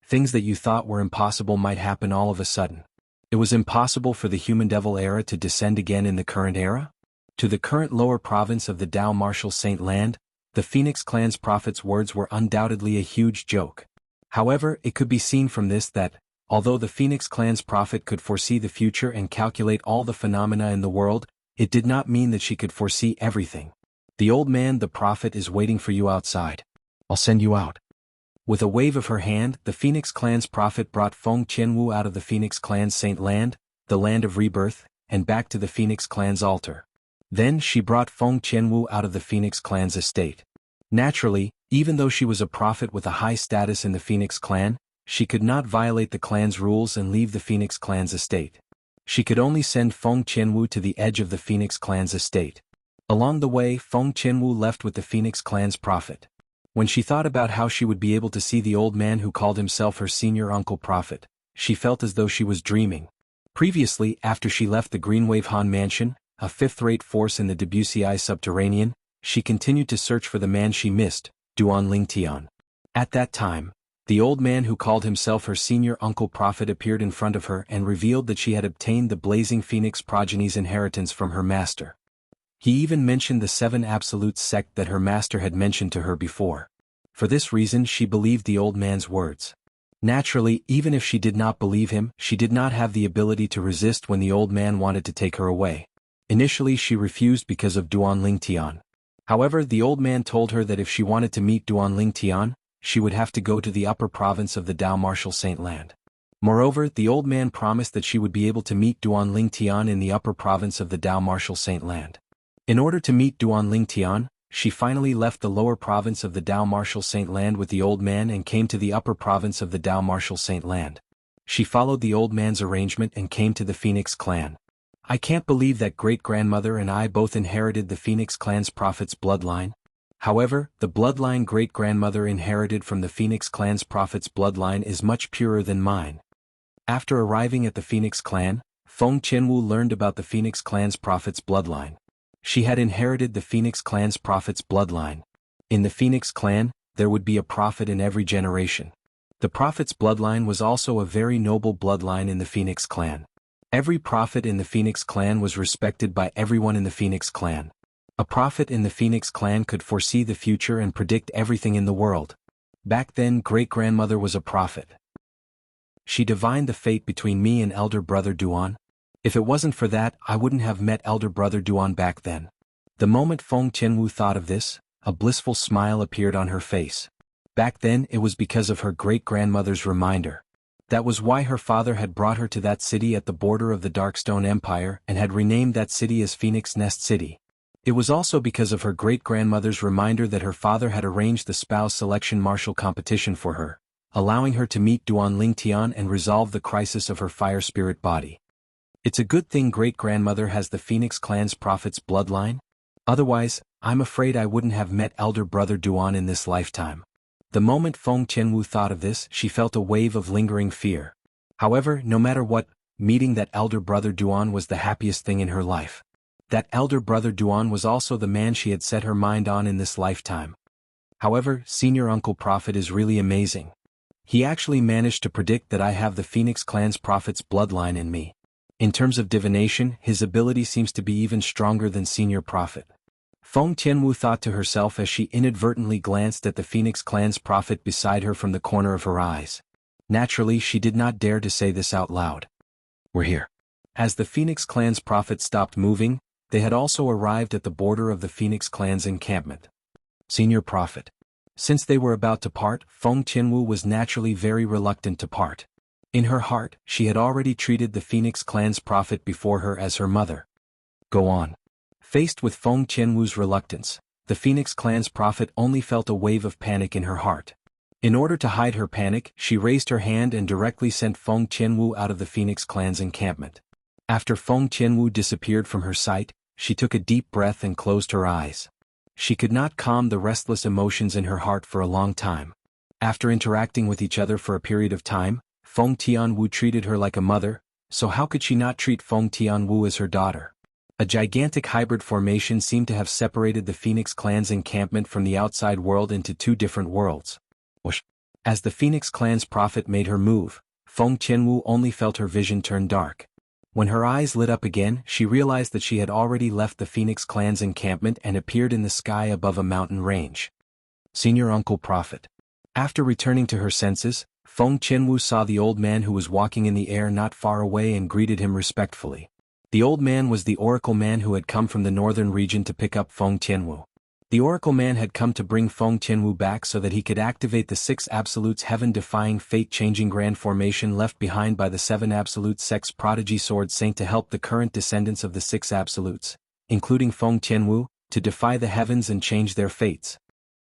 Things that you thought were impossible might happen all of a sudden. It was impossible for the human-devil era to descend again in the current era? To the current lower province of the Dao Martial Saint land, the Phoenix clan's prophet's words were undoubtedly a huge joke. However, it could be seen from this that, although the Phoenix clan's prophet could foresee the future and calculate all the phenomena in the world, it did not mean that she could foresee everything. The old man, the prophet, is waiting for you outside. I'll send you out. With a wave of her hand, the Phoenix clan's prophet brought Feng Qianwu out of the Phoenix clan's Saint land, the land of rebirth, and back to the Phoenix clan's altar. Then she brought Feng Qianwu out of the Phoenix clan's estate. Naturally, even though she was a prophet with a high status in the Phoenix clan, she could not violate the clan's rules and leave the Phoenix clan's estate. She could only send Feng Qianwu to the edge of the Phoenix clan's estate. Along the way, Feng Qianwu left with the Phoenix clan's prophet. When she thought about how she would be able to see the old man who called himself her senior uncle prophet, she felt as though she was dreaming. Previously, after she left the Greenwave Han mansion, a fifth-rate force in the Debussy subterranean, she continued to search for the man she missed, Duan Lingtian. At that time, the old man who called himself her senior uncle prophet appeared in front of her and revealed that she had obtained the Blazing Phoenix progeny's inheritance from her master. He even mentioned the 7 Absolutes sect that her master had mentioned to her before. For this reason she believed the old man's words. Naturally, even if she did not believe him, she did not have the ability to resist when the old man wanted to take her away. Initially she refused because of Duan Lingtian. However, the old man told her that if she wanted to meet Duan Lingtian, she would have to go to the upper province of the Dao Martial Saint land. Moreover, the old man promised that she would be able to meet Duan Lingtian in the upper province of the Dao Martial Saint land. In order to meet Duan Lingtian, she finally left the lower province of the Dao Martial Saint land with the old man and came to the upper province of the Dao Martial Saint land. She followed the old man's arrangement and came to the Phoenix clan. I can't believe that great-grandmother and I both inherited the Phoenix clan's prophet's bloodline. However, the bloodline great-grandmother inherited from the Phoenix clan's prophet's bloodline is much purer than mine. After arriving at the Phoenix clan, Feng Qianwu learned about the Phoenix clan's prophet's bloodline. She had inherited the Phoenix clan's prophet's bloodline. In the Phoenix clan, there would be a prophet in every generation. The prophet's bloodline was also a very noble bloodline in the Phoenix clan. Every prophet in the Phoenix clan was respected by everyone in the Phoenix clan. A prophet in the Phoenix clan could foresee the future and predict everything in the world. Back then, great-grandmother was a prophet. She divined the fate between me and elder brother Duan. If it wasn't for that, I wouldn't have met elder brother Duan back then. The moment Feng Qianwu thought of this, a blissful smile appeared on her face. Back then it was because of her great-grandmother's reminder. That was why her father had brought her to that city at the border of the Darkstone Empire and had renamed that city as Phoenix Nest City. It was also because of her great-grandmother's reminder that her father had arranged the spouse selection martial competition for her, allowing her to meet Duan Lingtian and resolve the crisis of her fire spirit body. It's a good thing great-grandmother has the Phoenix clan's prophet's bloodline. Otherwise, I'm afraid I wouldn't have met elder brother Duan in this lifetime. The moment Feng Qianwu thought of this, she felt a wave of lingering fear. However, no matter what, meeting that elder brother Duan was the happiest thing in her life. That elder brother Duan was also the man she had set her mind on in this lifetime. However, Senior Uncle Prophet is really amazing. He actually managed to predict that I have the Phoenix Clan's prophet's bloodline in me. In terms of divination, his ability seems to be even stronger than Senior Prophet. Feng Tianwu thought to herself as she inadvertently glanced at the Phoenix Clan's prophet beside her from the corner of her eyes. Naturally, she did not dare to say this out loud. We're here. As the Phoenix Clan's prophet stopped moving, they had also arrived at the border of the Phoenix Clan's encampment. Senior Prophet. Since they were about to part, Feng Tianwu was naturally very reluctant to part. In her heart, she had already treated the Phoenix Clan's prophet before her as her mother. Go on. Faced with Feng Tianwu's reluctance, the Phoenix Clan's prophet only felt a wave of panic in her heart. In order to hide her panic, she raised her hand and directly sent Feng Tianwu out of the Phoenix Clan's encampment. After Feng Tianwu disappeared from her sight, she took a deep breath and closed her eyes. She could not calm the restless emotions in her heart for a long time. After interacting with each other for a period of time, Feng Tianwu treated her like a mother, so how could she not treat Feng Tianwu as her daughter? A gigantic hybrid formation seemed to have separated the Phoenix Clan's encampment from the outside world into two different worlds. As the Phoenix Clan's prophet made her move, Feng Tianwu only felt her vision turn dark. When her eyes lit up again, she realized that she had already left the Phoenix Clan's encampment and appeared in the sky above a mountain range. Senior Uncle Prophet. After returning to her senses, Feng Tianwu saw the old man who was walking in the air not far away and greeted him respectfully. The old man was the Oracle man who had come from the northern region to pick up Feng Tianwu. The Oracle man had come to bring Feng Tianwu back so that he could activate the 6 Absolutes heaven-defying fate-changing grand formation left behind by the 7 Absolute Sect's prodigy Sword Saint to help the current descendants of the 6 Absolutes, including Feng Tianwu, to defy the heavens and change their fates.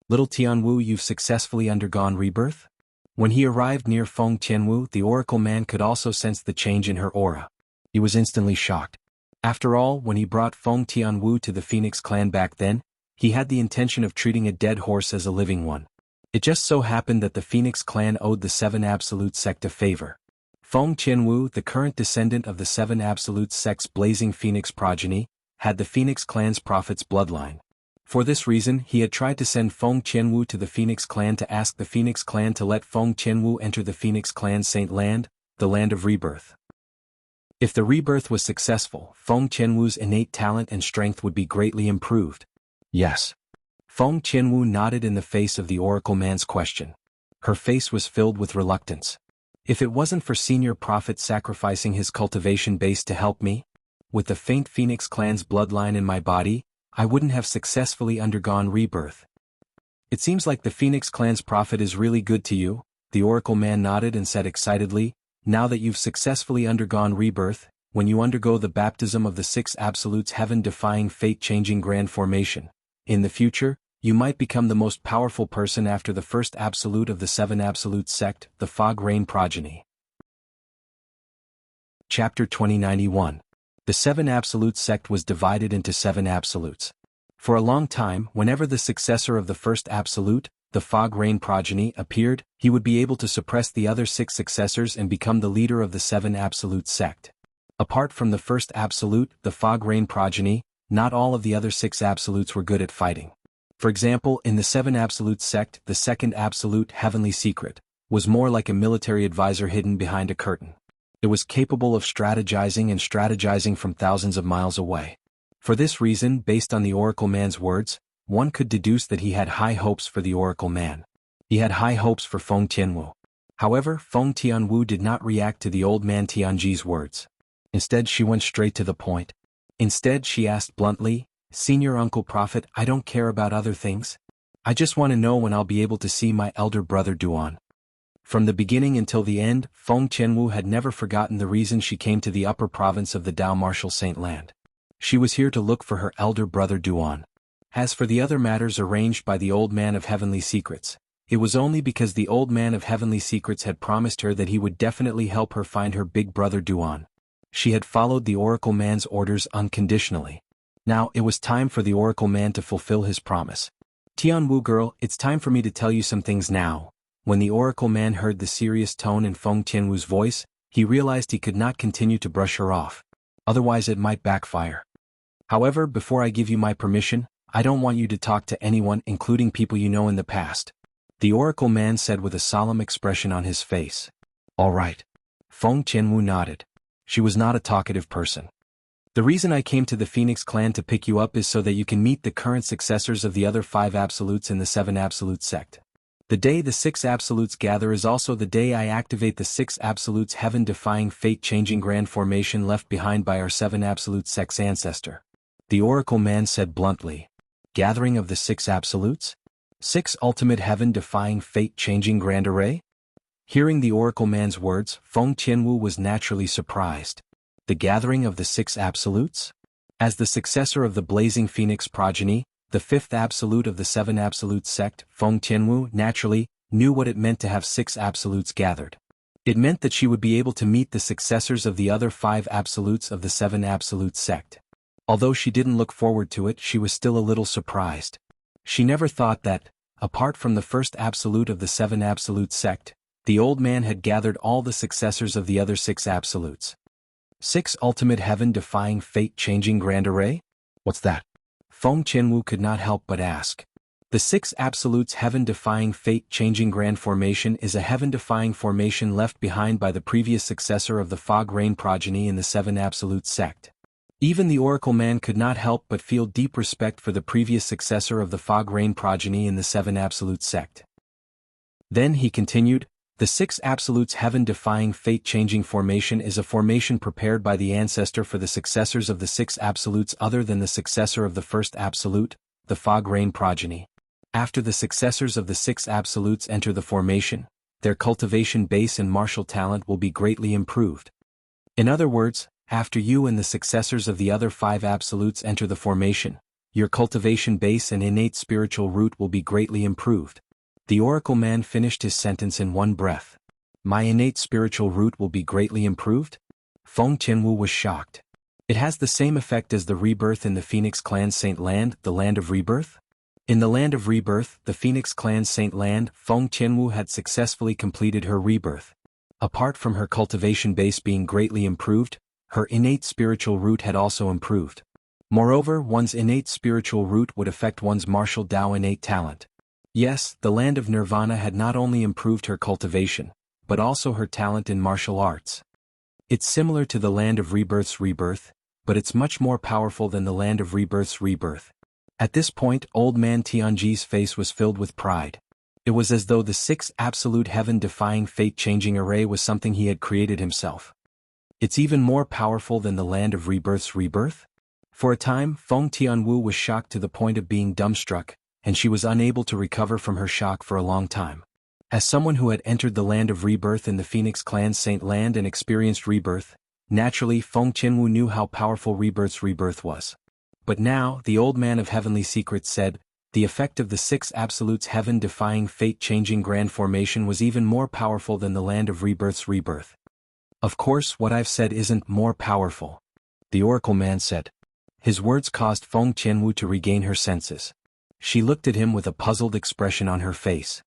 Little Tianwu, you've successfully undergone rebirth? When he arrived near Feng Tianwu, the Oracle man could also sense the change in her aura. He was instantly shocked. After all, when he brought Feng Tianwu to the Phoenix Clan back then, he had the intention of treating a dead horse as a living one. It just so happened that the Phoenix Clan owed the 7 Absolute Sect a favor. Feng Tianwu, the current descendant of the 7 Absolute Sect's blazing Phoenix progeny, had the Phoenix Clan's prophet's bloodline. For this reason, he had tried to send Feng Tianwu to the Phoenix Clan to ask the Phoenix Clan to let Feng Tianwu enter the Phoenix Clan's Saint Land, the Land of Rebirth. If the rebirth was successful, Feng Tianwu's innate talent and strength would be greatly improved. Yes. Feng Tianwu nodded in the face of the Oracle man's question. Her face was filled with reluctance. If it wasn't for Senior Prophet sacrificing his cultivation base to help me, with the faint Phoenix Clan's bloodline in my body, I wouldn't have successfully undergone rebirth. It seems like the Phoenix Clan's prophet is really good to you, the Oracle man nodded and said excitedly, now that you've successfully undergone rebirth, when you undergo the baptism of the 6 Absolutes heaven-defying fate-changing grand formation, in the future, you might become the most powerful person after the first Absolute of the 7 Absolute Sect, the Fog Rain progeny. Chapter 2091. The 7 Absolute Sect was divided into 7 Absolutes. For a long time, whenever the successor of the first Absolute, the Fog Rain progeny, appeared, he would be able to suppress the other 6 successors and become the leader of the 7 Absolute Sect. Apart from the first Absolute, the Fog Rain progeny, not all of the other 6 Absolutes were good at fighting. For example, in the 7 Absolute Sect, the second Absolute, Heavenly Secret, was more like a military advisor hidden behind a curtain. It was capable of strategizing from thousands of miles away. For this reason, based on the Oracle man's words, one could deduce that he had high hopes for the Oracle man. He had high hopes for Feng Tianwu. However, Feng Tianwu did not react to the old man Tianji's words. Instead, she went straight to the point. Instead, she asked bluntly, Senior Uncle Prophet, I don't care about other things. I just want to know when I'll be able to see my elder brother Duan. From the beginning until the end, Feng Tianwu had never forgotten the reason she came to the upper province of the Dao Martial Saint Land. She was here to look for her elder brother Duan. As for the other matters arranged by the Old Man of Heavenly Secrets, it was only because the Old Man of Heavenly Secrets had promised her that he would definitely help her find her big brother Duan. She had followed the Oracle man's orders unconditionally. Now it was time for the Oracle man to fulfill his promise. Tianwu girl, it's time for me to tell you some things now. When the Oracle man heard the serious tone in Feng Tianwu's voice, he realized he could not continue to brush her off. Otherwise it might backfire. However, before I give you my permission, I don't want you to talk to anyone, including people you know in the past. The oracle man said with a solemn expression on his face. All right. Feng Qianwu nodded. She was not a talkative person. The reason I came to the Phoenix clan to pick you up is so that you can meet the current successors of the other 5 absolutes in the 7 absolute sect. The day the 6 absolutes gather is also the day I activate the 6 absolutes heaven-defying fate-changing grand formation left behind by our 7 absolute sect's ancestor. The oracle man said bluntly. Gathering of the 6 absolutes? 6 ultimate heaven-defying fate-changing grand array? Hearing the oracle man's words, Feng Qianwu was naturally surprised. The gathering of the 6 absolutes? As the successor of the blazing phoenix progeny, the 5th absolute of the 7 absolute sect, Feng Qianwu, naturally, knew what it meant to have 6 absolutes gathered. It meant that she would be able to meet the successors of the other 5 absolutes of the 7 absolute sect. Although she didn't look forward to it, she was still a little surprised. She never thought that, apart from the first absolute of the 7 absolute sect, the old man had gathered all the successors of the other 6 absolutes. 6 ultimate heaven-defying fate-changing grand array? What's that? Feng Qianwu could not help but ask. The 6 absolutes heaven-defying fate-changing grand formation is a heaven-defying formation left behind by the previous successor of the fog rain progeny in the 7 absolute sect. Even the oracle man could not help but feel deep respect for the previous successor of the fog rain progeny in the 7 absolute sect. Then he continued, the 6 absolutes heaven-defying fate-changing formation is a formation prepared by the ancestor for the successors of the 6 absolutes other than the successor of the first absolute, the fog rain progeny. After the successors of the 6 absolutes enter the formation, their cultivation base and martial talent will be greatly improved. In other words, after you and the successors of the other 5 absolutes enter the formation, your cultivation base and innate spiritual root will be greatly improved. The oracle man finished his sentence in one breath. My innate spiritual root will be greatly improved? Feng Qianwu was shocked. It has the same effect as the rebirth in the Phoenix clan's Saint Land, the Land of Rebirth? In the Land of Rebirth, the Phoenix clan's Saint Land, Feng Qianwu had successfully completed her rebirth. Apart from her cultivation base being greatly improved, her innate spiritual root had also improved. Moreover, one's innate spiritual root would affect one's martial Tao innate talent. Yes, the Land of Nirvana had not only improved her cultivation, but also her talent in martial arts. It's similar to the Land of Rebirth's rebirth, but it's much more powerful than the Land of Rebirth's rebirth. At this point, old man Tianji's face was filled with pride. It was as though the 6 absolute heaven-defying fate-changing array was something he had created himself. It's even more powerful than the Land of Rebirth's rebirth? For a time, Feng Tianwu was shocked to the point of being dumbstruck, and she was unable to recover from her shock for a long time. As someone who had entered the Land of Rebirth in the Phoenix clan's Saint Land and experienced rebirth, naturally Feng Qianwu knew how powerful rebirth's rebirth was. But now, the old man of heavenly secrets said, the effect of the 6 absolutes heaven-defying fate-changing grand formation was even more powerful than the Land of Rebirth's rebirth. Of course, what I've said isn't more powerful. The oracle man said. His words caused Feng Qianwu to regain her senses. She looked at him with a puzzled expression on her face.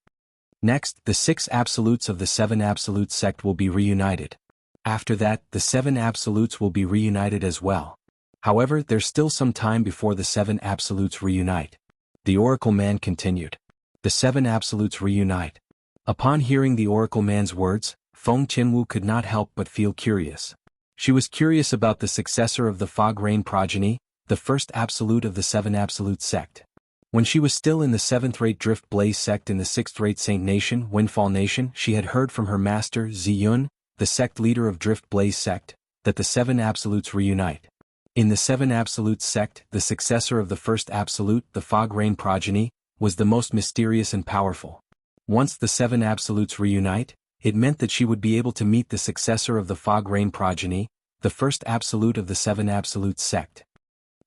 Next, the 6 absolutes of the 7 absolute sect will be reunited. After that, the 7 absolutes will be reunited as well. However, there's still some time before the 7 absolutes reunite. The oracle man continued. The 7 absolutes reunite. Upon hearing the oracle man's words, Feng Qianwu could not help but feel curious. She was curious about the successor of the fog rain progeny, the first absolute of the 7 absolute sect. When she was still in the 7th-rate Drift Blaze sect in the 6th-rate Saint Nation, Windfall Nation, she had heard from her master, Ziyun, the sect leader of Drift Blaze sect, that the 7 absolutes reunite. In the 7 absolute sect, the successor of the first absolute, the fog rain progeny, was the most mysterious and powerful. Once the 7 absolutes reunite, it meant that she would be able to meet the successor of the fog rain progeny, the first absolute of the 7 absolute sect.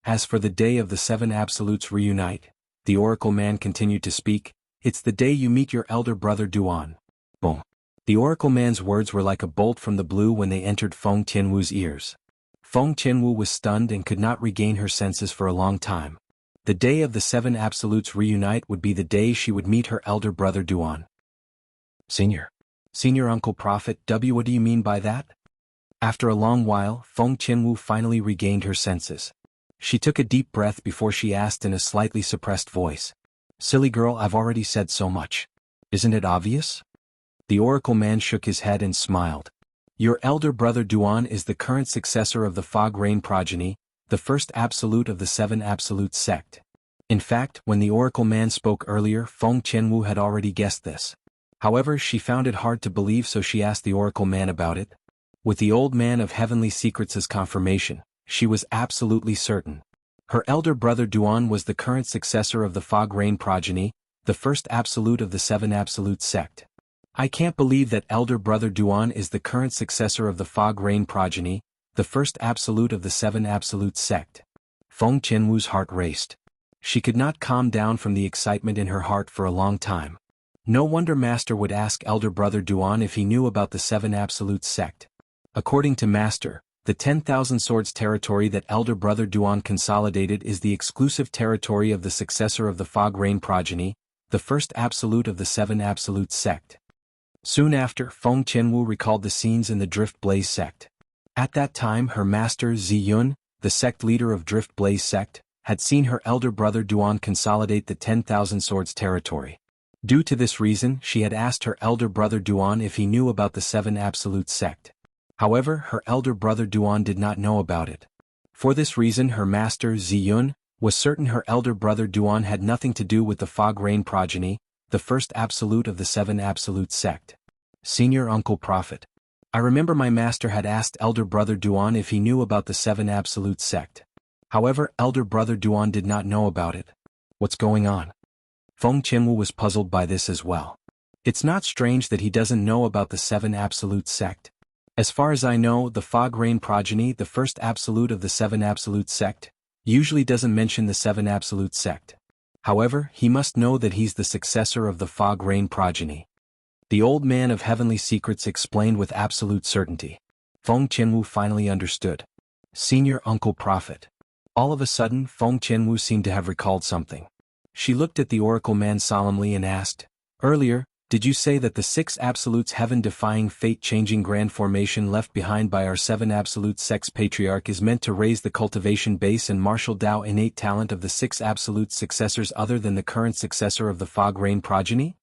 As for the day of the 7 absolutes reunite, the oracle man continued to speak, it's the day you meet your elder brother Duan. Boom. The oracle man's words were like a bolt from the blue when they entered Feng Qianwu's ears. Feng Qianwu was stunned and could not regain her senses for a long time. The day of the 7 absolutes reunite would be the day she would meet her elder brother Duan. Senior Uncle Prophet W. What do you mean by that? After a long while, Feng Qianwu finally regained her senses. She took a deep breath before she asked in a slightly suppressed voice. Silly girl, I've already said so much. Isn't it obvious? The oracle man shook his head and smiled. Your elder brother Duan is the current successor of the Fog Rain progeny, the first absolute of the seven absolute sect. In fact, when the oracle man spoke earlier, Feng Qianwu had already guessed this. However, she found it hard to believe, so she asked the oracle man about it. With the old man of heavenly secrets' confirmation, she was absolutely certain. Her elder brother Duan was the current successor of the Fog Rain progeny, the first absolute of the seven absolute sect. I can't believe that elder brother Duan is the current successor of the Fog Rain progeny, the first absolute of the seven absolute sect. Feng Qianwu's heart raced. She could not calm down from the excitement in her heart for a long time. No wonder Master would ask elder brother Duan if he knew about the seven absolute sect. According to Master, the 10,000 swords territory that elder brother Duan consolidated is the exclusive territory of the successor of the Fog Rain progeny, the first absolute of the seven absolute sect. Soon after, Feng Qianwu recalled the scenes in the Drift Blaze sect. At that time, her master Ziyun, the sect leader of Drift Blaze sect, had seen her elder brother Duan consolidate the 10,000 swords territory. Due to this reason, she had asked her elder brother Duan if he knew about the seven absolute sect. However, her elder brother Duan did not know about it. For this reason, her master Ziyun was certain her elder brother Duan had nothing to do with the Fog Rain progeny, the first absolute of the seven absolute sect. Senior Uncle Prophet. I remember my master had asked elder brother Duan if he knew about the seven absolute sect. However, elder brother Duan did not know about it. What's going on? Feng Qianwu was puzzled by this as well. It's not strange that he doesn't know about the seven absolute sect. As far as I know, the Fog Rain progeny, the first absolute of the seven absolute sect, usually doesn't mention the seven absolute sect. However, he must know that he's the successor of the Fog Rain progeny. The old man of heavenly secrets explained with absolute certainty. Feng Qianwu finally understood. Senior Uncle Prophet. All of a sudden, Feng Qianwu seemed to have recalled something. She looked at the oracle man solemnly and asked, earlier, did you say that the six absolutes heaven-defying fate-changing grand formation left behind by our seven absolute sects patriarch is meant to raise the cultivation base and martial Dao innate talent of the six absolute successors other than the current successor of the Fog Rain progeny?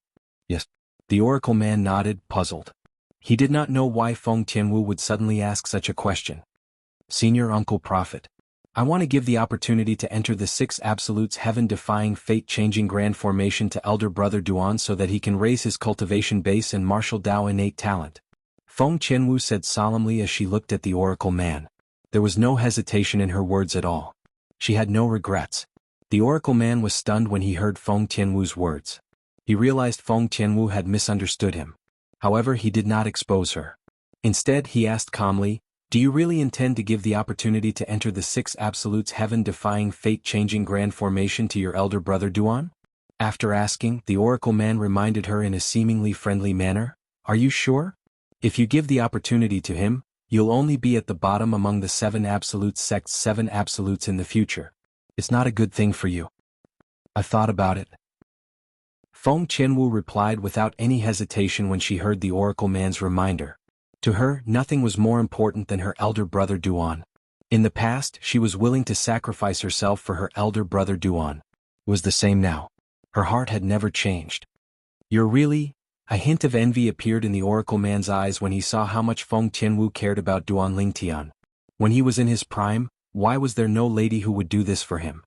Yes. The oracle man nodded, puzzled. He did not know why Feng Qianwu would suddenly ask such a question. Senior Uncle Prophet. I want to give the opportunity to enter the six absolutes heaven-defying fate-changing grand formation to elder brother Duan so that he can raise his cultivation base and martial Dao innate talent. Feng Qianwu said solemnly as she looked at the oracle man. There was no hesitation in her words at all. She had no regrets. The oracle man was stunned when he heard Feng Qianwu's words. He realized Feng Qianwu had misunderstood him. However, he did not expose her. Instead, he asked calmly, do you really intend to give the opportunity to enter the six absolutes heaven-defying fate-changing grand formation to your elder brother Duan? After asking, the oracle man reminded her in a seemingly friendly manner, are you sure? If you give the opportunity to him, you'll only be at the bottom among the seven absolute sects, seven absolutes in the future. It's not a good thing for you. I've thought about it. Feng Qianwu replied without any hesitation when she heard the oracle man's reminder. To her, nothing was more important than her elder brother Duan. In the past, she was willing to sacrifice herself for her elder brother Duan. It was the same now. Her heart had never changed. You're really? A hint of envy appeared in the oracle man's eyes when he saw how much Feng Qianwu cared about Duan Lingtian. When he was in his prime, why was there no lady who would do this for him?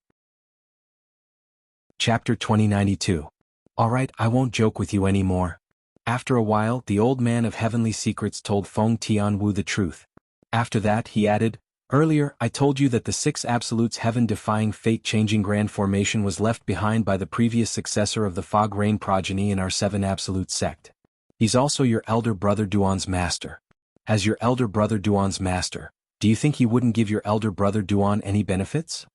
Chapter 2092. Alright, I won't joke with you anymore. After a while, the old man of heavenly secrets told Feng Tianwu the truth. After that, he added, earlier, I told you that the six absolutes heaven-defying fate-changing grand formation was left behind by the previous successor of the Fog Rain progeny in our seven absolute sect. He's also your elder brother Duan's master. As your elder brother Duan's master, do you think he wouldn't give your elder brother Duan any benefits?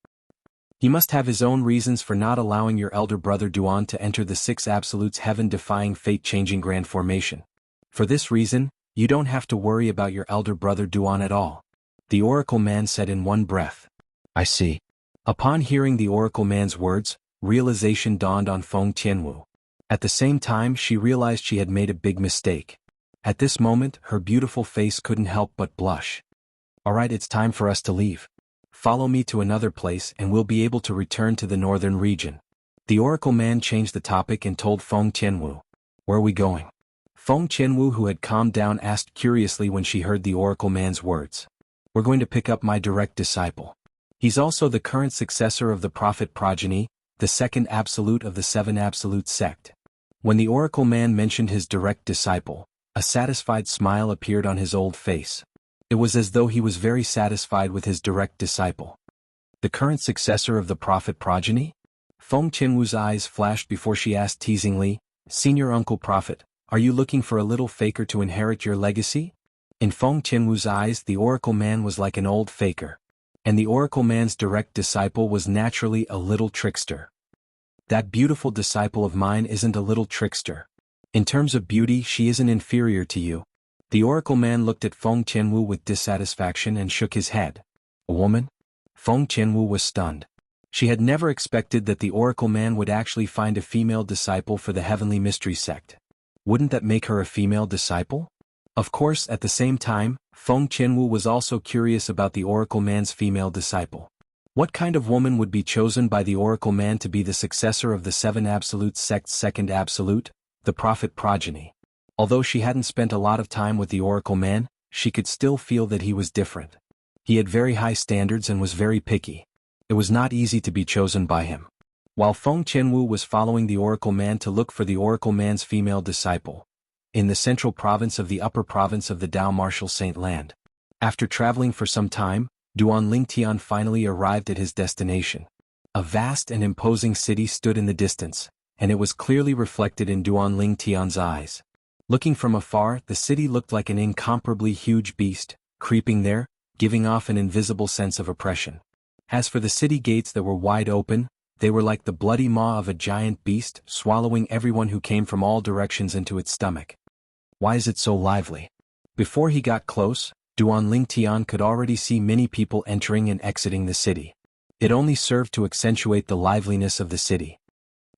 He must have his own reasons for not allowing your elder brother Duan to enter the six absolutes heaven-defying fate-changing grand formation. For this reason, you don't have to worry about your elder brother Duan at all. The oracle man said in one breath. I see. Upon hearing the oracle man's words, realization dawned on Feng Tianwu. At the same time, she realized she had made a big mistake. At this moment, her beautiful face couldn't help but blush. Alright, it's time for us to leave. Follow me to another place and we'll be able to return to the northern region. The oracle man changed the topic and told Feng Qianwu. Where are we going? Feng Qianwu, who had calmed down, asked curiously when she heard the oracle man's words. We're going to pick up my direct disciple. He's also the current successor of the prophet progeny, the second absolute of the seven absolute sect. When the oracle man mentioned his direct disciple, a satisfied smile appeared on his old face. It was as though he was very satisfied with his direct disciple. The current successor of the prophet progeny? Feng Qianwu's eyes flashed before she asked teasingly, Senior Uncle Prophet, are you looking for a little faker to inherit your legacy? In Feng Qianwu's eyes, the oracle man was like an old faker. And the oracle man's direct disciple was naturally a little trickster. That beautiful disciple of mine isn't a little trickster. In terms of beauty, she isn't inferior to you. The oracle man looked at Feng Qianwu with dissatisfaction and shook his head. A woman? Feng Qianwu was stunned. She had never expected that the oracle man would actually find a female disciple for the heavenly mystery sect. Wouldn't that make her a female disciple? Of course, at the same time, Feng Qianwu was also curious about the oracle man's female disciple. What kind of woman would be chosen by the oracle man to be the successor of the seven absolute sect's second absolute, the prophet progeny? Although she hadn't spent a lot of time with the oracle man, she could still feel that he was different. He had very high standards and was very picky. It was not easy to be chosen by him. While Feng Qianwu was following the oracle man to look for the oracle man's female disciple, in the central province of the upper province of the Dao Martial Saint Land. After traveling for some time, Duan Lingtian finally arrived at his destination. A vast and imposing city stood in the distance, and it was clearly reflected in Duan Lingtian's eyes. Looking from afar, the city looked like an incomparably huge beast, creeping there, giving off an invisible sense of oppression. As for the city gates that were wide open, they were like the bloody maw of a giant beast, swallowing everyone who came from all directions into its stomach. Why is it so lively? Before he got close, Duan Lingtian could already see many people entering and exiting the city. It only served to accentuate the liveliness of the city.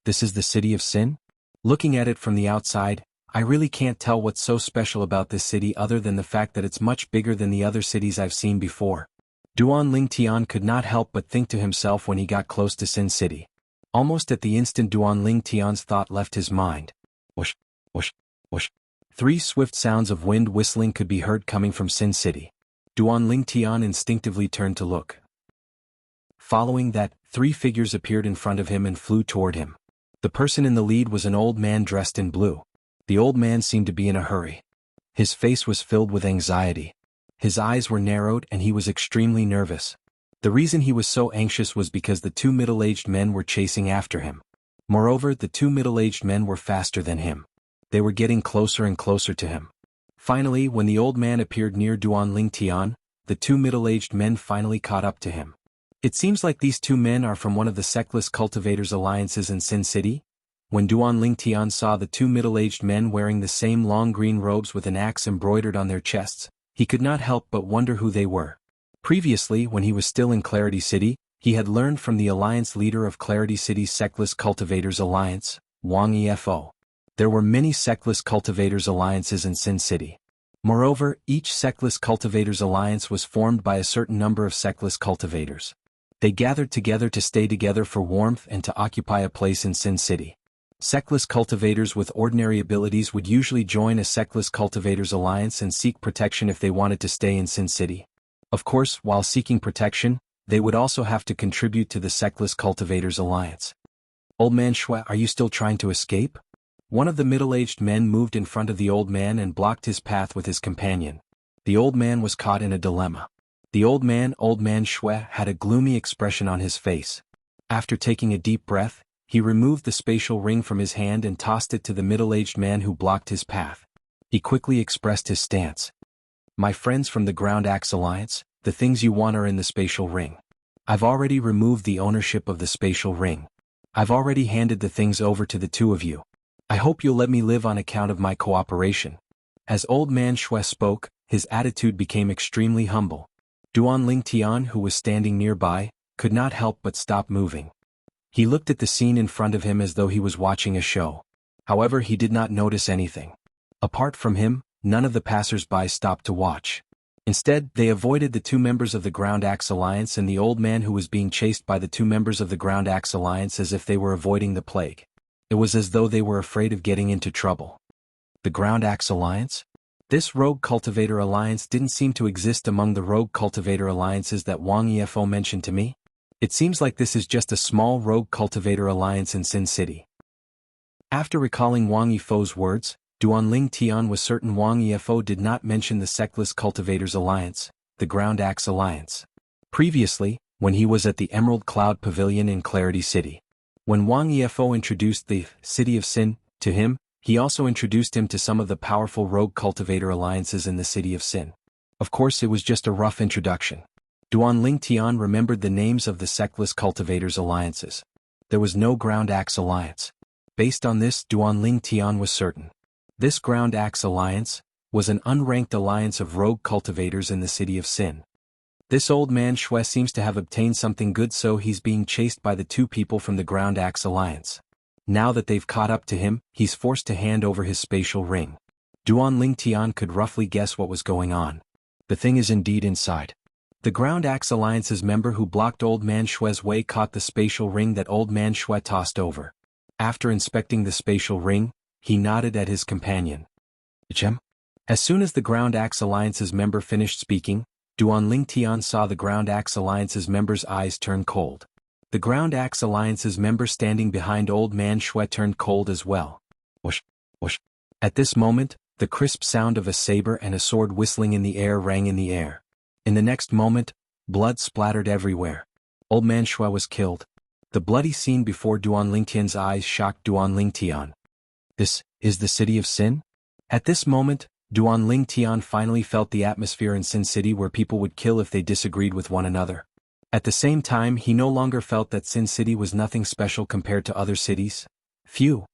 This is the city of sin? Looking at it from the outside, I really can't tell what's so special about this city other than the fact that it's much bigger than the other cities I've seen before. Duan Lingtian could not help but think to himself when he got close to Sin City. Almost at the instant Duan Lingtian's thought left his mind. Whoosh, whoosh, whoosh. 3 swift sounds of wind whistling could be heard coming from Sin City. Duan Lingtian instinctively turned to look. Following that, 3 figures appeared in front of him and flew toward him. The person in the lead was an old man dressed in blue. The old man seemed to be in a hurry. His face was filled with anxiety. His eyes were narrowed and he was extremely nervous. The reason he was so anxious was because the 2 middle-aged men were chasing after him. Moreover, the 2 middle-aged men were faster than him. They were getting closer and closer to him. Finally, when the old man appeared near Duan Lingtian, the 2 middle-aged men finally caught up to him. It seems like these 2 men are from one of the sectless cultivators' alliances in Sin City. When Duan Lingtian saw the 2 middle-aged men wearing the same long green robes with an axe embroidered on their chests, he could not help but wonder who they were. Previously, when he was still in Clarity City, he had learned from the alliance leader of Clarity City's sectless cultivators' alliance, Wang Efo. There were many sectless cultivators' alliances in Sin City. Moreover, each sectless cultivators' alliance was formed by a certain number of sectless cultivators. They gathered together to stay together for warmth and to occupy a place in Sin City. Sectless cultivators with ordinary abilities would usually join a sectless cultivators' alliance and seek protection if they wanted to stay in Sin City. Of course, while seeking protection, they would also have to contribute to the sectless cultivators' alliance. Old man Shui, are you still trying to escape? One of the middle-aged men moved in front of the old man and blocked his path with his companion. The old man was caught in a dilemma. The old man Shui, had a gloomy expression on his face. After taking a deep breath, he removed the spatial ring from his hand and tossed it to the middle-aged man who blocked his path. He quickly expressed his stance. My friends from the Ground Axe Alliance, the things you want are in the spatial ring. I've already removed the ownership of the spatial ring. I've already handed the things over to the 2 of you. I hope you'll let me live on account of my cooperation. As old man Shui spoke, his attitude became extremely humble. Duan Lingtian, who was standing nearby, could not help but stop moving. He looked at the scene in front of him as though he was watching a show. However, he did not notice anything. Apart from him, none of the passers-by stopped to watch. Instead, they avoided the two members of the Ground Axe Alliance and the old man who was being chased by the two members of the Ground Axe Alliance as if they were avoiding the plague. It was as though they were afraid of getting into trouble. The Ground Axe Alliance? This Rogue Cultivator Alliance didn't seem to exist among the Rogue Cultivator Alliances that Wang Yifo mentioned to me. It seems like this is just a small Rogue Cultivator Alliance in Sin City. After recalling Wang Yifo's words, Duanling Tian was certain Wang Yifo did not mention the Sectless Cultivators Alliance, the Ground Axe Alliance. Previously, when he was at the Emerald Cloud Pavilion in Clarity City. When Wang Yifo introduced the City of Sin to him, he also introduced him to some of the powerful Rogue Cultivator Alliances in the City of Sin. Of course, it was just a rough introduction. Duanling Tian remembered the names of the Sectless Cultivators Alliances. There was no Ground Axe Alliance. Based on this, Duanling Tian was certain. This Ground Axe Alliance was an unranked alliance of rogue cultivators in the City of Sin. This old man Shui seems to have obtained something good, so he's being chased by the two people from the Ground Axe Alliance. Now that they've caught up to him, he's forced to hand over his spatial ring. Duanling Tian could roughly guess what was going on. The thing is indeed inside. The Ground Axe Alliance's member who blocked Old Man Shui's way caught the spatial ring that Old Man Shui tossed over. After inspecting the spatial ring, he nodded at his companion. Chem? As soon as the Ground Axe Alliance's member finished speaking, Duanling Tian saw the Ground Axe Alliance's member's eyes turn cold. The Ground Axe Alliance's member standing behind Old Man Shui turned cold as well. Whoosh, whoosh. At this moment, the crisp sound of a saber and a sword whistling in the air rang in the air. In the next moment, blood splattered everywhere. Old Man Shui was killed. The bloody scene before Duanling Tian's eyes shocked Duanling Tian. This is the City of Sin? At this moment, Duanling Tian finally felt the atmosphere in Sin City where people would kill if they disagreed with one another. At the same time, he no longer felt that Sin City was nothing special compared to other cities. Phew!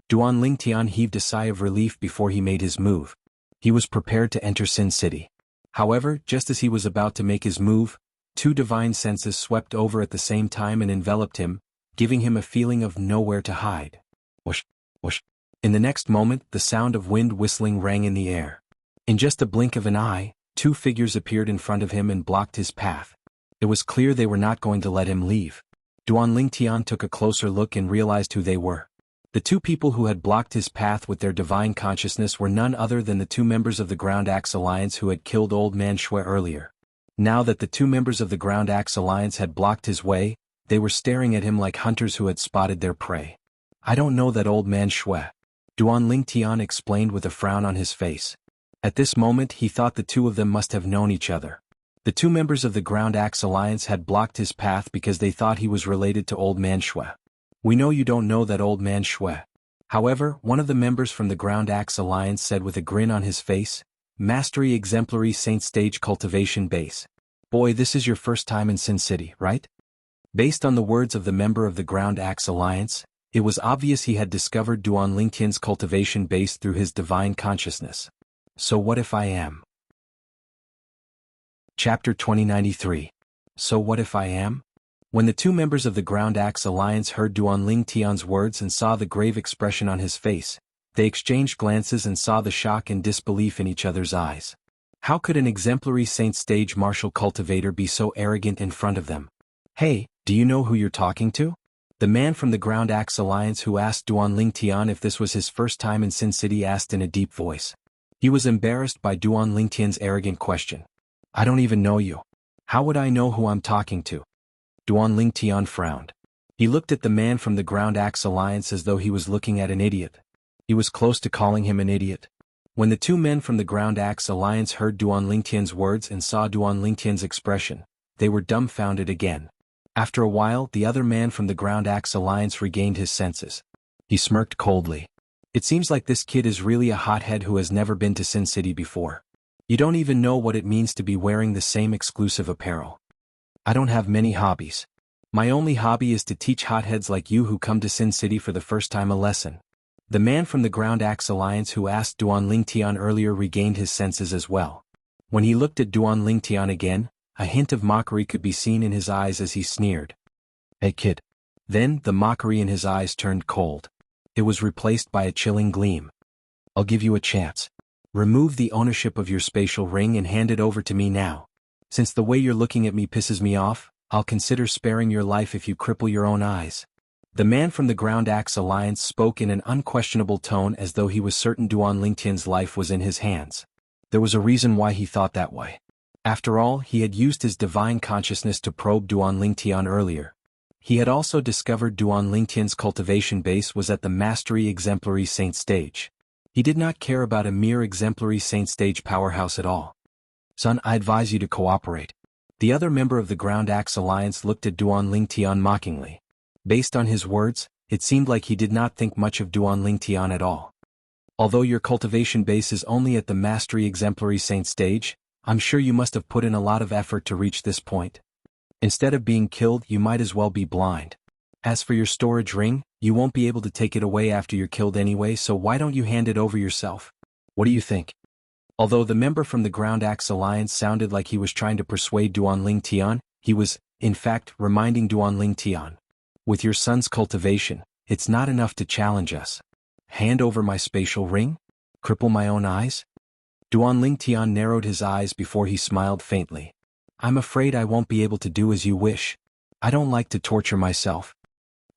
Duanling Tian heaved a sigh of relief before he made his move. He was prepared to enter Sin City. However, just as he was about to make his move, two divine senses swept over at the same time and enveloped him, giving him a feeling of nowhere to hide. Whoosh, whoosh. In the next moment, the sound of wind whistling rang in the air. In just a blink of an eye, two figures appeared in front of him and blocked his path. It was clear they were not going to let him leave. Duanling Tian took a closer look and realized who they were. The two people who had blocked his path with their divine consciousness were none other than the two members of the Ground Axe Alliance who had killed Old Man Shui earlier. Now that the two members of the Ground Axe Alliance had blocked his way, they were staring at him like hunters who had spotted their prey. I don't know that Old Man Shui, Duanling Tian explained with a frown on his face. At this moment he thought the two of them must have known each other. The two members of the Ground Axe Alliance had blocked his path because they thought he was related to Old Man Shui. We know you don't know that Old Man Shui. However, one of the members from the Ground Axe Alliance said with a grin on his face, Mastery Exemplary Saint Stage Cultivation Base. Boy, this is your first time in Sin City, right? Based on the words of the member of the Ground Axe Alliance, it was obvious he had discovered Duanling Tian's cultivation base through his divine consciousness. So what if I am? Chapter 2093. So what if I am? When the two members of the Ground Axe Alliance heard Duanling Tian's words and saw the grave expression on his face, they exchanged glances and saw the shock and disbelief in each other's eyes. How could an exemplary saint stage martial cultivator be so arrogant in front of them? Hey, do you know who you're talking to? The man from the Ground Axe Alliance who asked Duanling Tian if this was his first time in Sin City asked in a deep voice. He was embarrassed by Duanling Tian's arrogant question. I don't even know you. How would I know who I'm talking to? Duanling Tian frowned. He looked at the man from the Ground Axe Alliance as though he was looking at an idiot. He was close to calling him an idiot. When the two men from the Ground Axe Alliance heard Duanling Tian's words and saw Duanling Tian's expression, they were dumbfounded again. After a while, the other man from the Ground Axe Alliance regained his senses. He smirked coldly. It seems like this kid is really a hothead who has never been to Sin City before. You don't even know what it means to be wearing the same exclusive apparel. I don't have many hobbies. My only hobby is to teach hotheads like you who come to Sin City for the first time a lesson. The man from the Ground Axe Alliance who asked Duanling Tian earlier regained his senses as well. When he looked at Duanling Tian again, a hint of mockery could be seen in his eyes as he sneered. Hey kid. Then, the mockery in his eyes turned cold. It was replaced by a chilling gleam. I'll give you a chance. Remove the ownership of your spatial ring and hand it over to me now. Since the way you're looking at me pisses me off, I'll consider sparing your life if you cripple your own eyes. The man from the Ground Axe Alliance spoke in an unquestionable tone as though he was certain Duan Lingtian's life was in his hands. There was a reason why he thought that way. After all, he had used his divine consciousness to probe Duan Lingtian earlier. He had also discovered Duan Lingtian's cultivation base was at the Mastery Exemplary Saint stage. He did not care about a mere Exemplary Saint stage powerhouse at all. Son, I advise you to cooperate. The other member of the Ground Axe Alliance looked at Duan Lingtian mockingly. Based on his words, it seemed like he did not think much of Duan Lingtian at all. Although your cultivation base is only at the Mastery Exemplary Saint stage, I'm sure you must have put in a lot of effort to reach this point. Instead of being killed, you might as well be blind. As for your storage ring, you won't be able to take it away after you're killed anyway, so why don't you hand it over yourself? What do you think? Although the member from the Ground Axe Alliance sounded like he was trying to persuade Duan Lingtian, he was, in fact, reminding Duan Lingtian. With your son's cultivation, it's not enough to challenge us. Hand over my spatial ring? Cripple my own eyes? Duan Lingtian narrowed his eyes before he smiled faintly. I'm afraid I won't be able to do as you wish. I don't like to torture myself.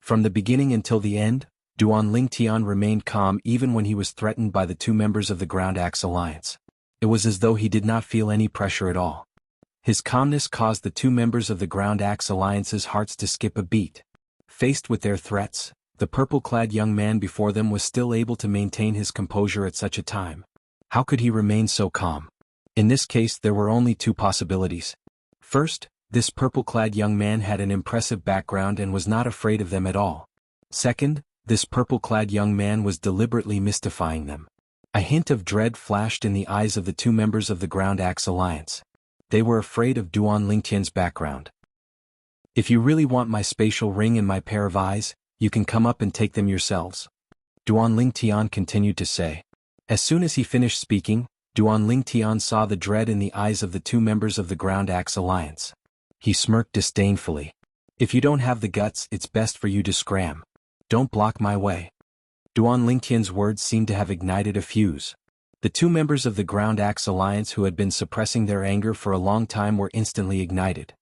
From the beginning until the end, Duan Lingtian remained calm even when he was threatened by the two members of the Ground Axe Alliance. It was as though he did not feel any pressure at all. His calmness caused the two members of the Ground Axe Alliance's hearts to skip a beat. Faced with their threats, the purple-clad young man before them was still able to maintain his composure at such a time. How could he remain so calm? In this case, there were only two possibilities. First, this purple-clad young man had an impressive background and was not afraid of them at all. Second, this purple-clad young man was deliberately mystifying them. A hint of dread flashed in the eyes of the two members of the Ground Axe Alliance. They were afraid of Duan Lingtian's background. If you really want my spatial ring and my pair of eyes, you can come up and take them yourselves. Duan Lingtian continued to say. As soon as he finished speaking, Duan Lingtian saw the dread in the eyes of the two members of the Ground Axe Alliance. He smirked disdainfully. If you don't have the guts, it's best for you to scram. Don't block my way. Duan Lingtian's words seemed to have ignited a fuse. The two members of the Ground Axe Alliance who had been suppressing their anger for a long time were instantly ignited.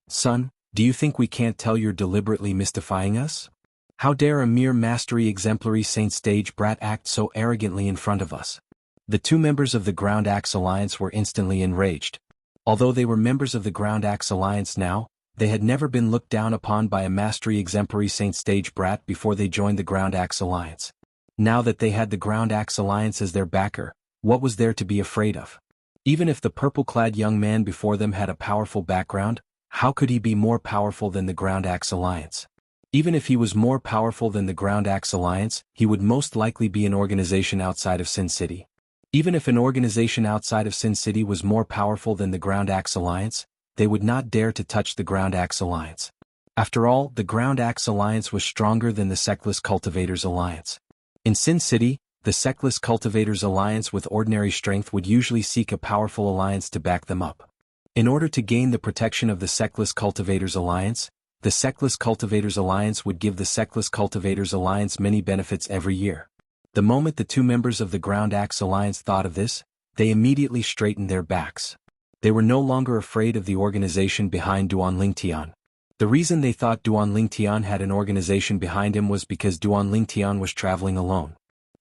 Son, do you think we can't tell you're deliberately mystifying us? How dare a mere Mastery Exemplary Saint stage brat act so arrogantly in front of us? The two members of the Ground Axe Alliance were instantly enraged. Although they were members of the Ground Axe Alliance now, they had never been looked down upon by a Mastery Exemplary Saint stage brat before they joined the Ground Axe Alliance. Now that they had the Ground Axe Alliance as their backer, what was there to be afraid of? Even if the purple-clad young man before them had a powerful background, how could he be more powerful than the Ground Axe Alliance? Even if he was more powerful than the Ground Axe Alliance, he would most likely be an organization outside of Sin City. Even if an organization outside of Sin City was more powerful than the Ground Axe Alliance, they would not dare to touch the Ground Axe Alliance. After all, the Ground Axe Alliance was stronger than the Sectless Cultivators Alliance. In Sin City, the Sectless Cultivators Alliance with ordinary strength would usually seek a powerful alliance to back them up. In order to gain the protection of the Sectless Cultivators Alliance, the Sectless Cultivators Alliance would give the Sectless Cultivators Alliance many benefits every year. The moment the two members of the Ground Axe Alliance thought of this, they immediately straightened their backs. They were no longer afraid of the organization behind Duan Lingtian. The reason they thought Duan Lingtian had an organization behind him was because Duan Lingtian was traveling alone.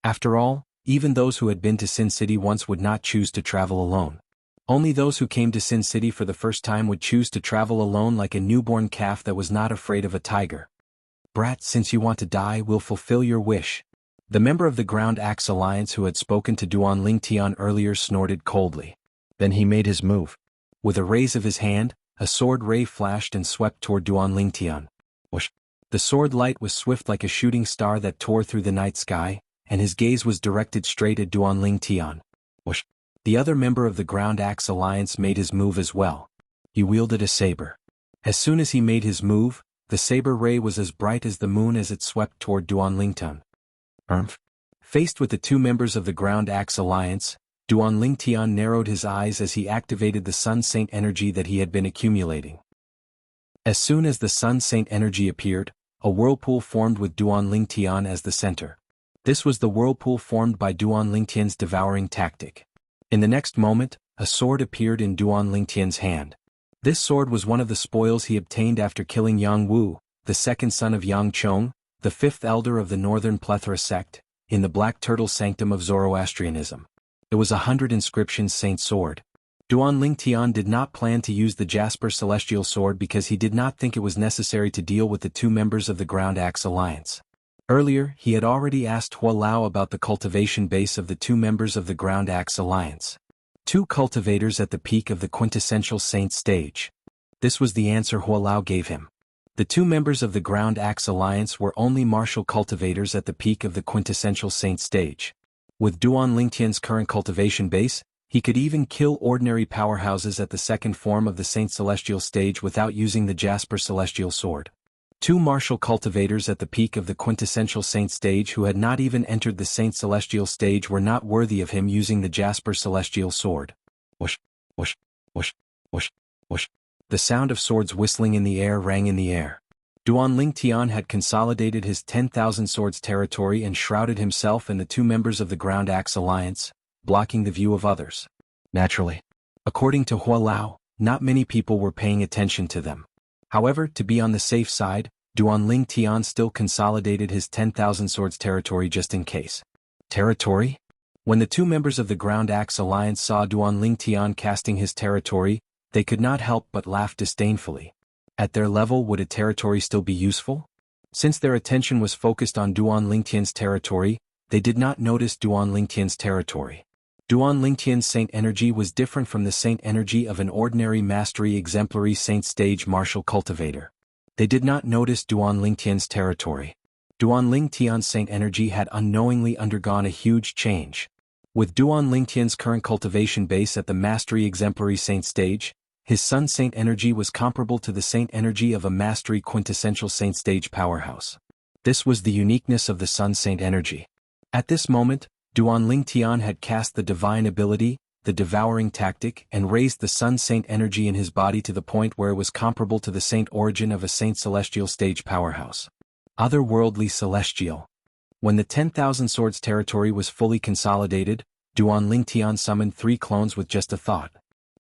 After all, even those who had been to Sin City once would not choose to travel alone. Only those who came to Sin City for the first time would choose to travel alone like a newborn calf that was not afraid of a tiger. Brat, since you want to die, we'll fulfill your wish. The member of the Ground Axe Alliance who had spoken to Duan Lingtian earlier snorted coldly. Then he made his move. With a raise of his hand, a sword ray flashed and swept toward Duan Lingtian. Whoosh! The sword light was swift like a shooting star that tore through the night sky, and his gaze was directed straight at Duan Lingtian. Whoosh! The other member of the Ground Axe Alliance made his move as well. He wielded a saber. As soon as he made his move, the saber ray was as bright as the moon as it swept toward Duan Lingtian. Faced with the two members of the Ground Axe Alliance, Duan Lingtian narrowed his eyes as he activated the Sun Saint energy that he had been accumulating. As soon as the Sun Saint energy appeared, a whirlpool formed with Duan Lingtian as the center. This was the whirlpool formed by Duan Lingtian's devouring tactic. In the next moment, a sword appeared in Duan Lingtian's hand. This sword was one of the spoils he obtained after killing Jianghu, the second son of Yang Chong, the fifth elder of the Northern Plethora sect, in the Black Turtle Sanctum of Zoroastrianism. It was 100 inscriptions saint sword. Duan Lingtian did not plan to use the Jasper Celestial Sword because he did not think it was necessary to deal with the two members of the Ground Axe Alliance. Earlier, he had already asked Hua Lao about the cultivation base of the two members of the Ground Axe Alliance. Two cultivators at the peak of the quintessential saint stage. This was the answer Hua Lao gave him. The two members of the Ground Axe Alliance were only martial cultivators at the peak of the quintessential saint stage. With Duan Lingtian's current cultivation base, he could even kill ordinary powerhouses at the second form of the Saint Celestial stage without using the Jasper Celestial Sword. Two martial cultivators at the peak of the quintessential saint stage who had not even entered the Saint Celestial stage were not worthy of him using the Jasper Celestial Sword. Whoosh, whoosh, whoosh, whoosh, whoosh. The sound of swords whistling in the air rang in the air. Duan Lingtian had consolidated his 10,000 swords territory and shrouded himself and the two members of the Ground Axe Alliance, blocking the view of others. Naturally. According to Hua Lao, not many people were paying attention to them. However, to be on the safe side, Duan Lingtian still consolidated his 10,000 swords territory just in case. Territory? When the two members of the Ground Axe Alliance saw Duan Lingtian casting his territory, they could not help but laugh disdainfully. At their level, would a territory still be useful? Since their attention was focused on Duan Lingtian's territory, they did not notice Duan Lingtian's territory. Duan Lingtian's saint energy was different from the saint energy of an ordinary mastery exemplary saint stage martial cultivator. They did not notice Duan Lingtian's territory. Duan Lingtian's saint energy had unknowingly undergone a huge change. With Duan Lingtian's current cultivation base at the mastery exemplary saint stage, his sun saint energy was comparable to the saint energy of a mastery quintessential saint stage powerhouse. This was the uniqueness of the sun saint energy. At this moment, Duan Lingtian had cast the divine ability, the devouring tactic, and raised the sun saint energy in his body to the point where it was comparable to the saint origin of a saint celestial stage powerhouse. Otherworldly celestial. When the 10,000 swords territory was fully consolidated, Duan Lingtian summoned 3 clones with just a thought.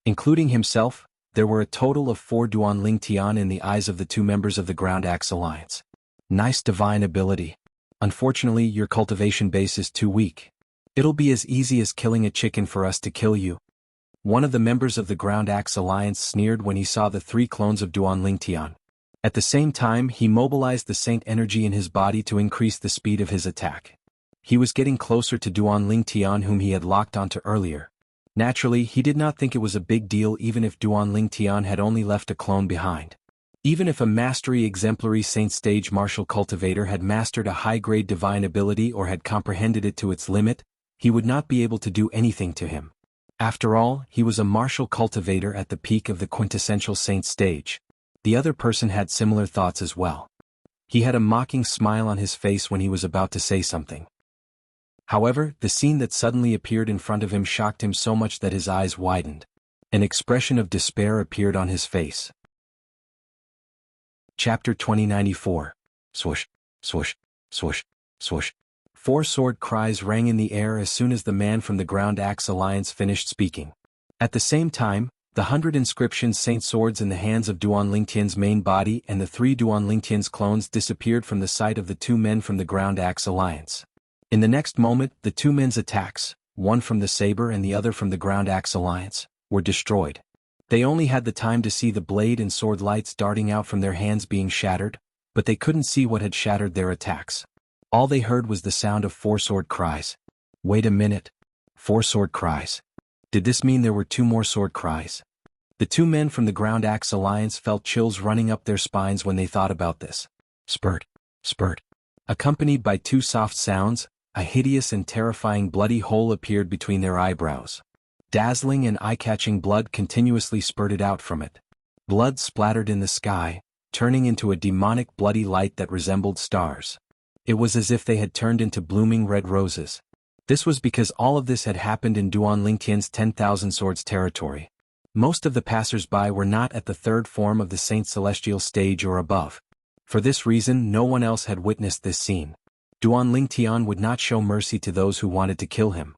Including himself, there were a total of 4 Duan Lingtian in the eyes of the two members of the Ground Axe Alliance. Nice divine ability. Unfortunately, your cultivation base is too weak. It'll be as easy as killing a chicken for us to kill you. One of the members of the Ground Axe Alliance sneered when he saw the 3 clones of Duan Lingtian. At the same time, he mobilized the saint energy in his body to increase the speed of his attack. He was getting closer to Duan Lingtian whom he had locked onto earlier. Naturally, he did not think it was a big deal even if Duan Lingtian had only left a clone behind. Even if a mastery exemplary saint stage martial cultivator had mastered a high-grade divine ability or had comprehended it to its limit, he would not be able to do anything to him. After all, he was a martial cultivator at the peak of the quintessential saint stage. The other person had similar thoughts as well. He had a mocking smile on his face when he was about to say something. However, the scene that suddenly appeared in front of him shocked him so much that his eyes widened. An expression of despair appeared on his face. Chapter 2094. Swoosh, swoosh, swoosh, swoosh. 4 sword cries rang in the air as soon as the man from the Ground Axe Alliance finished speaking. At the same time, the 100 inscription saint swords in the hands of Duan Lingtian's main body and the 3 Duan Lingtian's clones disappeared from the sight of the 2 men from the Ground Axe Alliance. In the next moment, the 2 men's attacks, one from the saber and the other from the Ground Axe Alliance, were destroyed. They only had the time to see the blade and sword lights darting out from their hands being shattered, but they couldn't see what had shattered their attacks. All they heard was the sound of 4 sword cries. Wait a minute. 4 sword cries. Did this mean there were 2 more sword cries? The 2 men from the Ground Axe Alliance felt chills running up their spines when they thought about this. Spurt, spurt. Accompanied by 2 soft sounds, a hideous and terrifying bloody hole appeared between their eyebrows. Dazzling and eye-catching blood continuously spurted out from it. Blood splattered in the sky, turning into a demonic bloody light that resembled stars. It was as if they had turned into blooming red roses. This was because all of this had happened in Duan Lingtian's 10,000 swords territory. Most of the passers-by were not at the 3rd form of the Saint Celestial stage or above. For this reason, no one else had witnessed this scene. Duan Lingtian would not show mercy to those who wanted to kill him.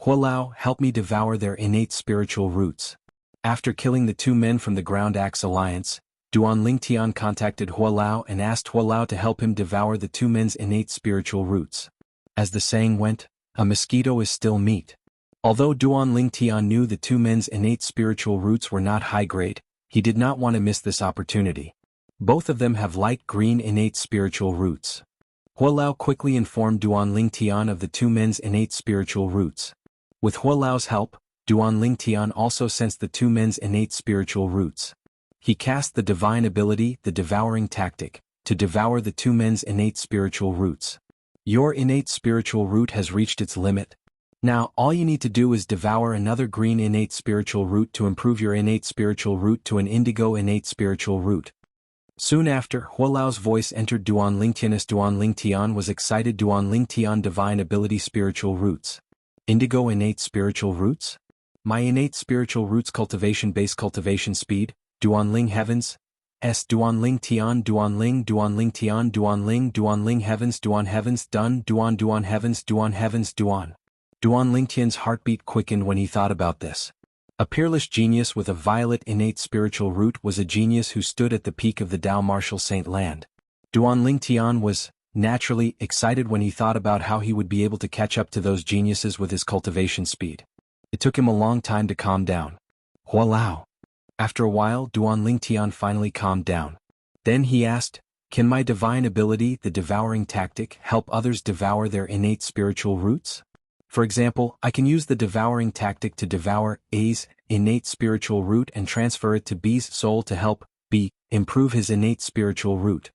Hualao, help me devour their innate spiritual roots. After killing the two men from the Ground Axe Alliance, Duan Lingtian contacted Hualao and asked Hualao to help him devour the two men's innate spiritual roots. As the saying went, a mosquito is still meat. Although Duan Lingtian knew the two men's innate spiritual roots were not high-grade, he did not want to miss this opportunity. Both of them have light green innate spiritual roots. Hualao quickly informed Duan Lingtian of the two men's innate spiritual roots. With Hualao's help, Duan Lingtian also sensed the two men's innate spiritual roots. He cast the divine ability, the devouring tactic, to devour the two men's innate spiritual roots. Your innate spiritual root has reached its limit. Now all you need to do is devour another green innate spiritual root to improve your innate spiritual root to an indigo innate spiritual root. Soon after, Hualao's voice entered Duan Lingtian. Duan Lingtian was excited. Duan Lingtian divine ability spiritual roots. Indigo innate spiritual roots? My innate spiritual roots cultivation base cultivation speed, Duan Ling heavens, S Duan Ling Tian Duan Ling Tian Duan Ling heavens done Duan heavens Duan. Duan Lingtian's heartbeat quickened when he thought about this. A peerless genius with a violet innate spiritual root was a genius who stood at the peak of the Tao Martial Saint Land. Duan Lingtian was, naturally, excited when he thought about how he would be able to catch up to those geniuses with his cultivation speed. It took him a long time to calm down. Hualao. After a while, Duan Lingtian finally calmed down. Then he asked, can my divine ability, the devouring tactic, help others devour their innate spiritual roots? For example, I can use the devouring tactic to devour A's innate spiritual root and transfer it to B's soul to help B improve his innate spiritual root.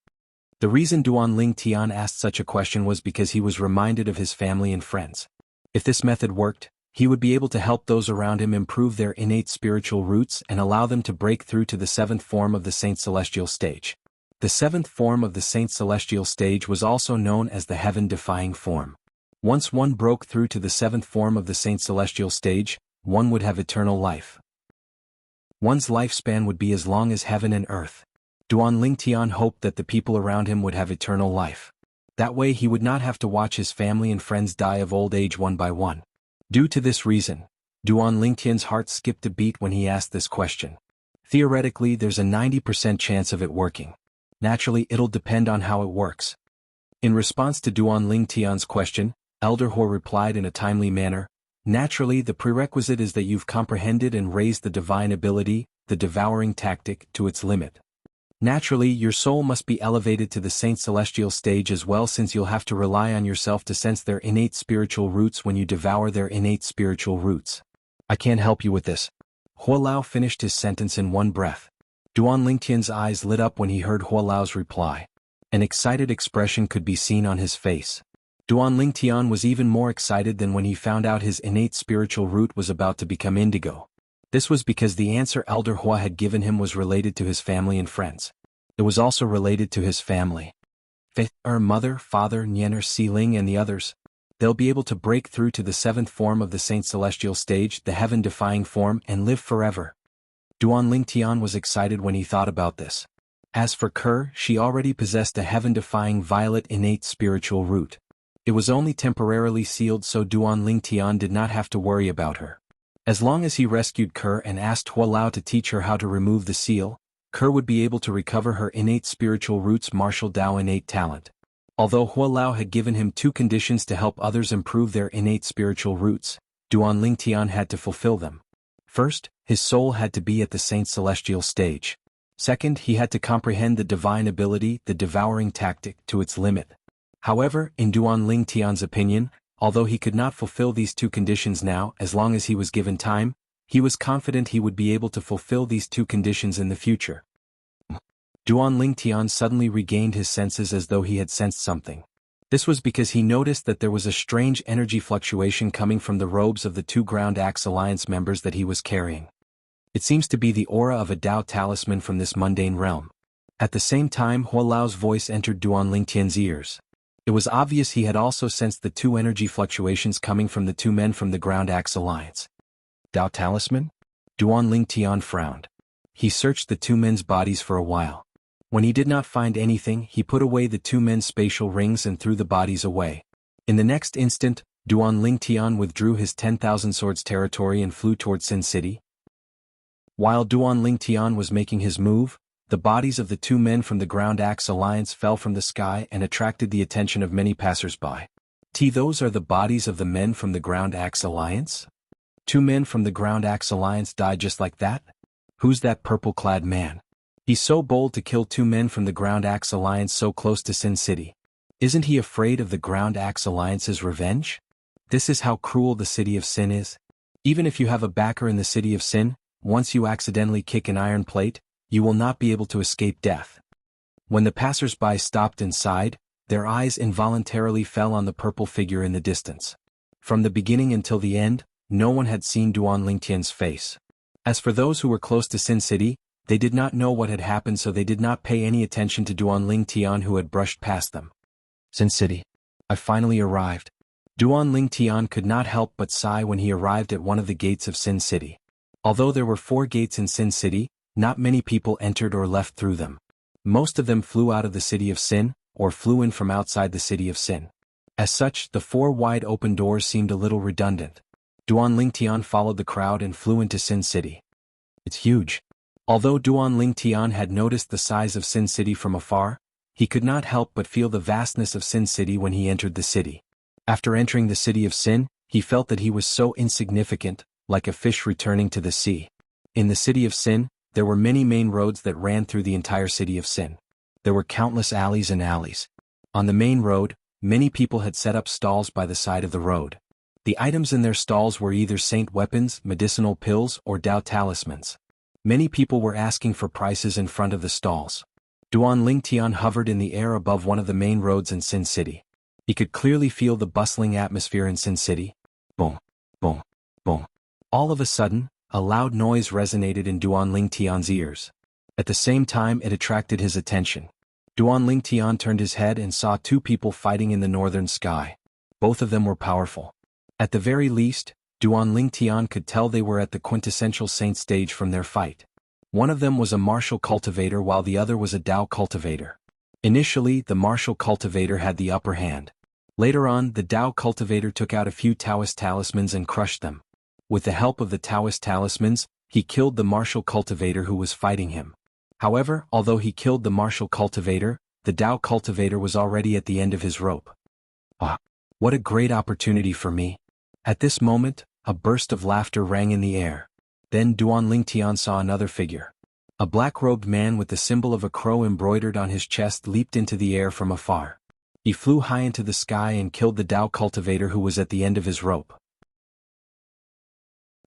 The reason Duan Lingtian asked such a question was because he was reminded of his family and friends. If this method worked, he would be able to help those around him improve their innate spiritual roots and allow them to break through to the seventh form of the Saint Celestial stage. The seventh form of the Saint Celestial stage was also known as the heaven-defying form. Once one broke through to the seventh form of the Saint Celestial stage, one would have eternal life. One's lifespan would be as long as heaven and earth. Duan Lingtian hoped that the people around him would have eternal life. That way he would not have to watch his family and friends die of old age one by one. Due to this reason, Duan Lingtian's heart skipped a beat when he asked this question. Theoretically, there's a 90% chance of it working. Naturally, it'll depend on how it works. In response to Duan Lingtian's question, Elder Ho replied in a timely manner, naturally the prerequisite is that you've comprehended and raised the divine ability, the devouring tactic, to its limit. Naturally, your soul must be elevated to the Saint Celestial stage as well, since you'll have to rely on yourself to sense their innate spiritual roots when you devour their innate spiritual roots. I can't help you with this. Hualao finished his sentence in one breath. Duan Lingtian's eyes lit up when he heard Hualao's reply. An excited expression could be seen on his face. Duan Lingtian was even more excited than when he found out his innate spiritual root was about to become indigo. This was because the answer Elder Hua had given him was related to his family and friends. It was also related to his family. Mother, father, Nyener, Sealing and the others. They'll be able to break through to the seventh form of the Saint Celestial stage, the heaven-defying form, and live forever. Duan Lingtian was excited when he thought about this. As for Kerr, she already possessed a heaven-defying violet innate spiritual root. It was only temporarily sealed, so Duan Lingtian did not have to worry about her. As long as he rescued Kerr and asked Hualao to teach her how to remove the seal, Kerr would be able to recover her innate spiritual roots martial Dao innate talent. Although Hualao had given him two conditions to help others improve their innate spiritual roots, Duan Lingtian had to fulfill them. First, his soul had to be at the Saint Celestial stage. Second, he had to comprehend the divine ability, the devouring tactic, to its limit. However, in Duan Lingtian's opinion, although he could not fulfill these two conditions now, as long as he was given time, he was confident he would be able to fulfill these two conditions in the future. Duan Lingtian suddenly regained his senses as though he had sensed something. This was because he noticed that there was a strange energy fluctuation coming from the robes of the two Ground Axe Alliance members that he was carrying. It seems to be the aura of a Dao talisman from this mundane realm. At the same time, Hualao's voice entered Duan Lingtian's ears. It was obvious he had also sensed the two energy fluctuations coming from the two men from the Ground Axe Alliance. Dao talisman? Duan Lingtian frowned. He searched the two men's bodies for a while. When he did not find anything, he put away the two men's spatial rings and threw the bodies away. In the next instant, Duan Lingtian withdrew his 10,000 swords territory and flew toward Sin City. While Duan Lingtian was making his move, the bodies of the two men from the Ground Axe Alliance fell from the sky and attracted the attention of many passers-by. Those are the bodies of the men from the Ground Axe Alliance? 2 men from the Ground Axe Alliance died just like that? Who's that purple-clad man? He's so bold to kill 2 men from the Ground Axe Alliance so close to Sin City. Isn't he afraid of the Ground Axe Alliance's revenge? This is how cruel the City of Sin is. Even if you have a backer in the City of Sin, once you accidentally kick an iron plate, you will not be able to escape death. When the passers-by stopped and sighed, their eyes involuntarily fell on the purple figure in the distance. From the beginning until the end, no one had seen Duan Lingtian's face. As for those who were close to Sin City, they did not know what had happened, so they did not pay any attention to Duan Lingtian, who had brushed past them. Sin City. I finally arrived. Duan Lingtian could not help but sigh when he arrived at one of the gates of Sin City. Although there were 4 gates in Sin City, not many people entered or left through them. Most of them flew out of the City of Sin, or flew in from outside the City of Sin. As such, the 4 wide open doors seemed a little redundant. Duan Lingtian followed the crowd and flew into Sin City. It's huge. Although Duan Lingtian had noticed the size of Sin City from afar, he could not help but feel the vastness of Sin City when he entered the city. After entering the City of Sin, he felt that he was so insignificant, like a fish returning to the sea. In the City of Sin, there were many main roads that ran through the entire City of Sin. There were countless alleys and alleys. On the main road, many people had set up stalls by the side of the road. The items in their stalls were either saint weapons, medicinal pills, or Dao talismans. Many people were asking for prices in front of the stalls. Duan Lingtian hovered in the air above one of the main roads in Sin City. He could clearly feel the bustling atmosphere in Sin City. Boom, boom, boom. All of a sudden, a loud noise resonated in Duan Lingtian's ears. At the same time, it attracted his attention. Duan Lingtian turned his head and saw 2 people fighting in the northern sky. Both of them were powerful. At the very least, Duan Lingtian could tell they were at the quintessential saint stage from their fight. One of them was a martial cultivator while the other was a Dao cultivator. Initially, the martial cultivator had the upper hand. Later on, the Dao cultivator took out a few Taoist talismans and crushed them. With the help of the Taoist talismans, he killed the martial cultivator who was fighting him. However, although he killed the martial cultivator, the Dao cultivator was already at the end of his rope. Ah, what a great opportunity for me. At this moment, a burst of laughter rang in the air. Then Duan Lingtian saw another figure. A black-robed man with the symbol of a crow embroidered on his chest leaped into the air from afar. He flew high into the sky and killed the Dao cultivator who was at the end of his rope.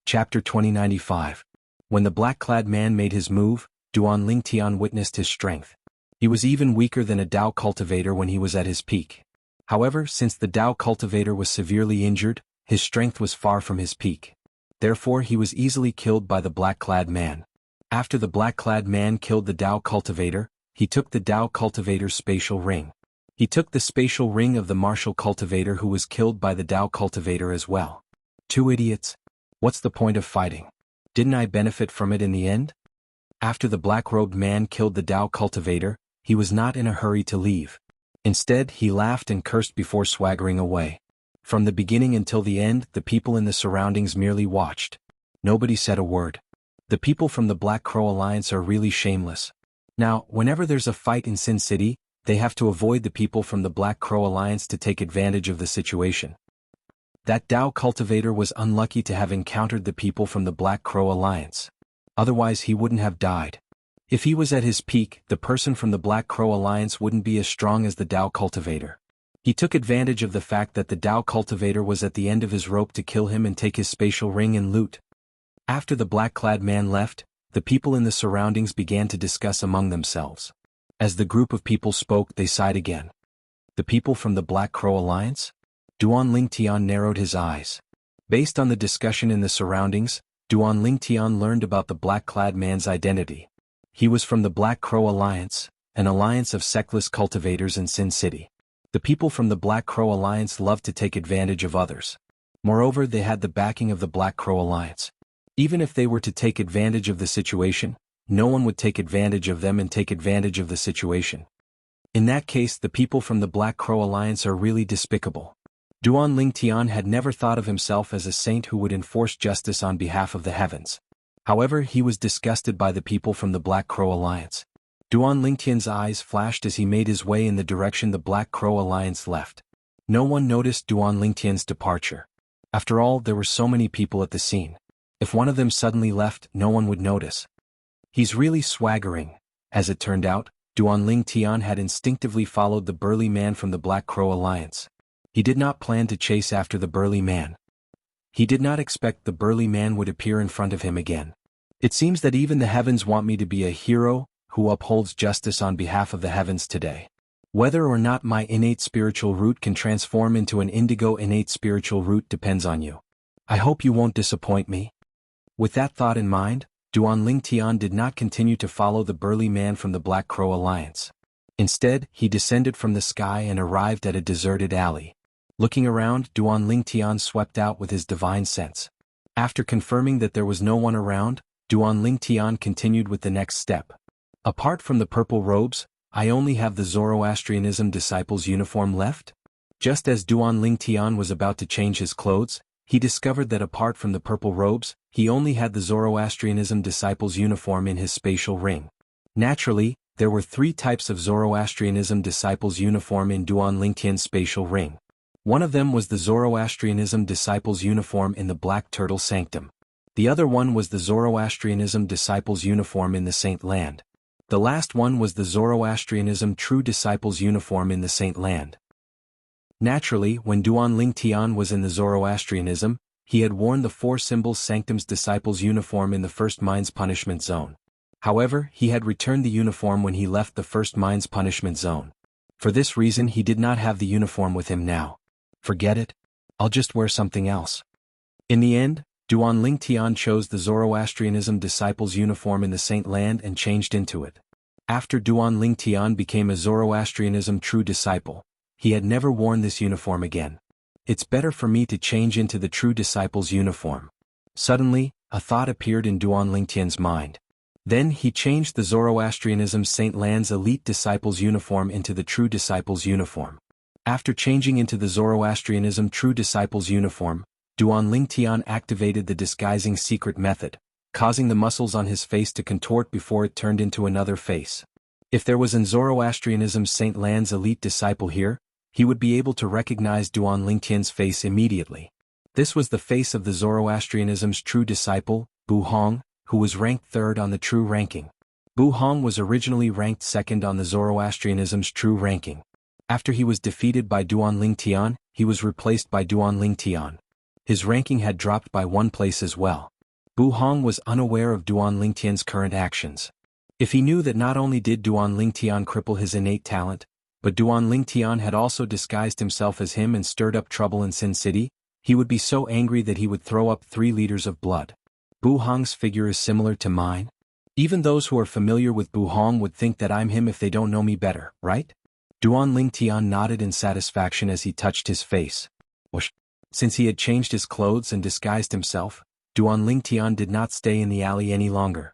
Chapter 2095. When the black-clad man made his move, Duan Lingtian witnessed his strength. He was even weaker than a Dao cultivator when he was at his peak. However, since the Dao cultivator was severely injured, his strength was far from his peak. Therefore, he was easily killed by the black-clad man. After the black-clad man killed the Dao cultivator, he took the Dao cultivator's spatial ring. He took the spatial ring of the martial cultivator who was killed by the Dao cultivator as well. 2 idiots. What's the point of fighting? Didn't I benefit from it in the end? After the black-robed man killed the Dao cultivator, he was not in a hurry to leave. Instead, he laughed and cursed before swaggering away. From the beginning until the end, the people in the surroundings merely watched. Nobody said a word. The people from the Black Crow Alliance are really shameless. Now, whenever there's a fight in Sin City, they have to avoid the people from the Black Crow Alliance to take advantage of the situation. That Dao cultivator was unlucky to have encountered the people from the Black Crow Alliance. Otherwise he wouldn't have died. If he was at his peak, the person from the Black Crow Alliance wouldn't be as strong as the Dao cultivator. He took advantage of the fact that the Dao cultivator was at the end of his rope to kill him and take his spatial ring and loot. After the black-clad man left, the people in the surroundings began to discuss among themselves. As the group of people spoke, they sighed again. The people from the Black Crow Alliance? Duan Lingtian narrowed his eyes. Based on the discussion in the surroundings, Duan Lingtian learned about the black-clad man's identity. He was from the Black Crow Alliance, an alliance of sectless cultivators in Sin City. The people from the Black Crow Alliance loved to take advantage of others. Moreover, they had the backing of the Black Crow Alliance. Even if they were to take advantage of the situation, no one would take advantage of them and take advantage of the situation. In that case, the people from the Black Crow Alliance are really despicable. Duan Lingtian had never thought of himself as a saint who would enforce justice on behalf of the heavens. However, he was disgusted by the people from the Black Crow Alliance. Duan Lingtian's eyes flashed as he made his way in the direction the Black Crow Alliance left. No one noticed Duan Lingtian's departure. After all, there were so many people at the scene. If one of them suddenly left, no one would notice. He's really swaggering. As it turned out, Duan Lingtian had instinctively followed the burly man from the Black Crow Alliance. He did not plan to chase after the burly man. He did not expect the burly man would appear in front of him again. It seems that even the heavens want me to be a hero who upholds justice on behalf of the heavens today. Whether or not my innate spiritual root can transform into an indigo innate spiritual root depends on you. I hope you won't disappoint me. With that thought in mind, Duan Lingtian did not continue to follow the burly man from the Black Crow Alliance. Instead, he descended from the sky and arrived at a deserted alley. Looking around, Duan Lingtian swept out with his divine sense. After confirming that there was no one around, Duan Lingtian continued with the next step. Apart from the purple robes, I only have the Zoroastrianism disciple's uniform left? Just as Duan Lingtian was about to change his clothes, he discovered that apart from the purple robes, he only had the Zoroastrianism disciple's uniform in his spatial ring. Naturally, there were 3 types of Zoroastrianism disciple's uniform in Duan Lingtian's spatial ring. One of them was the Zoroastrianism disciple's uniform in the Black Turtle Sanctum. The other one was the Zoroastrianism disciple's uniform in the Saint Land. The last one was the Zoroastrianism True Disciple's uniform in the Saint Land. Naturally, when Duan Lingtian was in the Zoroastrianism, he had worn the 4 Symbols Sanctum's disciple's uniform in the First Mind's Punishment Zone. However, he had returned the uniform when he left the First Mind's Punishment Zone. For this reason he did not have the uniform with him now. Forget it. I'll just wear something else. In the end, Duan Lingtian chose the Zoroastrianism disciple's uniform in the Saint Land and changed into it. After Duan Lingtian became a Zoroastrianism true disciple, he had never worn this uniform again. It's better for me to change into the true disciple's uniform. Suddenly, a thought appeared in Duan Lingtian's mind. Then he changed the Zoroastrianism Saint Land's elite disciple's uniform into the true disciple's uniform. After changing into the Zoroastrianism True Disciple's uniform, Duan Lingtian activated the disguising secret method, causing the muscles on his face to contort before it turned into another face. If there was an Zoroastrianism Saint Land's elite disciple here, he would be able to recognize Duan Lingtian's face immediately. This was the face of the Zoroastrianism's true disciple, Bu Hong, who was ranked 3rd on the true ranking. Bu Hong was originally ranked 2nd on the Zoroastrianism's true ranking. After he was defeated by Duan Lingtian, he was replaced by Duan Lingtian. His ranking had dropped by 1 place as well. Bu Hong was unaware of Duan Lingtian's current actions. If he knew that not only did Duan Lingtian cripple his innate talent, but Duan Lingtian had also disguised himself as him and stirred up trouble in Sin City, he would be so angry that he would throw up 3 liters of blood. Bu Hong's figure is similar to mine. Even those who are familiar with Bu Hong would think that I'm him if they don't know me better, right? Duan Lingtian nodded in satisfaction as he touched his face. Whoosh. Since he had changed his clothes and disguised himself, Duan Lingtian did not stay in the alley any longer.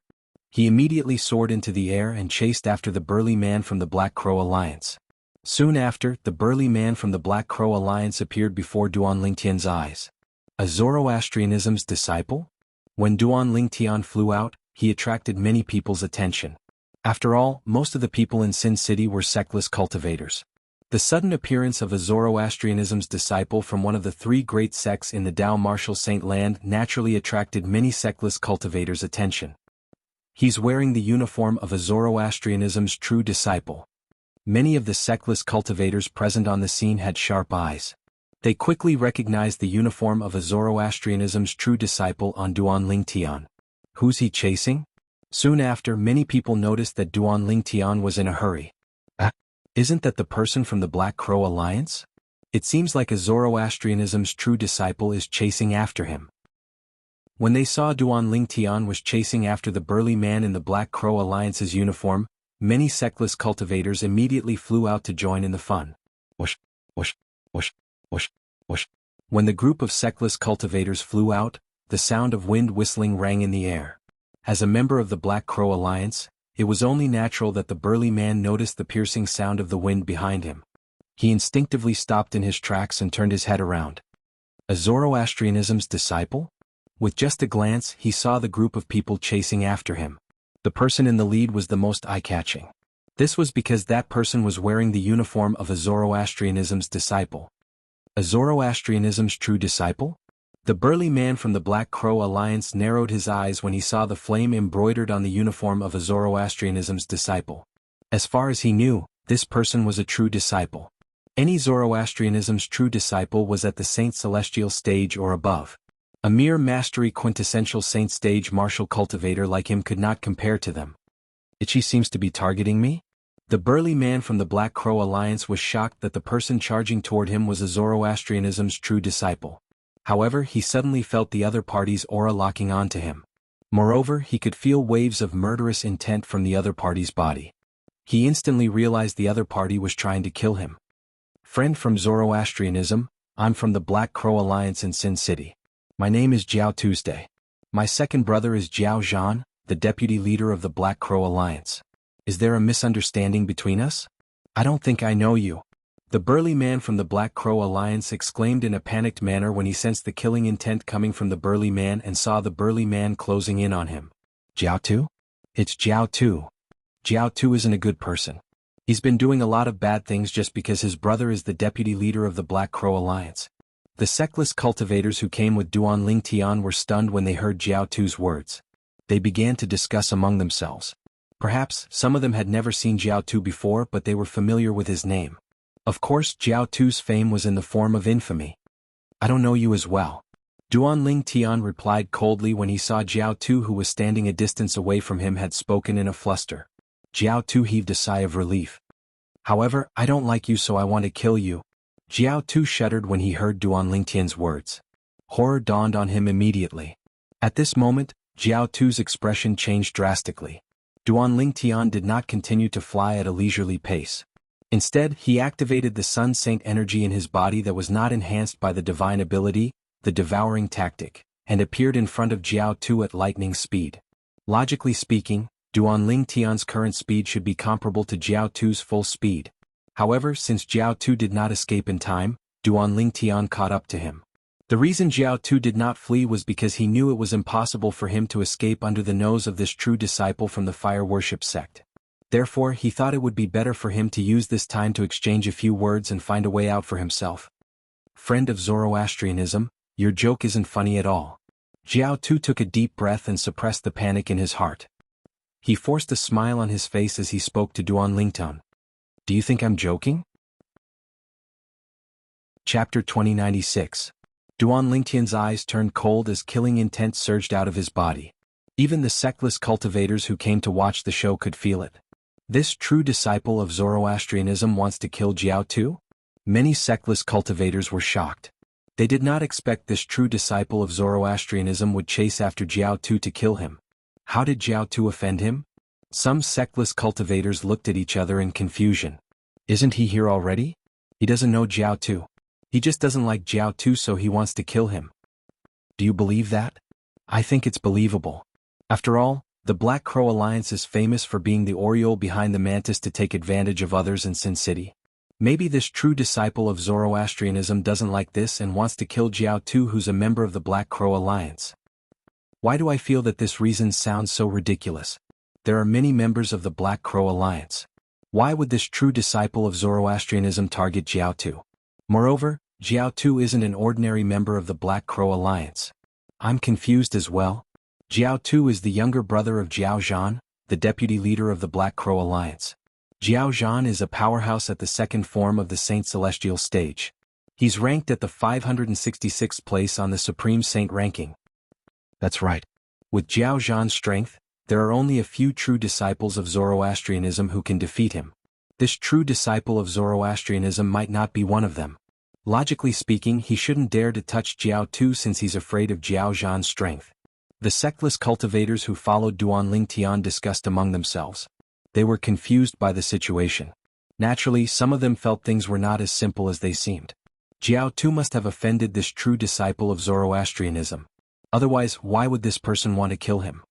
He immediately soared into the air and chased after the burly man from the Black Crow Alliance. Soon after, the burly man from the Black Crow Alliance appeared before Duan Lingtian's eyes. A Zoroastrianism's disciple? When Duan Lingtian flew out, he attracted many people's attention. After all, most of the people in Sin City were sectless cultivators. The sudden appearance of a Zoroastrianism's disciple from one of the 3 great sects in the Tao Martial Saint Land naturally attracted many sectless cultivators' attention. He's wearing the uniform of a Zoroastrianism's true disciple. Many of the sectless cultivators present on the scene had sharp eyes. They quickly recognized the uniform of a Zoroastrianism's true disciple on Duan Lingtian. Who's he chasing? Soon after, many people noticed that Duan Lingtian was in a hurry. Isn't that the person from the Black Crow Alliance? It seems like a Zoroastrianism's true disciple is chasing after him. When they saw Duan Lingtian was chasing after the burly man in the Black Crow Alliance's uniform, many sectless cultivators immediately flew out to join in the fun. Whoosh, whoosh, whoosh, whoosh, whoosh. When the group of sectless cultivators flew out, the sound of wind whistling rang in the air. As a member of the Black Crow Alliance, it was only natural that the burly man noticed the piercing sound of the wind behind him. He instinctively stopped in his tracks and turned his head around. A Zoroastrianism's disciple? With just a glance, he saw the group of people chasing after him. The person in the lead was the most eye-catching. This was because that person was wearing the uniform of a Zoroastrianism's disciple. A Zoroastrianism's true disciple? The burly man from the Black Crow Alliance narrowed his eyes when he saw the flame embroidered on the uniform of a Zoroastrianism's disciple. As far as he knew, this person was a true disciple. Any Zoroastrianism's true disciple was at the Saint Celestial stage or above. A mere mastery quintessential Saint stage martial cultivator like him could not compare to them. Ichi seems to be targeting me? The burly man from the Black Crow Alliance was shocked that the person charging toward him was a Zoroastrianism's true disciple. However, he suddenly felt the other party's aura locking onto him. Moreover, he could feel waves of murderous intent from the other party's body. He instantly realized the other party was trying to kill him. Friend from Zoroastrianism, I'm from the Black Crow Alliance in Sin City. My name is Jiao Tuesday. My second brother is Jiao Zhan, the deputy leader of the Black Crow Alliance. Is there a misunderstanding between us? I don't think I know you. The burly man from the Black Crow Alliance exclaimed in a panicked manner when he sensed the killing intent coming from the burly man and saw the burly man closing in on him. Jiao Tu? It's Jiao Tu. Jiao Tu isn't a good person. He's been doing a lot of bad things just because his brother is the deputy leader of the Black Crow Alliance. The sectless cultivators who came with Duan Ling Tian were stunned when they heard Jiao Tu's words. They began to discuss among themselves. Perhaps some of them had never seen Jiao Tu before, but they were familiar with his name. Of course, Jiao Tu's fame was in the form of infamy. I don't know you as well. Duan Ling Tian replied coldly when he saw Jiao Tu, who was standing a distance away from him, had spoken in a fluster. Jiao Tu heaved a sigh of relief. However, I don't like you, so I want to kill you. Jiao Tu shuddered when he heard Duan Ling Tian's words. Horror dawned on him immediately. At this moment, Jiao Tu's expression changed drastically. Duan Ling Tian did not continue to fly at a leisurely pace. Instead, he activated the Sun Saint energy in his body that was not enhanced by the divine ability, the devouring tactic, and appeared in front of Jiao Tu at lightning speed. Logically speaking, Duan Ling Tian's current speed should be comparable to Jiao Tu's full speed. However, since Jiao Tu did not escape in time, Duan Ling Tian caught up to him. The reason Jiao Tu did not flee was because he knew it was impossible for him to escape under the nose of this true disciple from the fire worship sect. Therefore, he thought it would be better for him to use this time to exchange a few words and find a way out for himself. Friend of Zoroastrianism, your joke isn't funny at all. Jiao Tu took a deep breath and suppressed the panic in his heart. He forced a smile on his face as he spoke to Duan Lingtian. Do you think I'm joking? Chapter 2096. Duan Lingtian's eyes turned cold as killing intent surged out of his body. Even the sectless cultivators who came to watch the show could feel it. This true disciple of Zoroastrianism wants to kill Jiao Tu? Many sectless cultivators were shocked. They did not expect this true disciple of Zoroastrianism would chase after Jiao Tu to kill him. How did Jiao Tu offend him? Some sectless cultivators looked at each other in confusion. Isn't he here already? He doesn't know Jiao Tu. He just doesn't like Jiao Tu, so he wants to kill him. Do you believe that? I think it's believable. After all, the Black Crow Alliance is famous for being the Oriole behind the mantis to take advantage of others in Sin City. Maybe this true disciple of Zoroastrianism doesn't like this and wants to kill Jiao Tu, who's a member of the Black Crow Alliance. Why do I feel that this reason sounds so ridiculous? There are many members of the Black Crow Alliance. Why would this true disciple of Zoroastrianism target Jiao Tu? Moreover, Jiao Tu isn't an ordinary member of the Black Crow Alliance. I'm confused as well. Jiao Tu is the younger brother of Jiao Zhan, the deputy leader of the Black Crow Alliance. Jiao Zhan is a powerhouse at the second form of the Saint Celestial stage. He's ranked at the 566th place on the Supreme Saint ranking. That's right. With Jiao Zhan's strength, there are only a few true disciples of Zoroastrianism who can defeat him. This true disciple of Zoroastrianism might not be one of them. Logically speaking, he shouldn't dare to touch Jiao Tu since he's afraid of Jiao Zhan's strength. The sectless cultivators who followed Duan Ling Tian discussed among themselves. They were confused by the situation. Naturally, some of them felt things were not as simple as they seemed. Jiao Tu must have offended this true disciple of Zoroastrianism. Otherwise, why would this person want to kill him?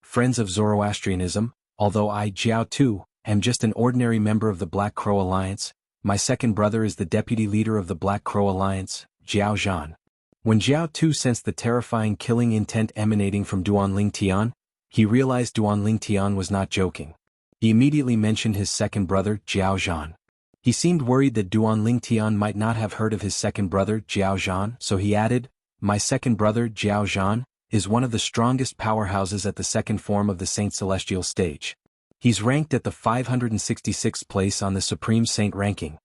Friends of Zoroastrianism, although I, Jiao Tu, am just an ordinary member of the Black Crow Alliance, my second brother is the deputy leader of the Black Crow Alliance, Jiao Zhan. When Jiao Tu sensed the terrifying killing intent emanating from Duanling Tian, he realized Duanling Tian was not joking. He immediately mentioned his second brother, Jiao Zhan. He seemed worried that Duanling Tian might not have heard of his second brother, Jiao Zhan, so he added, "My second brother, Jiao Zhan, is one of the strongest powerhouses at the second form of the Saint Celestial stage. He's ranked at the 566th place on the Supreme Saint ranking."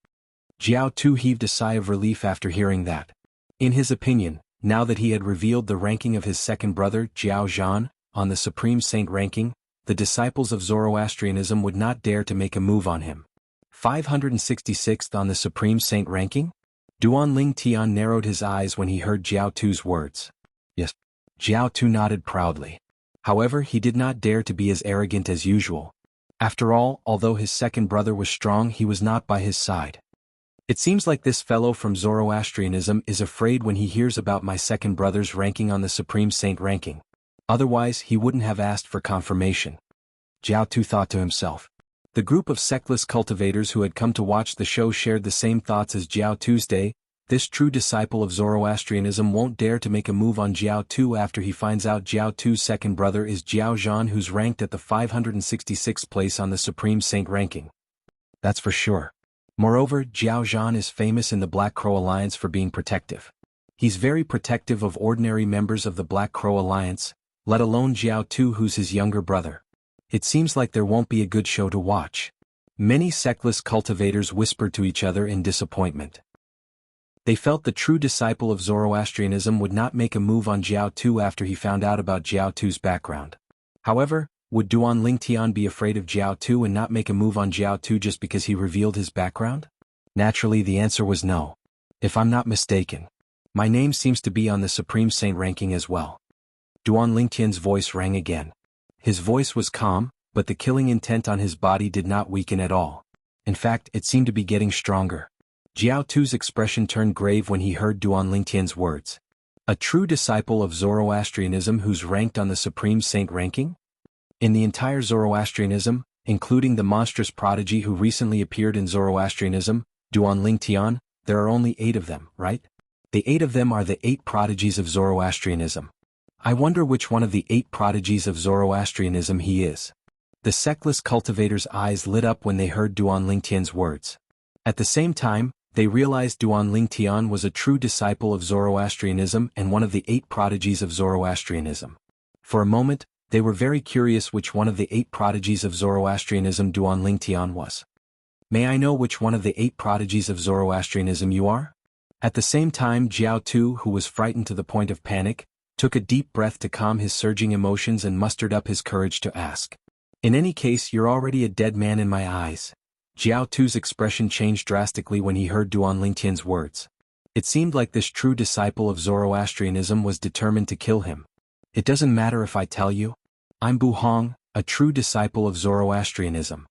Jiao Tu heaved a sigh of relief after hearing that. In his opinion, now that he had revealed the ranking of his second brother, Jiao Zhan, on the Supreme Saint ranking, the disciples of Zoroastrianism would not dare to make a move on him. 566th on the Supreme Saint ranking? Duanling Tian narrowed his eyes when he heard Jiao Tu's words. Yes. Jiao Tu nodded proudly. However, he did not dare to be as arrogant as usual. After all, although his second brother was strong, he was not by his side. It seems like this fellow from Zoroastrianism is afraid when he hears about my second brother's ranking on the Supreme Saint ranking. Otherwise, he wouldn't have asked for confirmation. Jiao Tu thought to himself. The group of sectless cultivators who had come to watch the show shared the same thoughts as Jiao Tuesday. This true disciple of Zoroastrianism won't dare to make a move on Jiao Tu after he finds out Jiao Tu's second brother is Jiao Zhan, who's ranked at the 566th place on the Supreme Saint ranking. That's for sure. Moreover, Jiao Zhan is famous in the Black Crow Alliance for being protective. He's very protective of ordinary members of the Black Crow Alliance, let alone Jiao Tu, who's his younger brother. It seems like there won't be a good show to watch. Many sectless cultivators whispered to each other in disappointment. They felt the true disciple of Zoroastrianism would not make a move on Jiao Tu after he found out about Jiao Tu's background. However, would Duanling Tian be afraid of Jiao Tu and not make a move on Jiao Tu just because he revealed his background? Naturally, the answer was no. If I'm not mistaken, my name seems to be on the Supreme Saint ranking as well. Duanling Tian's voice rang again. His voice was calm, but the killing intent on his body did not weaken at all. In fact, it seemed to be getting stronger. Jiao Tu's expression turned grave when he heard Duanling Tian's words. A true disciple of Zoroastrianism who's ranked on the Supreme Saint ranking? In the entire Zoroastrianism, including the monstrous prodigy who recently appeared in Zoroastrianism, Duanling Tian, there are only 8 of them, right? The 8 of them are the 8 prodigies of Zoroastrianism. I wonder which one of the 8 prodigies of Zoroastrianism he is. The sectless cultivators' eyes lit up when they heard Duanling Tian's words. At the same time, they realized Duanling Tian was a true disciple of Zoroastrianism and one of the 8 prodigies of Zoroastrianism. For a moment, they were very curious which one of the 8 prodigies of Zoroastrianism Duanling Tian was. May I know which one of the 8 prodigies of Zoroastrianism you are? At the same time, Jiao Tu, who was frightened to the point of panic, took a deep breath to calm his surging emotions and mustered up his courage to ask. In any case, you're already a dead man in my eyes. Jiao Tu's expression changed drastically when he heard Duanling Tian's words. It seemed like this true disciple of Zoroastrianism was determined to kill him. It doesn't matter if I tell you. I'm Bu Hong, a true disciple of Zoroastrianism.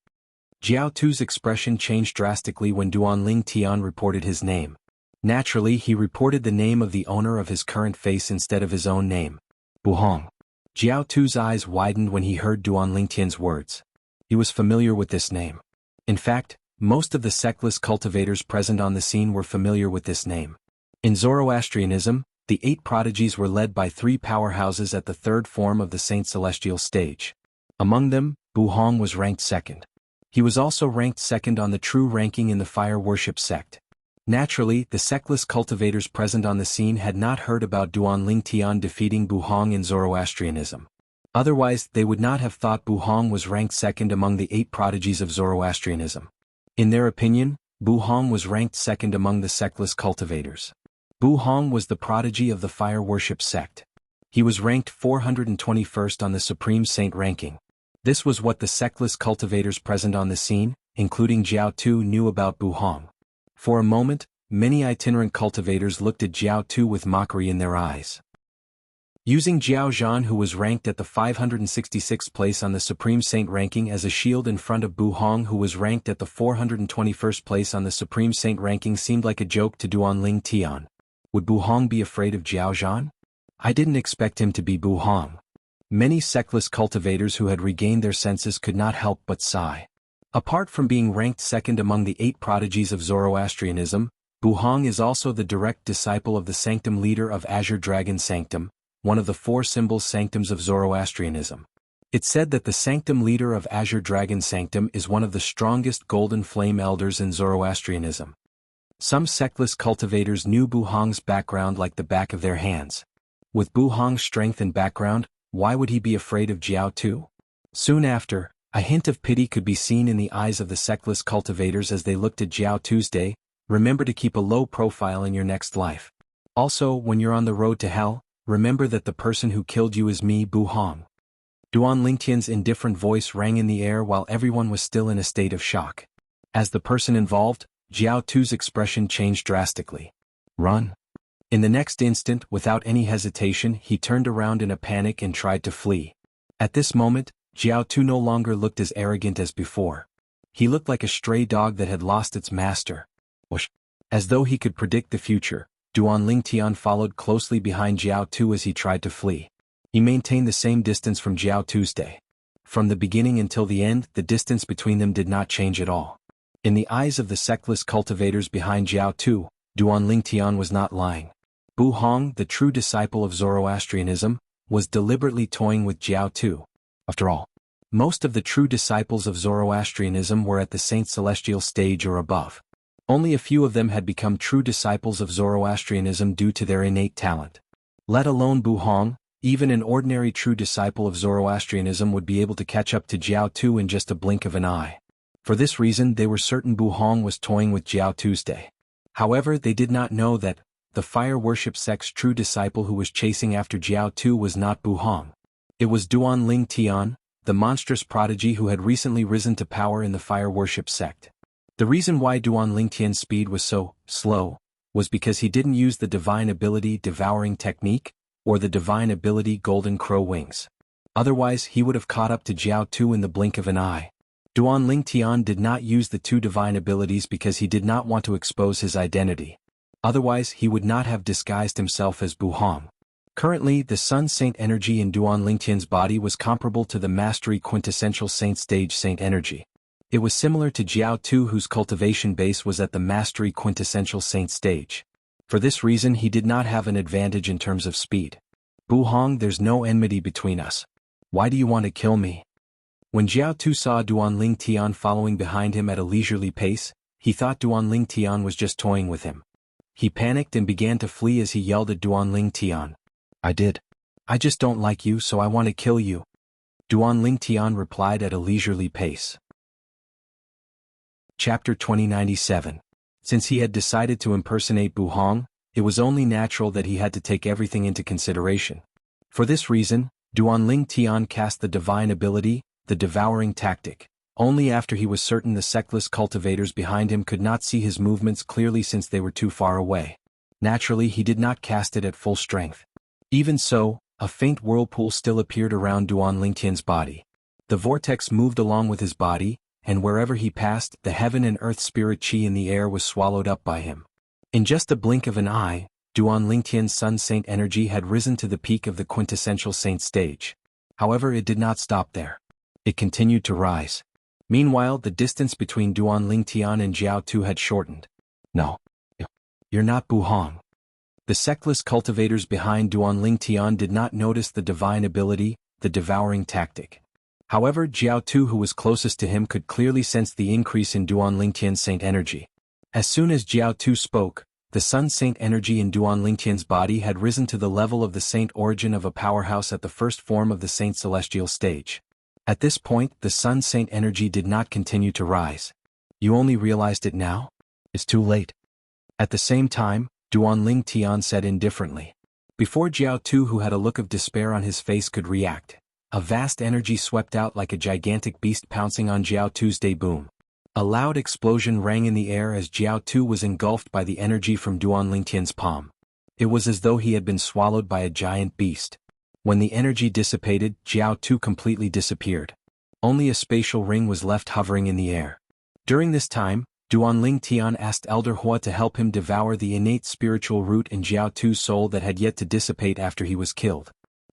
Jiao Tu's expression changed drastically when Duanling Tian reported his name. Naturally, he reported the name of the owner of his current face instead of his own name. Bu Hong. Jiao Tu's eyes widened when he heard Duanling Tian's words. He was familiar with this name. In fact, most of the sectless cultivators present on the scene were familiar with this name. In Zoroastrianism, the 8 prodigies were led by 3 powerhouses at the 3rd form of the Saint Celestial stage. Among them, Bu Hong was ranked 2nd. He was also ranked 2nd on the true ranking in the fire worship sect. Naturally, the sectless cultivators present on the scene had not heard about Duanling Tian defeating Bu Hong in Zoroastrianism. Otherwise, they would not have thought Bu Hong was ranked 2nd among the 8 prodigies of Zoroastrianism. In their opinion, Bu Hong was ranked 2nd among the sectless cultivators. Bu Hong was the prodigy of the fire worship sect. He was ranked 421st on the Supreme Saint ranking. This was what the sectless cultivators present on the scene, including Jiao Tu, knew about Bu Hong. For a moment, many itinerant cultivators looked at Jiao Tu with mockery in their eyes. Using Jiao Zhan, who was ranked at the 566th place on the Supreme Saint ranking, as a shield in front of Bu Hong, who was ranked at the 421st place on the Supreme Saint ranking, seemed like a joke to Duanling Tian. Would Bu Hong be afraid of Jiao Zhan? I didn't expect him to be Bu Hong. Many sectless cultivators who had regained their senses could not help but sigh. Apart from being ranked second among the 8 prodigies of Zoroastrianism, Buhong is also the direct disciple of the sanctum leader of Azure Dragon Sanctum, one of the 4 symbols sanctums of Zoroastrianism. It's said that the sanctum leader of Azure Dragon Sanctum is one of the strongest golden flame elders in Zoroastrianism. Some sectless cultivators knew Buhong's background like the back of their hands. With Buhong's strength and background, why would he be afraid of Jiao Tu? Soon after, a hint of pity could be seen in the eyes of the sectless cultivators as they looked at Jiao Tuesday. Remember to keep a low profile in your next life. Also, when you're on the road to hell, remember that the person who killed you is me, Buhong. Duan Lingtian's indifferent voice rang in the air while everyone was still in a state of shock. As the person involved, Jiao Tu's expression changed drastically. Run. In the next instant, without any hesitation, he turned around in a panic and tried to flee. At this moment, Jiao Tu no longer looked as arrogant as before. He looked like a stray dog that had lost its master. Whoosh. As though he could predict the future, Duan Lingtian followed closely behind Jiao Tu as he tried to flee. He maintained the same distance from Jiao Tuesday. From the beginning until the end, the distance between them did not change at all. In the eyes of the sectless cultivators behind Jiao Tu, Duan Lingtian was not lying. Buhong, the true disciple of Zoroastrianism, was deliberately toying with Jiao Tu. After all, most of the true disciples of Zoroastrianism were at the Saint Celestial stage or above. Only a few of them had become true disciples of Zoroastrianism due to their innate talent. Let alone Buhong, even an ordinary true disciple of Zoroastrianism would be able to catch up to Jiao Tu in just a blink of an eye. For this reason they were certain Buhong was toying with Jiao Tuesday. However, they did not know that the fire worship sect's true disciple who was chasing after Jiao Tu was not Buhong. It was Duan Lingtian, the monstrous prodigy who had recently risen to power in the fire worship sect. The reason why Duan Lingtian's speed was so slow was because he didn't use the divine ability devouring technique or the divine ability golden crow wings. Otherwise he would have caught up to Jiao Tu in the blink of an eye. Duan Lingtian did not use the 2 divine abilities because he did not want to expose his identity. Otherwise he would not have disguised himself as Buhong. Currently, the Sun Saint energy in Duan Lingtian's body was comparable to the Mastery Quintessential Saint Stage Saint energy. It was similar to Jiao Tu, whose cultivation base was at the Mastery Quintessential Saint stage. For this reason he did not have an advantage in terms of speed. Buhong, there's no enmity between us. Why do you want to kill me? When Jiao Tu saw Duan Lingtian following behind him at a leisurely pace, he thought Duan Lingtian was just toying with him. He panicked and began to flee as he yelled at Duan Lingtian. I just don't like you, so I want to kill you. Duan Lingtian replied at a leisurely pace. Chapter 2097. Since he had decided to impersonate Buhong, it was only natural that he had to take everything into consideration. For this reason, Duan Lingtian cast the divine ability, the devouring tactic, only after he was certain the sectless cultivators behind him could not see his movements clearly since they were too far away. Naturally he did not cast it at full strength. Even so, a faint whirlpool still appeared around Duan Lingtian's body. The vortex moved along with his body, and wherever he passed, the heaven and earth spirit qi in the air was swallowed up by him. In just a blink of an eye, Duan Lingtian's Sun Saint energy had risen to the peak of the quintessential saint stage. However, it did not stop there. It continued to rise. Meanwhile, the distance between Duan Lingtian and Jiao Tu had shortened. No. You're not Buhong. The sectless cultivators behind Duan Lingtian did not notice the divine ability, the devouring tactic. However, Jiao Tu, who was closest to him, could clearly sense the increase in Duan Lingtian's saint energy. As soon as Jiao Tu spoke, the Sun Saint energy in Duan Lingtian's body had risen to the level of the saint origin of a powerhouse at the first form of the Saint Celestial stage. At this point, the Sun Saint energy did not continue to rise. You only realized it now? It's too late. At the same time, Duan Lingtian said indifferently. Before Jiao Tu, who had a look of despair on his face, could react, a vast energy swept out like a gigantic beast pouncing on Jiao Tu's day boom. A loud explosion rang in the air as Jiao Tu was engulfed by the energy from Duan Lingtian's palm. It was as though he had been swallowed by a giant beast. When the energy dissipated, Jiao Tu completely disappeared. Only a spatial ring was left hovering in the air. During this time, Duan Lingtian asked Elder Hua to help him devour the innate spiritual root in Jiao Tu's soul that had yet to dissipate after he was killed.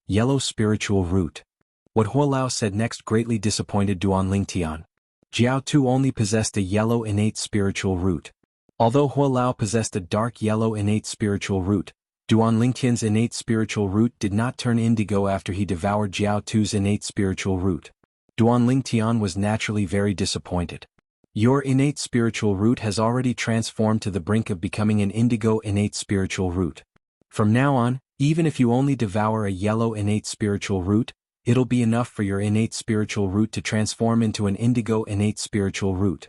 Yellow spiritual root. What Hua Lao said next greatly disappointed Duan Lingtian. Jiao Tu only possessed a yellow innate spiritual root. Although Hua Lao possessed a dark yellow innate spiritual root, Duan Lingtian's innate spiritual root did not turn indigo after he devoured Jiao Tu's innate spiritual root. Duan Lingtian was naturally very disappointed. Your innate spiritual root has already transformed to the brink of becoming an indigo innate spiritual root. From now on, even if you only devour a yellow innate spiritual root, it'll be enough for your innate spiritual root to transform into an indigo innate spiritual root.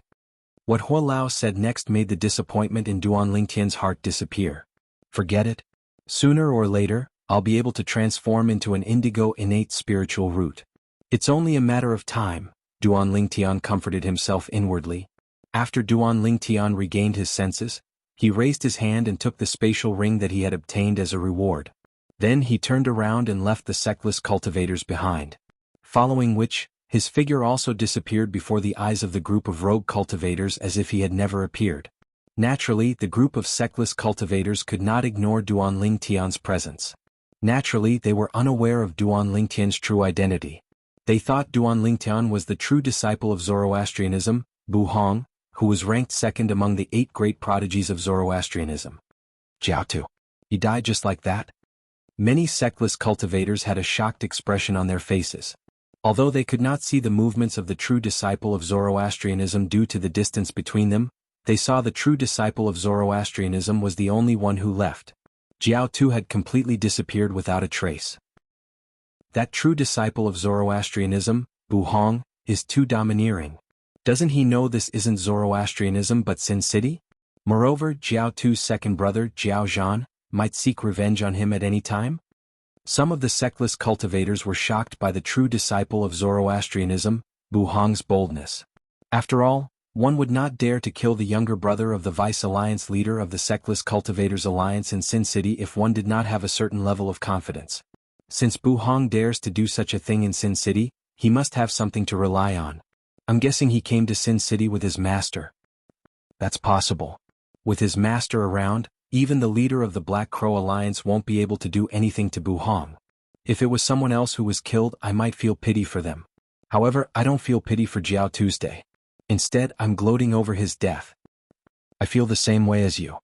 What Hua Lao said next made the disappointment in Duan Lingtian's heart disappear. Forget it. Sooner or later, I'll be able to transform into an indigo innate spiritual root. It's only a matter of time, Duan Lingtian comforted himself inwardly. After Duan Lingtian regained his senses, he raised his hand and took the spatial ring that he had obtained as a reward. Then he turned around and left the sectless cultivators behind. Following which, his figure also disappeared before the eyes of the group of rogue cultivators as if he had never appeared. Naturally, the group of sectless cultivators could not ignore Duan Lingtian's presence. Naturally, they were unaware of Duan Lingtian's true identity. They thought Duan Lingtian was the true disciple of Zoroastrianism, Bu Hong, who was ranked second among the 8 great prodigies of Zoroastrianism. Jiao Tu. He died just like that? Many sectless cultivators had a shocked expression on their faces. Although they could not see the movements of the true disciple of Zoroastrianism due to the distance between them, they saw the true disciple of Zoroastrianism was the only one who left. Jiao Tu had completely disappeared without a trace. That true disciple of Zoroastrianism, Bu Hong, is too domineering. Doesn't he know this isn't Zoroastrianism but Sin City? Moreover, Jiao Tu's second brother, Jiao Zhan, might seek revenge on him at any time? Some of the sectless cultivators were shocked by the true disciple of Zoroastrianism, Bu Hong's boldness. After all, one would not dare to kill the younger brother of the Vice Alliance leader of the Sectless Cultivators Alliance in Sin City if one did not have a certain level of confidence. Since Bu Hong dares to do such a thing in Sin City, he must have something to rely on. I'm guessing he came to Sin City with his master. That's possible. With his master around, even the leader of the Black Crow Alliance won't be able to do anything to Bu Hong. If it was someone else who was killed, I might feel pity for them. However, I don't feel pity for Jiao Tuesday. Instead, I'm gloating over his death. I feel the same way as you.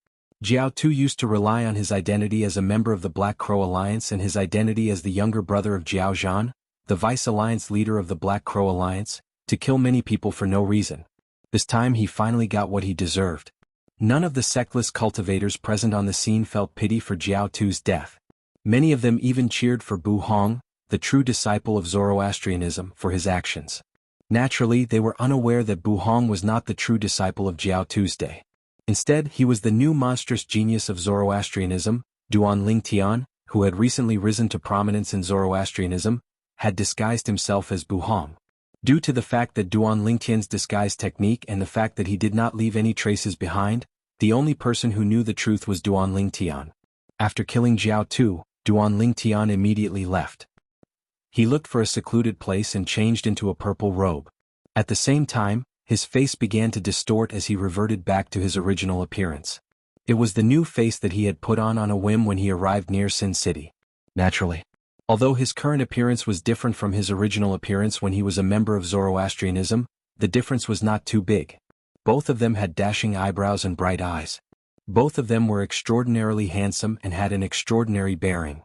Jiao Tu used to rely on his identity as a member of the Black Crow Alliance and his identity as the younger brother of Jiao Zhan, the Vice Alliance leader of the Black Crow Alliance, to kill many people for no reason. This time he finally got what he deserved. None of the sectless cultivators present on the scene felt pity for Jiao Tu's death. Many of them even cheered for Bu Hong, the true disciple of Zoroastrianism, for his actions. Naturally, they were unaware that Bu Hong was not the true disciple of Jiao Tuesday. Instead, he was the new monstrous genius of Zoroastrianism, Duan Lingtian, who had recently risen to prominence in Zoroastrianism, had disguised himself as Bu Hong. Due to the fact that Duan Lingtian's disguise technique and the fact that he did not leave any traces behind, the only person who knew the truth was Duan Lingtian. After killing Jiao Tu, Duan Lingtian immediately left. He looked for a secluded place and changed into a purple robe. At the same time, his face began to distort as he reverted back to his original appearance. It was the new face that he had put on a whim when he arrived near Sin City. Naturally. Although his current appearance was different from his original appearance when he was a member of Zoroastrianism, the difference was not too big. Both of them had dashing eyebrows and bright eyes. Both of them were extraordinarily handsome and had an extraordinary bearing.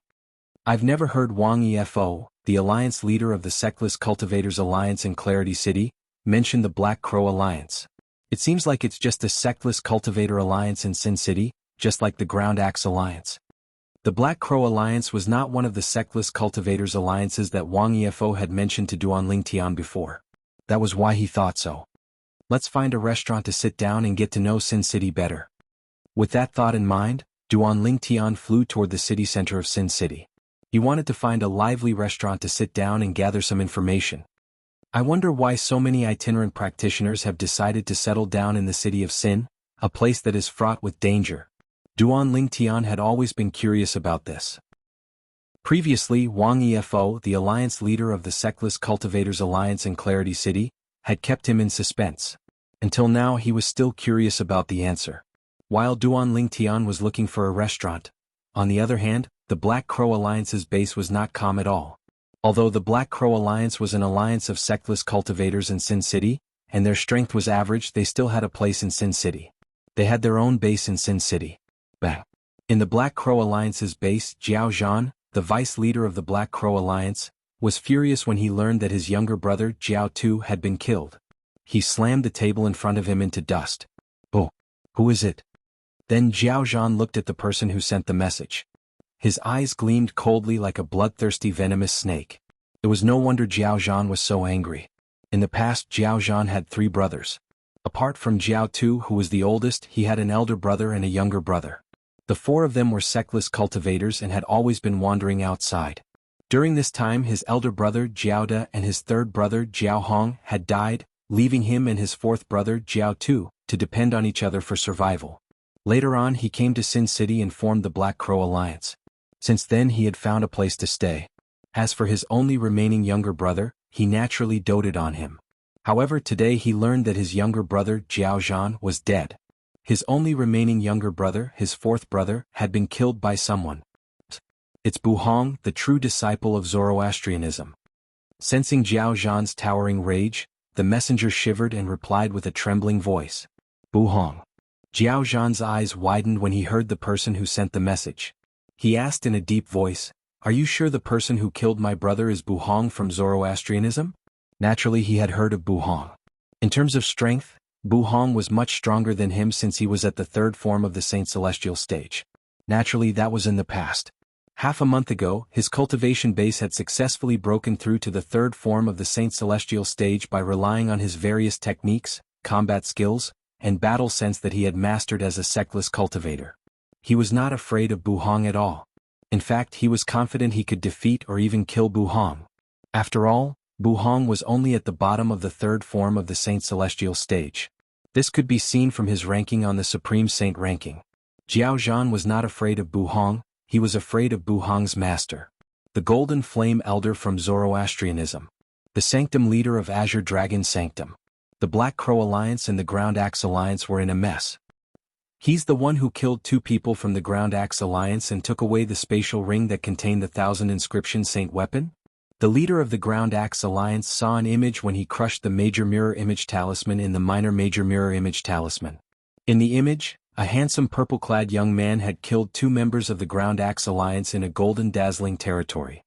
I've never heard Wang Efo, the alliance leader of the Sectless Cultivators Alliance in Clarity City, mention the Black Crow Alliance. It seems like it's just a Sectless Cultivator Alliance in Sin City, just like the Ground Axe Alliance. The Black Crow Alliance was not one of the Sectless Cultivators Alliances that Wang Efo had mentioned to Duan Lingtian before. That was why he thought so. Let's find a restaurant to sit down and get to know Sin City better. With that thought in mind, Duan Lingtian flew toward the city center of Sin City. He wanted to find a lively restaurant to sit down and gather some information. I wonder why so many itinerant practitioners have decided to settle down in the city of Sin, a place that is fraught with danger. Duan Lingtian had always been curious about this. Previously, Wang Efo, the alliance leader of the Sectless Cultivators Alliance in Clarity City, had kept him in suspense. Until now he was still curious about the answer. While Duan Lingtian was looking for a restaurant, on the other hand, the Black Crow Alliance's base was not calm at all. Although the Black Crow Alliance was an alliance of sectless cultivators in Sin City, and their strength was average, they still had a place in Sin City. They had their own base in Sin City. Bang. In the Black Crow Alliance's base, Jiao Zhan, the vice leader of the Black Crow Alliance, was furious when he learned that his younger brother, Jiao Tu, had been killed. He slammed the table in front of him into dust. Oh, who is it? Then Jiao Zhan looked at the person who sent the message. His eyes gleamed coldly like a bloodthirsty venomous snake. It was no wonder Jiao Zhan was so angry. In the past, Jiao Zhan had 3 brothers. Apart from Jiao Tu, who was the oldest, he had an elder brother and a younger brother. The 4 of them were sectless cultivators and had always been wandering outside. During this time, his elder brother Jiao De and his 3rd brother Jiao Hong had died, leaving him and his 4th brother Jiao Tu to depend on each other for survival. Later on, he came to Sin City and formed the Black Crow Alliance. Since then, he had found a place to stay. As for his only remaining younger brother, he naturally doted on him. However, today he learned that his younger brother Jiao Zhan was dead. His only remaining younger brother, his 4th brother, had been killed by someone. It's Bu Hong, the true disciple of Zoroastrianism. Sensing Jiao Zhan's towering rage, the messenger shivered and replied with a trembling voice. Bu Hong. Jiao Zhan's eyes widened when he heard the person who sent the message. He asked in a deep voice, "Are you sure the person who killed my brother is Bu Hong from Zoroastrianism?" Naturally, he had heard of Bu Hong. In terms of strength, Bu Hong was much stronger than him since he was at the 3rd form of the Saint Celestial stage. Naturally, that was in the past. Half a month ago, his cultivation base had successfully broken through to the 3rd form of the Saint Celestial stage by relying on his various techniques, combat skills, and battle sense that he had mastered as a sectless cultivator. He was not afraid of Bu Hong at all. In fact, he was confident he could defeat or even kill Bu Hong. After all, Bu Hong was only at the bottom of the 3rd form of the Saint Celestial stage. This could be seen from his ranking on the Supreme Saint ranking. Jiao Zhan was not afraid of Bu Hong, he was afraid of Bu Hong's master. The Golden Flame Elder from Zoroastrianism. The Sanctum leader of Azure Dragon Sanctum. The Black Crow Alliance and the Ground Axe Alliance were in a mess. He's the one who killed 2 people from the Ground Axe Alliance and took away the spatial ring that contained the 1,000 inscription saint weapon? The leader of the Ground Axe Alliance saw an image when he crushed the Major Mirror Image Talisman in the Minor Major Mirror Image Talisman. In the image, a handsome purple-clad young man had killed 2 members of the Ground Axe Alliance in a golden dazzling territory.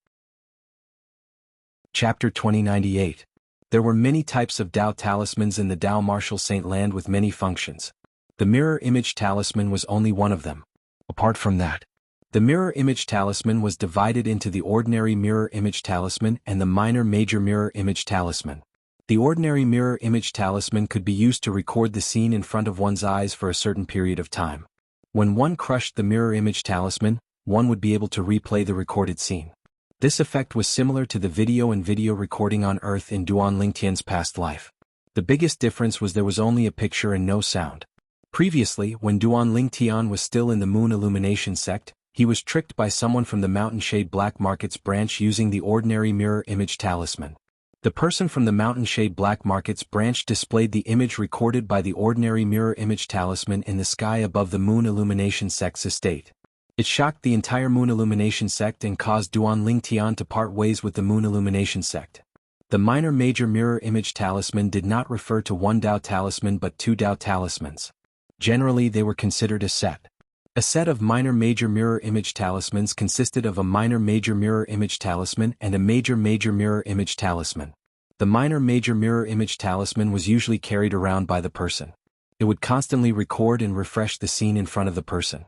Chapter 2098. There were many types of Dao talismans in the Dao Martial Saint Land with many functions. The Mirror Image Talisman was only one of them. Apart from that, the Mirror Image Talisman was divided into the Ordinary Mirror Image Talisman and the Minor Major Mirror Image Talisman. The Ordinary Mirror Image Talisman could be used to record the scene in front of one's eyes for a certain period of time. When one crushed the Mirror Image Talisman, one would be able to replay the recorded scene. This effect was similar to the video and video recording on Earth in Duan Lingtian's past life. The biggest difference was there was only a picture and no sound. Previously, when Duan Lingtian was still in the Moon Illumination sect, he was tricked by someone from the Mountain Shade Black Markets branch using the Ordinary Mirror Image Talisman. The person from the Mountain Shade Black Markets branch displayed the image recorded by the Ordinary Mirror Image Talisman in the sky above the Moon Illumination sect's estate. It shocked the entire Moon Illumination sect and caused Duan Lingtian to part ways with the Moon Illumination sect. The Minor Major Mirror Image Talisman did not refer to one Dao talisman but 2 Dao talismans. Generally, they were considered a set. A set of Minor Major Mirror Image Talismans consisted of a Minor Major Mirror Image Talisman and a Major Major Mirror Image Talisman. The Minor Major Mirror Image Talisman was usually carried around by the person. It would constantly record and refresh the scene in front of the person.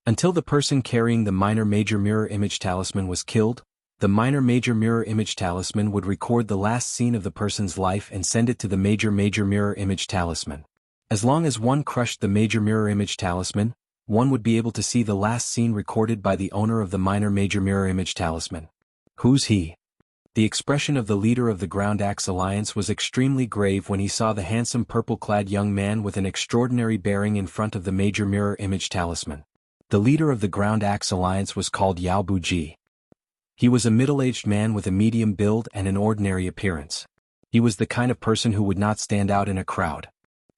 Until the person carrying the Minor Major Mirror Image Talisman was killed, the Minor Major Mirror Image Talisman would record the last scene of the person's life and send it to the Major Major Mirror Image Talisman. As long as one crushed the Major Mirror Image Talisman, one would be able to see the last scene recorded by the owner of the Minor Major Mirror Image Talisman. Who's he? The expression of the leader of the Ground Axe Alliance was extremely grave when he saw the handsome purple-clad young man with an extraordinary bearing in front of the Major Mirror Image Talisman. The leader of the Ground Axe Alliance was called Yao Buji. He was a middle-aged man with a medium build and an ordinary appearance. He was the kind of person who would not stand out in a crowd.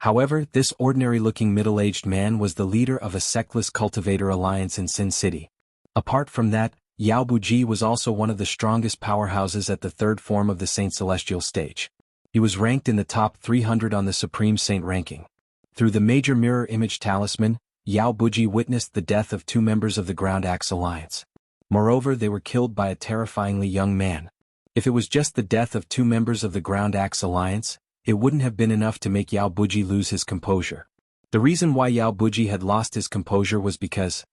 However, this ordinary-looking middle-aged man was the leader of a sectless cultivator alliance in Sin City. Apart from that, Yao Buji was also one of the strongest powerhouses at the 3rd form of the Saint Celestial stage. He was ranked in the top 300 on the Supreme Saint ranking. Through the major mirror image talisman, Yao Buji witnessed the death of 2 members of the Ground Axe Alliance. Moreover, they were killed by a terrifyingly young man. If it was just the death of 2 members of the Ground Axe Alliance, it wouldn't have been enough to make Yao Buji lose his composure. The reason why Yao Buji had lost his composure was because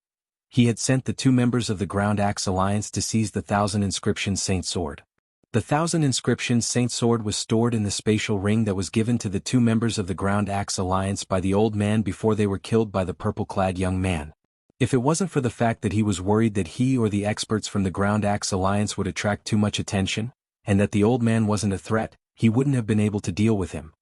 he had sent the 2 members of the Ground Axe Alliance to seize the 1,000 Inscriptions Saint Sword. The 1,000 Inscriptions Saint Sword was stored in the spatial ring that was given to the 2 members of the Ground Axe Alliance by the old man before they were killed by the purple-clad young man. If it wasn't for the fact that he was worried that he or the experts from the Ground Axe Alliance would attract too much attention, and that the old man wasn't a threat, he wouldn't have been able to deal with him.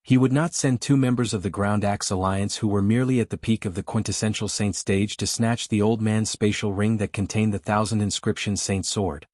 He would not send 2 members of the Ground Axe Alliance who were merely at the peak of the quintessential saint stage to snatch the old man's spatial ring that contained the 1,000 Inscriptions Saint Sword.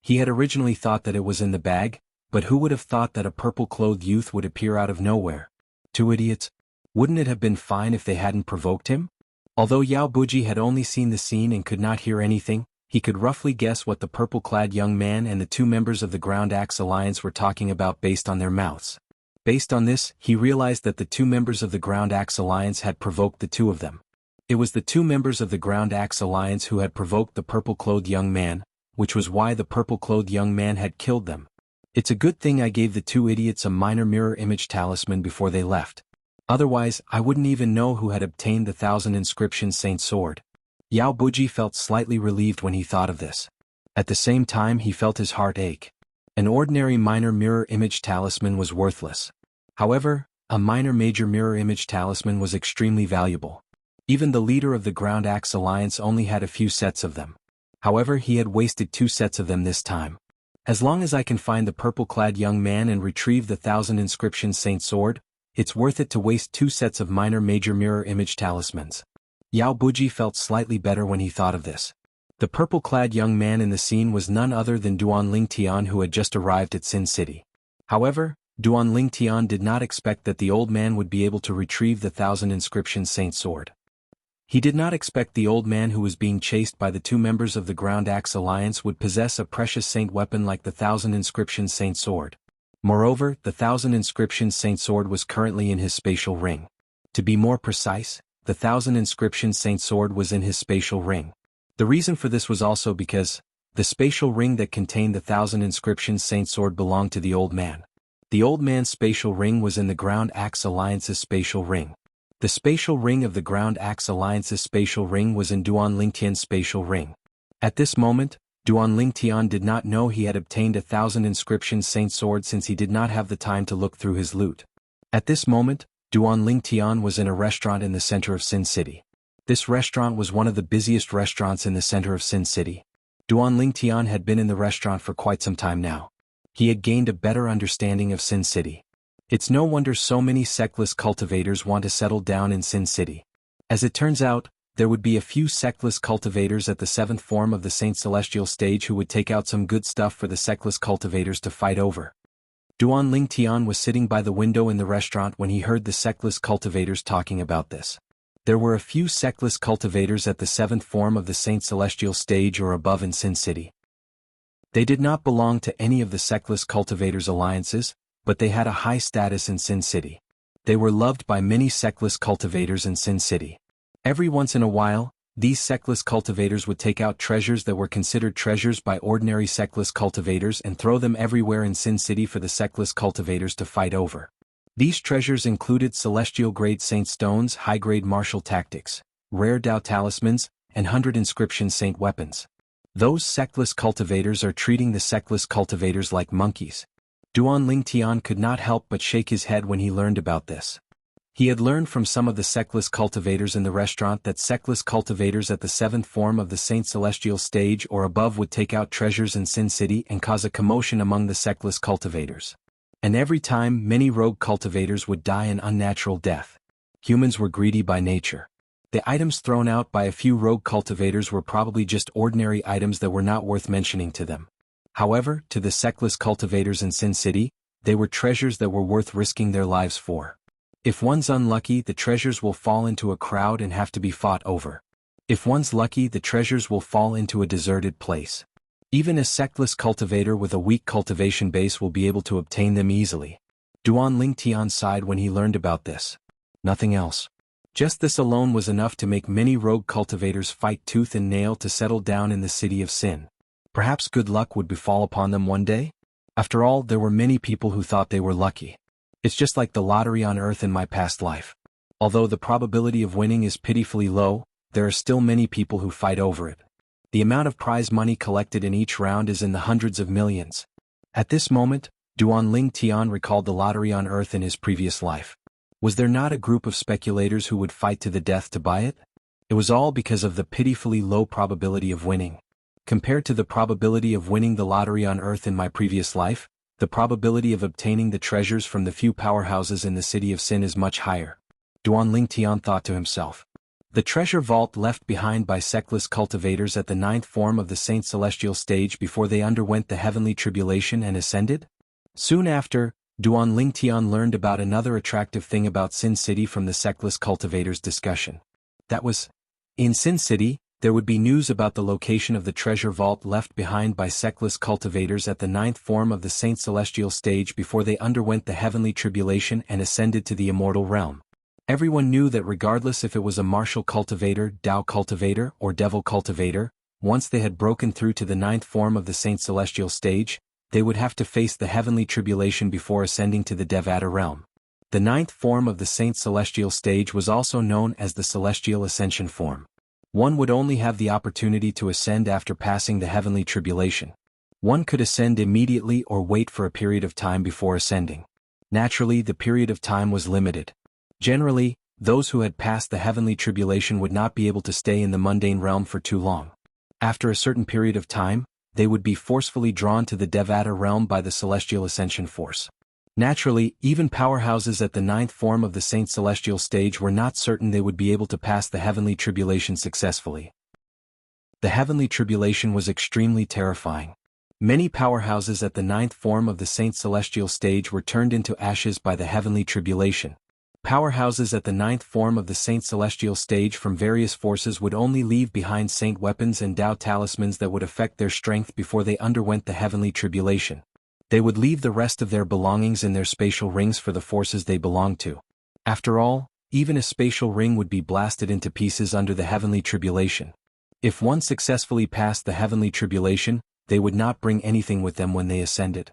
He had originally thought that it was in the bag, but who would have thought that a purple-clothed youth would appear out of nowhere? 2 idiots. Wouldn't it have been fine if they hadn't provoked him? Although Yao Buji had only seen the scene and could not hear anything, he could roughly guess what the purple-clad young man and the 2 members of the Ground Axe Alliance were talking about based on their mouths. Based on this, he realized that the 2 members of the Ground Axe Alliance had provoked the 2 of them. It was the 2 members of the Ground Axe Alliance who had provoked the purple-clothed young man, which was why the purple-clothed young man had killed them. It's a good thing I gave the 2 idiots a minor mirror image talisman before they left. Otherwise, I wouldn't even know who had obtained the 1,000 Inscriptions Saint Sword. Yao Buji felt slightly relieved when he thought of this. At the same time, he felt his heart ache. An ordinary minor mirror image talisman was worthless. However, a minor major mirror image talisman was extremely valuable. Even the leader of the Ground Axe Alliance only had a few sets of them. However, he had wasted 2 sets of them this time. As long as I can find the purple-clad young man and retrieve the 1,000 Inscriptions Saint Sword, it's worth it to waste 2 sets of minor major mirror image talismans. Yao Buji felt slightly better when he thought of this. The purple-clad young man in the scene was none other than Duanling Tian, who had just arrived at Sin City. However, Duanling Tian did not expect that the old man would be able to retrieve the 1,000 Inscriptions Saint Sword. He did not expect the old man who was being chased by the 2 members of the Ground Axe Alliance would possess a precious saint weapon like the 1,000 Inscriptions Saint Sword. Moreover, the 1,000 Inscriptions Saint Sword was currently in his spatial ring. To be more precise, the 1,000 Inscriptions Saint Sword was in his spatial ring. The reason for this was also because the spatial ring that contained the 1,000 Inscriptions Saint Sword belonged to the old man. The old man's spatial ring was in the Ground Axe Alliance's spatial ring. The spatial ring of the Ground Axe Alliance's spatial ring was in Duanling Tian's spatial ring. At this moment, Duanling Tian did not know he had obtained a 1,000 Inscriptions Saint Sword since he did not have the time to look through his loot. At this moment, Duanling Tian was in a restaurant in the center of Sin City. This restaurant was one of the busiest restaurants in the center of Sin City. Duanling Tian had been in the restaurant for quite some time now. He had gained a better understanding of Sin City. It's no wonder so many sectless cultivators want to settle down in Sin City. As it turns out, there would be a few sectless cultivators at the 7th form of the Saint Celestial stage who would take out some good stuff for the sectless cultivators to fight over. Duanling Tian was sitting by the window in the restaurant when he heard the sectless cultivators talking about this. There were a few sectless cultivators at the 7th form of the Saint Celestial stage or above in Sin City. They did not belong to any of the sectless cultivators' alliances, but they had a high status in Sin City. They were loved by many sectless cultivators in Sin City. Every once in a while, these sectless cultivators would take out treasures that were considered treasures by ordinary sectless cultivators and throw them everywhere in Sin City for the sectless cultivators to fight over. These treasures included celestial-grade saint stones, high-grade martial tactics, rare Dao talismans, and 100 inscription saint weapons. Those sectless cultivators are treating the sectless cultivators like monkeys. Duanling Tian could not help but shake his head when he learned about this. He had learned from some of the sectless cultivators in the restaurant that sectless cultivators at the 7th form of the Saint Celestial stage or above would take out treasures in Sin City and cause a commotion among the sectless cultivators. And every time, many rogue cultivators would die an unnatural death. Humans were greedy by nature. The items thrown out by a few rogue cultivators were probably just ordinary items that were not worth mentioning to them. However, to the sectless cultivators in Sin City, they were treasures that were worth risking their lives for. If one's unlucky, the treasures will fall into a crowd and have to be fought over. If one's lucky, the treasures will fall into a deserted place. Even a sectless cultivator with a weak cultivation base will be able to obtain them easily. Duan Lingtian sighed when he learned about this. Nothing else. Just this alone was enough to make many rogue cultivators fight tooth and nail to settle down in the city of sin. Perhaps good luck would befall upon them one day? After all, there were many people who thought they were lucky. It's just like the lottery on Earth in my past life. Although the probability of winning is pitifully low, there are still many people who fight over it. The amount of prize money collected in each round is in the hundreds of millions. At this moment, Duan Lingtian recalled the lottery on Earth in his previous life. Was there not a group of speculators who would fight to the death to buy it? It was all because of the pitifully low probability of winning. Compared to the probability of winning the lottery on Earth in my previous life, the probability of obtaining the treasures from the few powerhouses in the city of sin is much higher. Duan Lingtian thought to himself. The treasure vault left behind by sectless cultivators at the ninth form of the Saint Celestial stage before they underwent the heavenly tribulation and ascended? Soon after, Duan Lingtian learned about another attractive thing about Sin City from the sectless cultivators' discussion. That was, in Sin City, there would be news about the location of the treasure vault left behind by sectless cultivators at the ninth form of the Saint Celestial stage before they underwent the heavenly tribulation and ascended to the immortal realm. Everyone knew that regardless if it was a martial cultivator, Tao cultivator, or devil cultivator, once they had broken through to the ninth form of the Saint Celestial stage, they would have to face the heavenly tribulation before ascending to the Devata realm. The ninth form of the Saint Celestial stage was also known as the Celestial Ascension form. One would only have the opportunity to ascend after passing the heavenly tribulation. One could ascend immediately or wait for a period of time before ascending. Naturally, the period of time was limited. Generally, those who had passed the heavenly tribulation would not be able to stay in the mundane realm for too long. After a certain period of time, they would be forcefully drawn to the Devata realm by the celestial ascension force. Naturally, even powerhouses at the ninth form of the Saint Celestial stage were not certain they would be able to pass the heavenly tribulation successfully. The heavenly tribulation was extremely terrifying. Many powerhouses at the ninth form of the Saint Celestial stage were turned into ashes by the heavenly tribulation. Powerhouses at the ninth form of the Saint Celestial stage from various forces would only leave behind saint weapons and Tao talismans that would affect their strength before they underwent the heavenly tribulation. They would leave the rest of their belongings in their spatial rings for the forces they belonged to. After all, even a spatial ring would be blasted into pieces under the heavenly tribulation. If one successfully passed the heavenly tribulation, they would not bring anything with them when they ascended.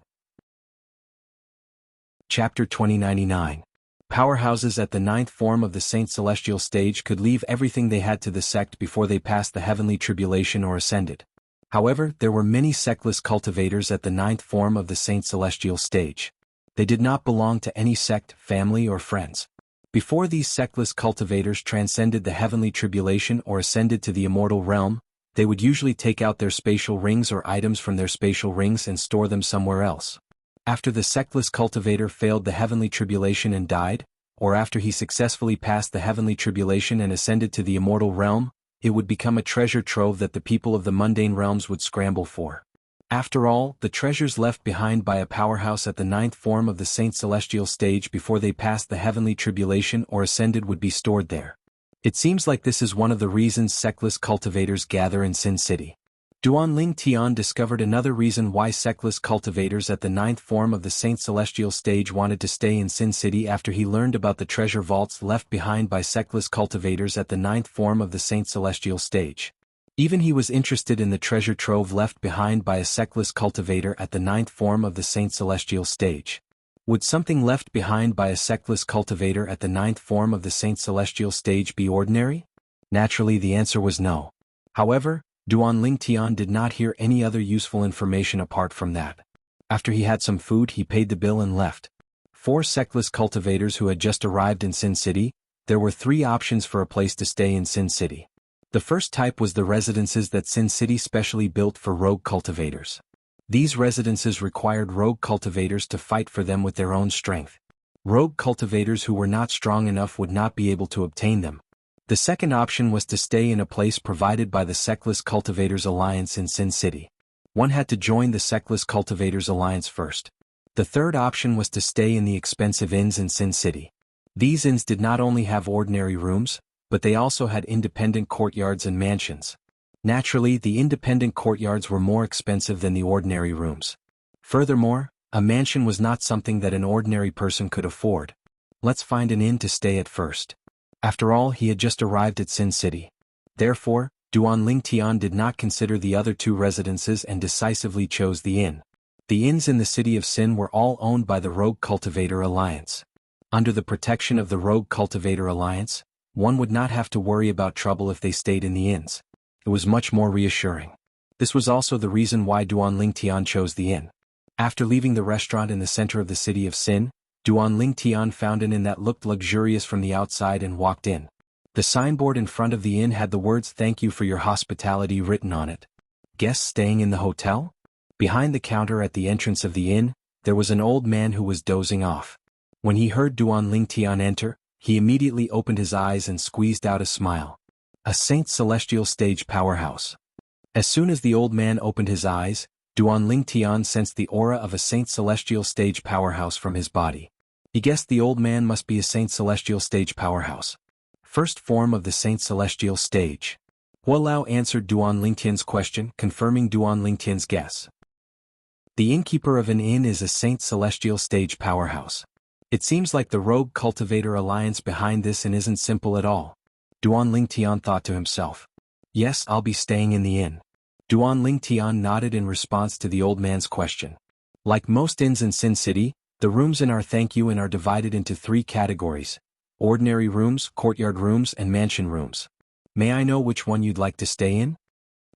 Chapter 2099. Powerhouses at the ninth form of the Saint Celestial stage could leave everything they had to the sect before they passed the heavenly tribulation or ascended. However, there were many sectless cultivators at the ninth form of the Saint Celestial stage. They did not belong to any sect, family or friends. Before these sectless cultivators transcended the heavenly tribulation or ascended to the immortal realm, they would usually take out their spatial rings or items from their spatial rings and store them somewhere else. After the sectless cultivator failed the heavenly tribulation and died, or after he successfully passed the heavenly tribulation and ascended to the immortal realm, it would become a treasure trove that the people of the mundane realms would scramble for. After all, the treasures left behind by a powerhouse at the ninth form of the Saint Celestial stage before they passed the heavenly tribulation or ascended would be stored there. It seems like this is one of the reasons sectless cultivators gather in Sin City. Duan Lingtian discovered another reason why sectless cultivators at the ninth form of the Saint Celestial stage wanted to stay in Sin City after he learned about the treasure vaults left behind by sectless cultivators at the ninth form of the Saint Celestial stage. Even he was interested in the treasure trove left behind by a sectless cultivator at the ninth form of the Saint Celestial stage. Would something left behind by a sectless cultivator at the ninth form of the Saint Celestial stage be ordinary? Naturally, the answer was no. However, Duan Lingtian did not hear any other useful information apart from that. After he had some food, he paid the bill and left. 4 sectless cultivators who had just arrived in Sin City. There were 3 options for a place to stay in Sin City. The first type was the residences that Sin City specially built for rogue cultivators. These residences required rogue cultivators to fight for them with their own strength. Rogue cultivators who were not strong enough would not be able to obtain them. The second option was to stay in a place provided by the Sectless Cultivators Alliance in Sin City. One had to join the Sectless Cultivators Alliance first. The third option was to stay in the expensive inns in Sin City. These inns did not only have ordinary rooms, but they also had independent courtyards and mansions. Naturally, the independent courtyards were more expensive than the ordinary rooms. Furthermore, a mansion was not something that an ordinary person could afford. Let's find an inn to stay at first. After all, he had just arrived at Sin City. Therefore, Duan Lingtian did not consider the other two residences and decisively chose the inn. The inns in the city of Sin were all owned by the Rogue Cultivator Alliance. Under the protection of the Rogue Cultivator Alliance, one would not have to worry about trouble if they stayed in the inns. It was much more reassuring. This was also the reason why Duan Lingtian chose the inn. After leaving the restaurant in the center of the city of Sin, Duan Lingtian found an inn that looked luxurious from the outside and walked in. The signboard in front of the inn had the words "Thank you for your hospitality" written on it. Guests staying in the hotel? Behind the counter at the entrance of the inn, there was an old man who was dozing off. When he heard Duan Lingtian enter, he immediately opened his eyes and squeezed out a smile. A Saint Celestial stage powerhouse. As soon as the old man opened his eyes, Duan Lingtian sensed the aura of a Saint Celestial stage powerhouse from his body. He guessed the old man must be a Saint Celestial stage powerhouse. First form of the Saint Celestial stage. Huolao answered Duan Lingtian's question, confirming Duan Lingtian's guess. The innkeeper of an inn is a Saint Celestial stage powerhouse. It seems like the Rogue Cultivator Alliance behind this and isn't simple at all. Duan Lingtian thought to himself. Yes, I'll be staying in the inn. Duan Lingtian nodded in response to the old man's question. Like most inns in Sin City, the rooms in our Thank You Inn are divided into 3 categories: ordinary rooms, courtyard rooms, and mansion rooms. May I know which one you'd like to stay in?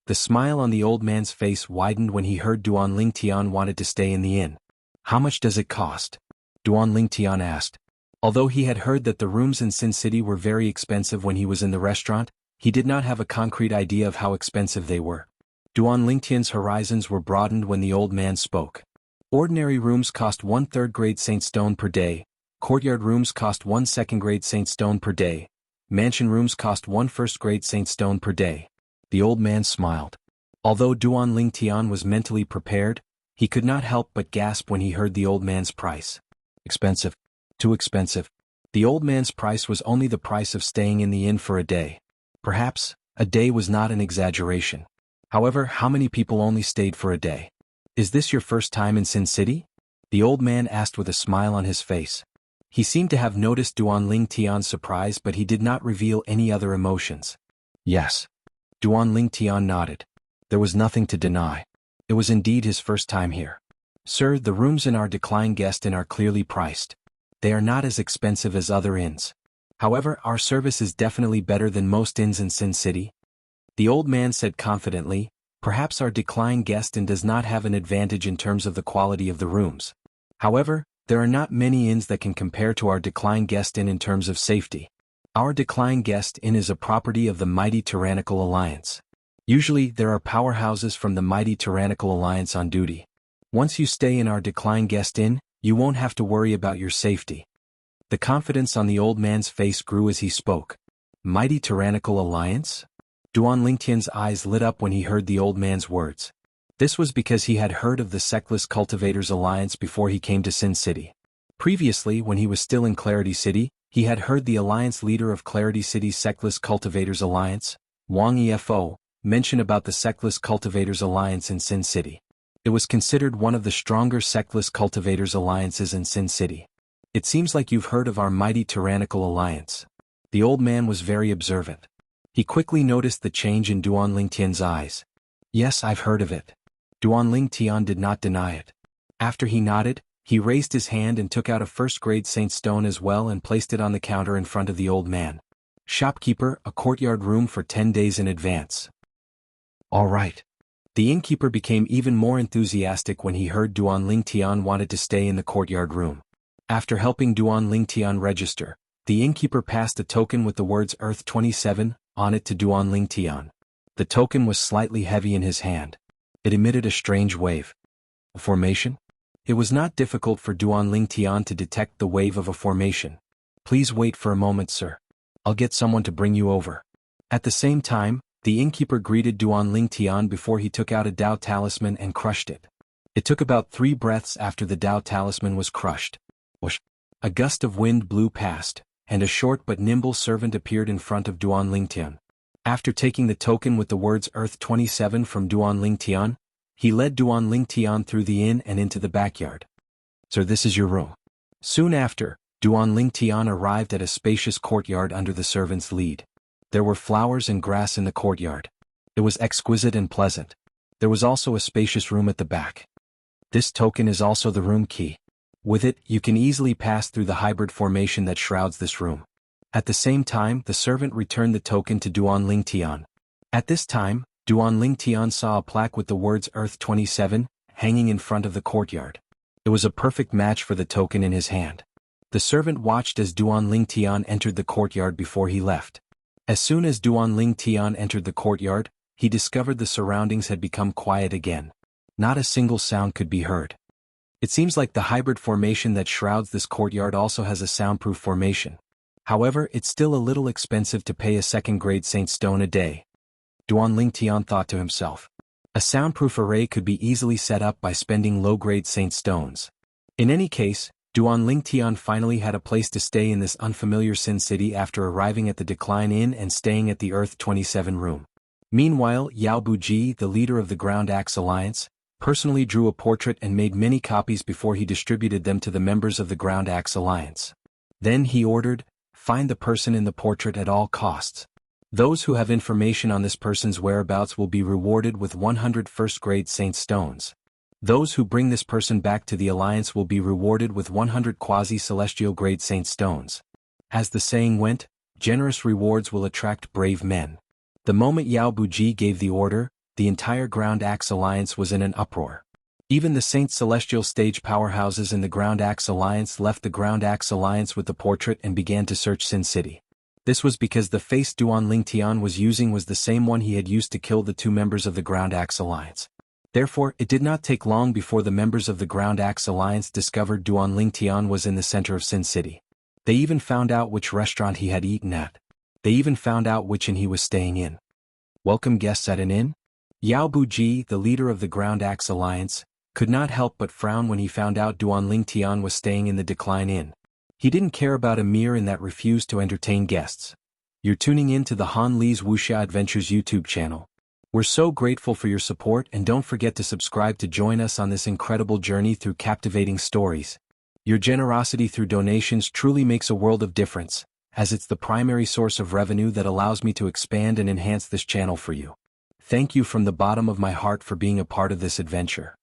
The smile on the old man's face widened when he heard Duan Lingtian wanted to stay in the inn. How much does it cost? Duan Lingtian asked. Although he had heard that the rooms in Sin City were very expensive when he was in the restaurant, he did not have a concrete idea of how expensive they were. Duan Lingtian's horizons were broadened when the old man spoke. Ordinary rooms cost 1/3 grade Saint Stone per day, courtyard rooms cost 1/2 grade Saint Stone per day, mansion rooms cost 1/1 grade Saint Stone per day. The old man smiled. Although Duan Lingtian was mentally prepared, he could not help but gasp when he heard the old man's price. Expensive. Too expensive. The old man's price was only the price of staying in the inn for a day. Perhaps, a day was not an exaggeration. However, how many people only stayed for a day? Is this your first time in Sin City? The old man asked with a smile on his face. He seemed to have noticed Duan Lingtian's surprise, but he did not reveal any other emotions. Yes. Duan Lingtian nodded. There was nothing to deny. It was indeed his first time here. Sir, the rooms in our Decline Guest Inn are clearly priced. They are not as expensive as other inns. However, our service is definitely better than most inns in Sin City. The old man said confidently, perhaps our Decline Guest Inn does not have an advantage in terms of the quality of the rooms. However, there are not many inns that can compare to our Decline Guest Inn in terms of safety. Our Decline Guest Inn is a property of the Mighty Tyrannical Alliance. Usually, there are powerhouses from the Mighty Tyrannical Alliance on duty. Once you stay in our Decline Guest Inn, you won't have to worry about your safety. The confidence on the old man's face grew as he spoke. Mighty Tyrannical Alliance? Duan Lingtian's eyes lit up when he heard the old man's words. This was because he had heard of the Sectless Cultivators Alliance before he came to Sin City. Previously, when he was still in Clarity City, he had heard the alliance leader of Clarity City's Sectless Cultivators Alliance, Wang Efo, mention about the Sectless Cultivators Alliance in Sin City. It was considered one of the stronger Sectless Cultivators Alliances in Sin City. It seems like you've heard of our Mighty Tyrannical Alliance. The old man was very observant. He quickly noticed the change in Duan Lingtian's eyes. Yes, I've heard of it. Duan Lingtian did not deny it. After he nodded, he raised his hand and took out a first-grade Saint Stone as well and placed it on the counter in front of the old man. Shopkeeper, a courtyard room for 10 days in advance. All right. The innkeeper became even more enthusiastic when he heard Duan Lingtian wanted to stay in the courtyard room. After helping Duan Lingtian register, the innkeeper passed a token with the words Earth 27 on it to Duan Lingtian. The token was slightly heavy in his hand. It emitted a strange wave. A formation? It was not difficult for Duan Lingtian to detect the wave of a formation. Please wait for a moment, sir. I'll get someone to bring you over. At the same time, the innkeeper greeted Duan Lingtian before he took out a Dao talisman and crushed it. It took about 3 breaths after the Dao talisman was crushed. Whoosh! A gust of wind blew past, and a short but nimble servant appeared in front of Duan Lingtian. After taking the token with the words Earth 27 from Duan Lingtian, he led Duan Lingtian through the inn and into the backyard. "Sir, this is your room." Soon after, Duan Lingtian arrived at a spacious courtyard under the servant's lead. There were flowers and grass in the courtyard. It was exquisite and pleasant. There was also a spacious room at the back. This token is also the room key. With it, you can easily pass through the hybrid formation that shrouds this room. At the same time, the servant returned the token to Duan Lingtian. At this time, Duan Lingtian saw a plaque with the words Earth 27, hanging in front of the courtyard. It was a perfect match for the token in his hand. The servant watched as Duan Lingtian entered the courtyard before he left. As soon as Duan Lingtian entered the courtyard, he discovered the surroundings had become quiet again. Not a single sound could be heard. It seems like the hybrid formation that shrouds this courtyard also has a soundproof formation. However, it's still a little expensive to pay a second-grade Saint Stone a day. Duan Lingtian thought to himself. A soundproof array could be easily set up by spending low-grade Saint Stones. In any case, Duan Lingtian finally had a place to stay in this unfamiliar Sin City after arriving at the Decline Inn and staying at the Earth 27 room. Meanwhile, Yao Buji, the leader of the Ground Axe Alliance, personally drew a portrait and made many copies before he distributed them to the members of the Ground Axe Alliance. Then he ordered, "Find the person in the portrait at all costs. Those who have information on this person's whereabouts will be rewarded with 100 first-grade Saint Stones. Those who bring this person back to the Alliance will be rewarded with 100 quasi-celestial grade Saint Stones." As the saying went, generous rewards will attract brave men. The moment Yao Buji gave the order, the entire Ground Axe Alliance was in an uproar. Even the Saint Celestial stage powerhouses in the Ground Axe Alliance left the Ground Axe Alliance with the portrait and began to search Sin City. This was because the face Duan Lingtian was using was the same one he had used to kill the two members of the Ground Axe Alliance. Therefore, it did not take long before the members of the Ground Axe Alliance discovered Duan Lingtian was in the center of Sin City. They even found out which restaurant he had eaten at. They even found out which inn he was staying in. Welcome guests at an inn? Yao Buji, the leader of the Ground Axe Alliance, could not help but frown when he found out Duan Lingtian was staying in the Decline Inn. He didn't care about a mere inn that refused to entertain guests. You're tuning in to the Han Li's Wuxia Adventures YouTube channel. We're so grateful for your support, and don't forget to subscribe to join us on this incredible journey through captivating stories. Your generosity through donations truly makes a world of difference, as it's the primary source of revenue that allows me to expand and enhance this channel for you. Thank you from the bottom of my heart for being a part of this adventure.